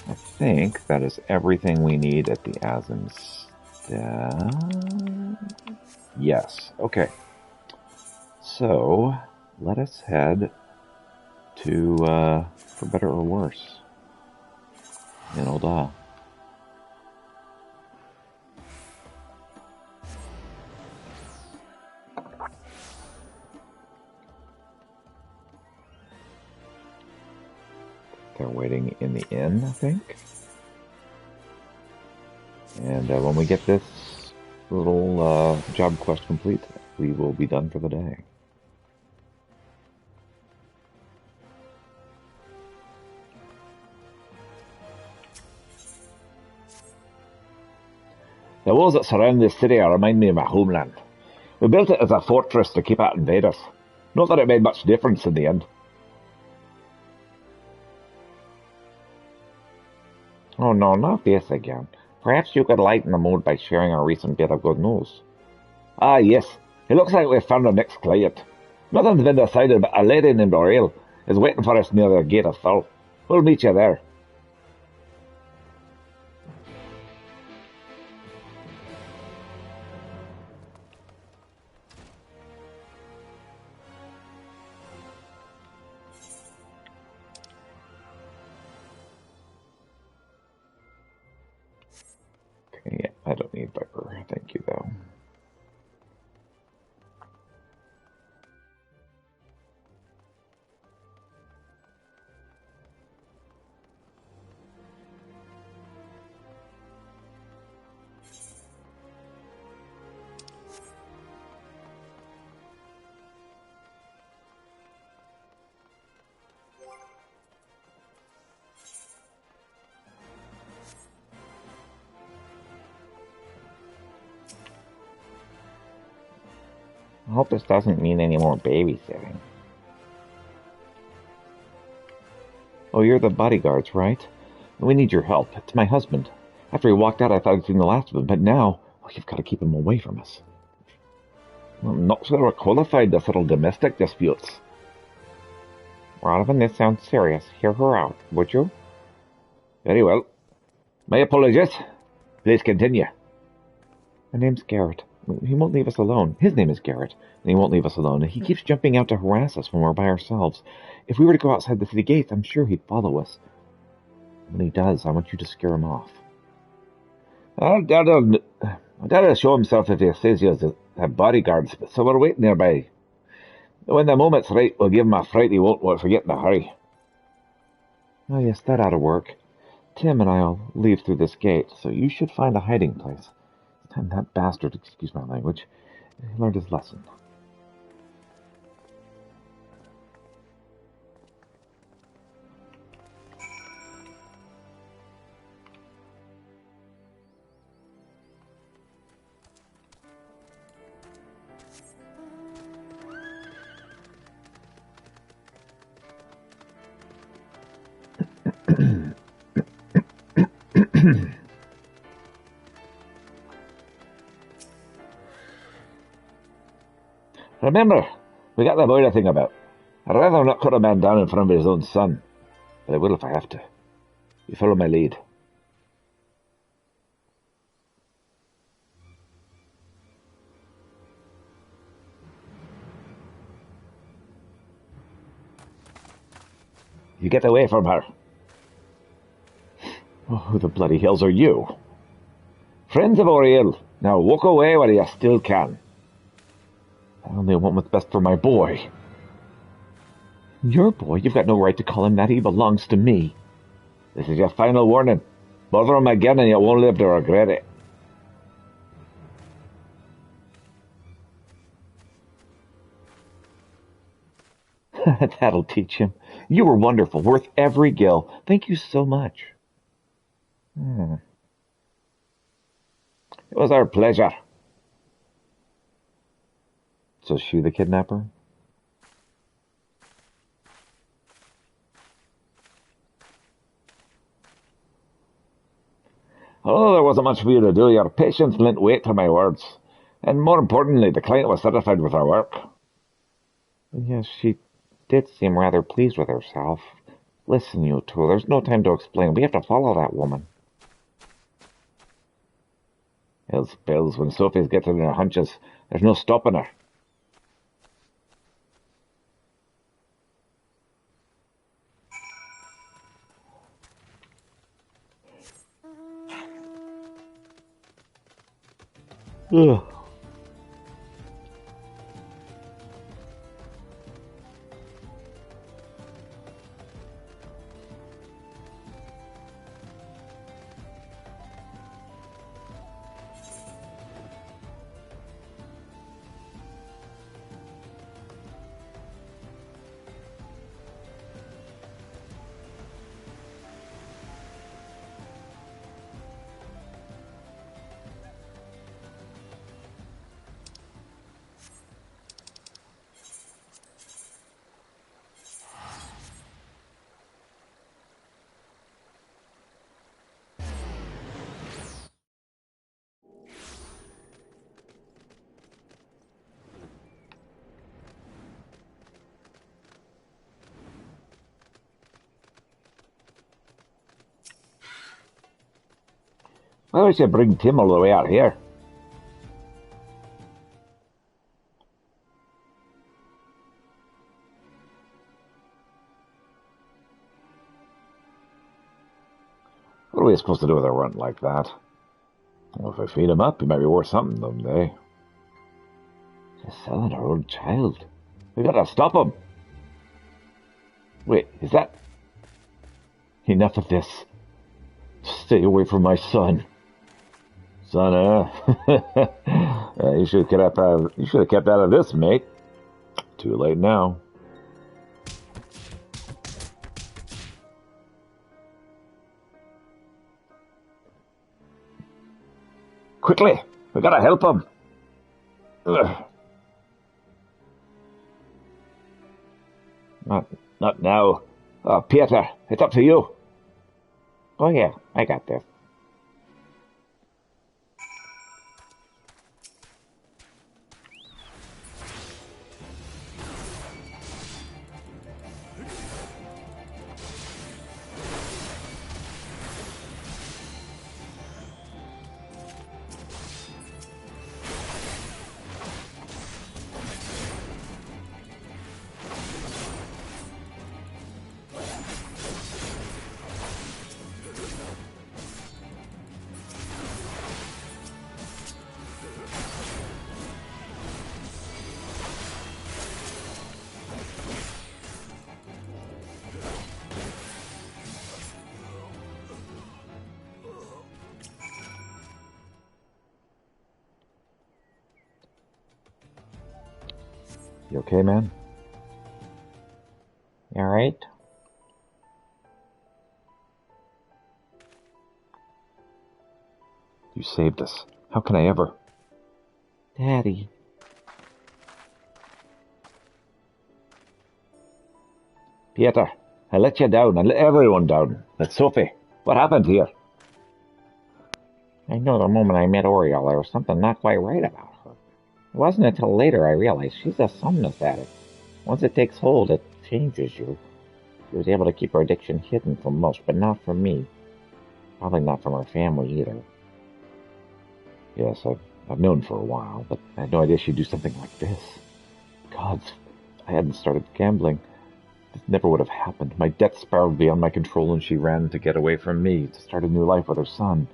I think that is everything we need at the Azim's. Yes. Okay. So let us head to For Better or Worse in Olda. They're waiting in the inn, I think. And when we get this little job quest complete, we will be done for the day. The walls that surround this city remind me of my homeland. We built it as a fortress to keep out invaders. Not that it made much difference in the end. Oh no, not this again. Perhaps you could lighten the mood by sharing a recent bit of good news. Ah yes, it looks like we've found our next client. Nothing's been decided, but a lady named Oriel is waiting for us near the gate of Thull. We'll meet you there. Okay, yeah, I don't need Viper. Thank you, though. I hope this doesn't mean any more babysitting. Oh, you're the bodyguards, right? We need your help. It's my husband. After he walked out, I thought I'd seen the last of him, but now, you've got to keep him away from us. I'm not sure we're qualified to settle domestic disputes. Donovan, this sounds serious. Hear her out, would you? Very well. My apologies. Please continue. My name's Garrett. He won't leave us alone. His name is Garrett, and he won't leave us alone. He keeps jumping out to harass us when we're by ourselves. If we were to go outside the city gates, I'm sure he'd follow us. When he does, I want you to scare him off. I'll show himself if he says he has bodyguards, so we're waiting nearby. When the moment's right, we'll give him a fright he won't forget in a hurry. Oh yes, that ought to work. Tim and I'll leave through this gate, so you should find a hiding place. It's time that bastard, excuse my language, learned his lesson. Remember, we got the boy to think about. I'd rather not cut a man down in front of his own son, but I will if I have to. You follow my lead. You get away from her. Oh, who the bloody hells are you? Friends of Oriel. Now walk away while you still can. I only want what's best for my boy. Your boy? You've got no right to call him that. He belongs to me. This is your final warning. Bother him again and you won't live to regret it. That'll teach him. You were wonderful, worth every gill. Thank you so much. It was our pleasure. So she the kidnapper? Although there wasn't much for you to do, your patience lent weight to my words. And more importantly, the client was satisfied with our work. Yes, she did seem rather pleased with herself. Listen, you two, there's no time to explain. We have to follow that woman. Hell spells when Sophie's getting her hunches. There's no stopping her. Ugh. Why would you bring Tim all the way out here? What are we supposed to do with a runt like that? Well, if I feed him up, he might be worth something someday. She's selling her own child. We gotta stop him. Wait, is that... Enough of this. Stay away from my son. Son, you should have kept out of this, mate. Too late now. Quickly, we gotta help him. Ugh. Not now. Peter, it's up to you. Oh yeah, I got this. You okay, man? You alright? You saved us. How can I ever? Daddy. Peter, I let you down. I let everyone down. But Sophie, what happened here? I know the moment I met Oriole, there was something not quite right about her. It wasn't until later I realized she's a somnus addict. Once it takes hold, it changes you. She was able to keep her addiction hidden from most, but not from me. Probably not from her family either. Yes, I've known for a while, but I had no idea she'd do something like this. Gods, if I hadn't started gambling, this never would have happened. My debt spiraled beyond my control and she ran to get away from me, to start a new life with her son.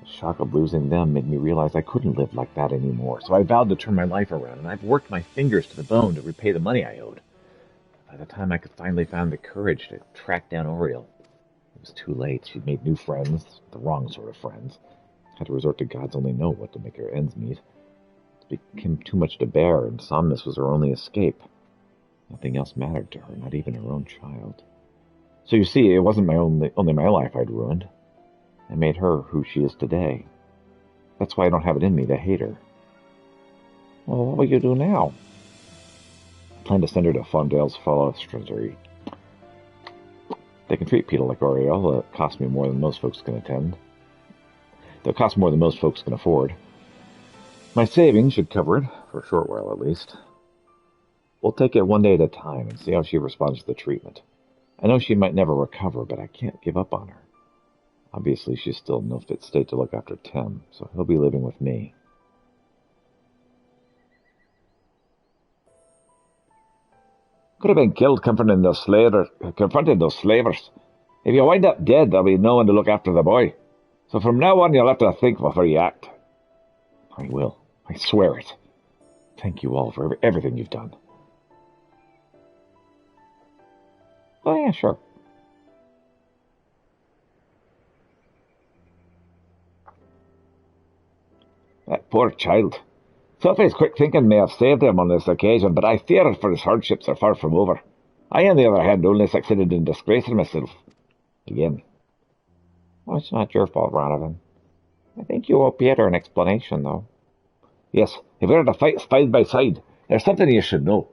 The shock of losing them made me realize I couldn't live like that anymore, so I vowed to turn my life around, and I've worked my fingers to the bone to repay the money I owed. By the time I could finally find the courage to track down Oriole, it was too late. She'd made new friends, the wrong sort of friends. Had to resort to God's only know what to make her ends meet. It became too much to bear, and somnus was her only escape. Nothing else mattered to her, not even her own child. So you see, it wasn't only my life I'd ruined. I made her who she is today. That's why I don't have it in me to hate her. Well, what will you do now? I plan to send her to Fondale's Afterstory. They can treat people like Oriole. It costs me more than most folks can attend. They'll cost more than most folks can afford. My savings should cover it, for a short while at least. We'll take it one day at a time and see how she responds to the treatment. I know she might never recover, but I can't give up on her. Obviously, she's still in no fit state to look after Tim, so he'll be living with me. Could have been killed confronting those slavers. If you wind up dead, there'll be no one to look after the boy. So from now on, you'll have to think before you act. I will. I swear it. Thank you all for everything you've done. Oh, yeah, sure. That poor child. Sophie's quick thinking may have saved him on this occasion, but I fear for his hardships are far from over. I, on the other hand, only succeeded in disgracing myself. Again. Oh, it's not your fault, Donovan. I think you owe Peter an explanation, though. Yes, if we were to fight side by side, there's something you should know.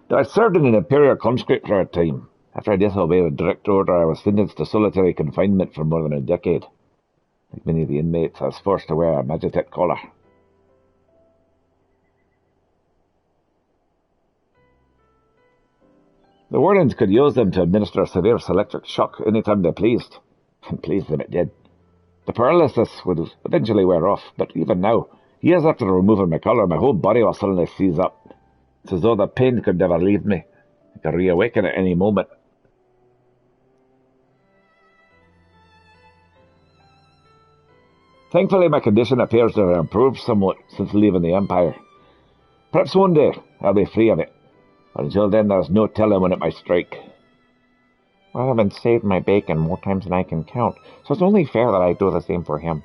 Though I served in an Imperial conscript for a time. After I disobeyed a direct order, I was sentenced to solitary confinement for more than a decade. Like many of the inmates, I was forced to wear a Magitek collar. The wardens could use them to administer a severe electric shock any time they pleased. And pleased them it did. The paralysis would eventually wear off, but even now, years after removing my collar, my whole body will suddenly seize up. It's as though the pain could never leave me. I could reawaken at any moment. Thankfully, my condition appears to have improved somewhat since leaving the Empire. Perhaps one day I'll be free of it. But until then, there's no telling when it might strike. Donovan saved my bacon more times than I can count, so it's only fair that I do the same for him.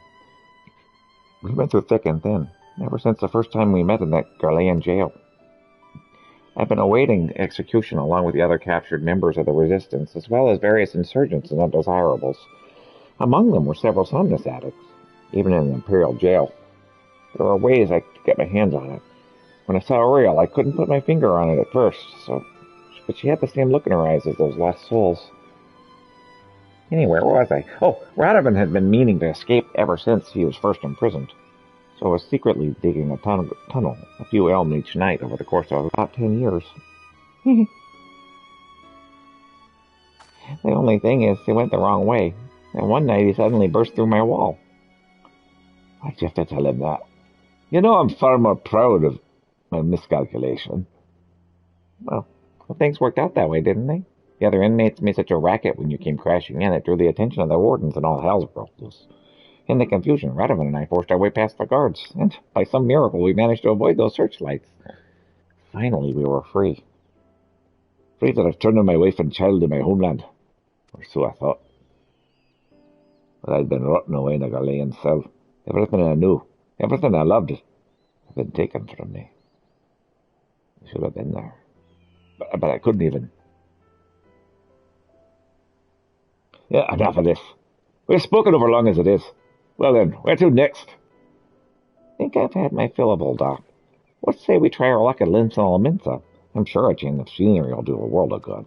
We went through thick and thin, ever since the first time we met in that Garlean jail. I've been awaiting execution along with the other captured members of the Resistance, as well as various insurgents and undesirables. Among them were several somnus addicts, even in an Imperial jail. There were ways I could get my hands on it. When I saw Oriole, I couldn't put my finger on it at first, so she but she had the same look in her eyes as those lost souls. Anyway, where was I? Oh, Radovan had been meaning to escape ever since he was first imprisoned, so I was secretly digging a tunnel, a few elm each night over the course of about 10 years. The only thing is, he went the wrong way, and one night he suddenly burst through my wall. Why'd you have to tell him that? You know I'm far more proud of my miscalculation. Well, things worked out that way, didn't they? The other inmates made such a racket when you came crashing in, it drew the attention of the wardens, and all hell broke loose. In the confusion, Radovan and I forced our way past the guards, and by some miracle we managed to avoid those searchlights. Finally, we were free. Free to return to my wife and child in my homeland. Or so I thought. But I'd been rotting away in a Ghanaian cell. Everything I knew, everything I loved, had been taken from me. I should have been there. But I couldn't even. Yeah, enough of this. We've spoken over long as it is. Well then, where to next? I think I've had my fill of old Doc. Let's say we try our luck at Linsalminsa. I'm sure a change of scenery will do a world of good.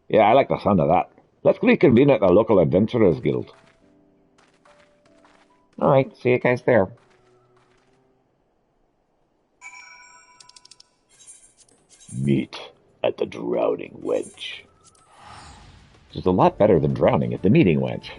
Yeah, I like the sound of that. Let's reconvene at the local Adventurers Guild. Alright, see you guys there. Meet at the Drowning Wench. Which is a lot better than drowning at the Meeting Wench.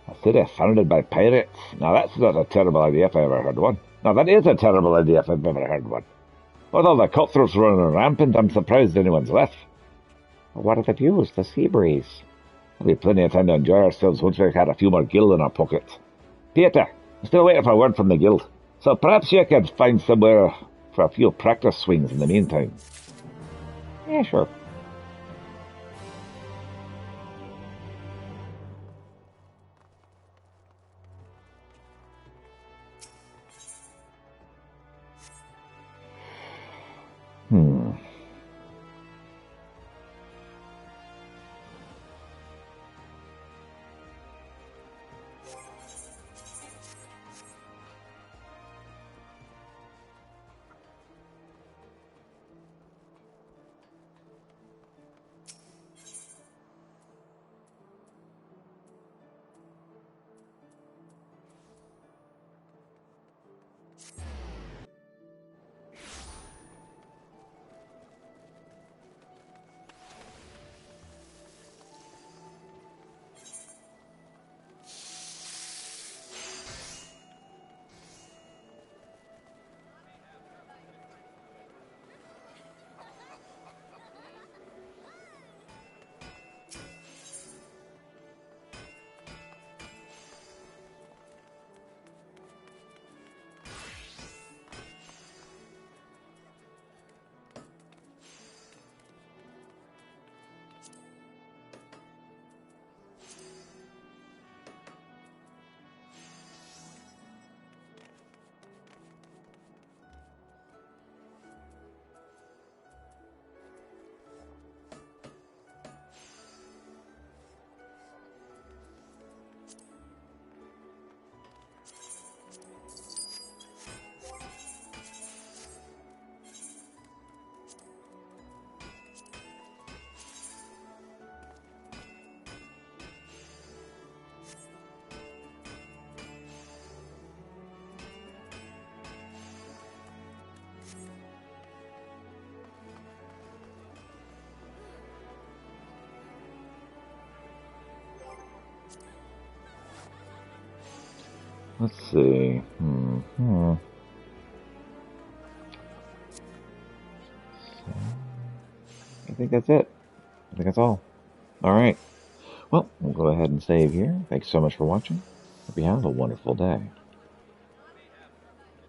A city founded by pirates. Now that's not a terrible idea if I ever heard one. Now that is a terrible idea if I've ever heard one. With all the cutthroats running rampant, I'm surprised anyone's left. But what are the views? The sea breeze. There'll be plenty of time to enjoy ourselves once we've had a few more gil in our pockets. Peter, I'm still waiting for a word from the guild, so perhaps you could find somewhere for a few practice swings in the meantime. Yeah, sure. Let's see. think that's it. I think that's all. All right. Well, we'll go ahead and save here. Thanks so much for watching. Hope you have a wonderful day.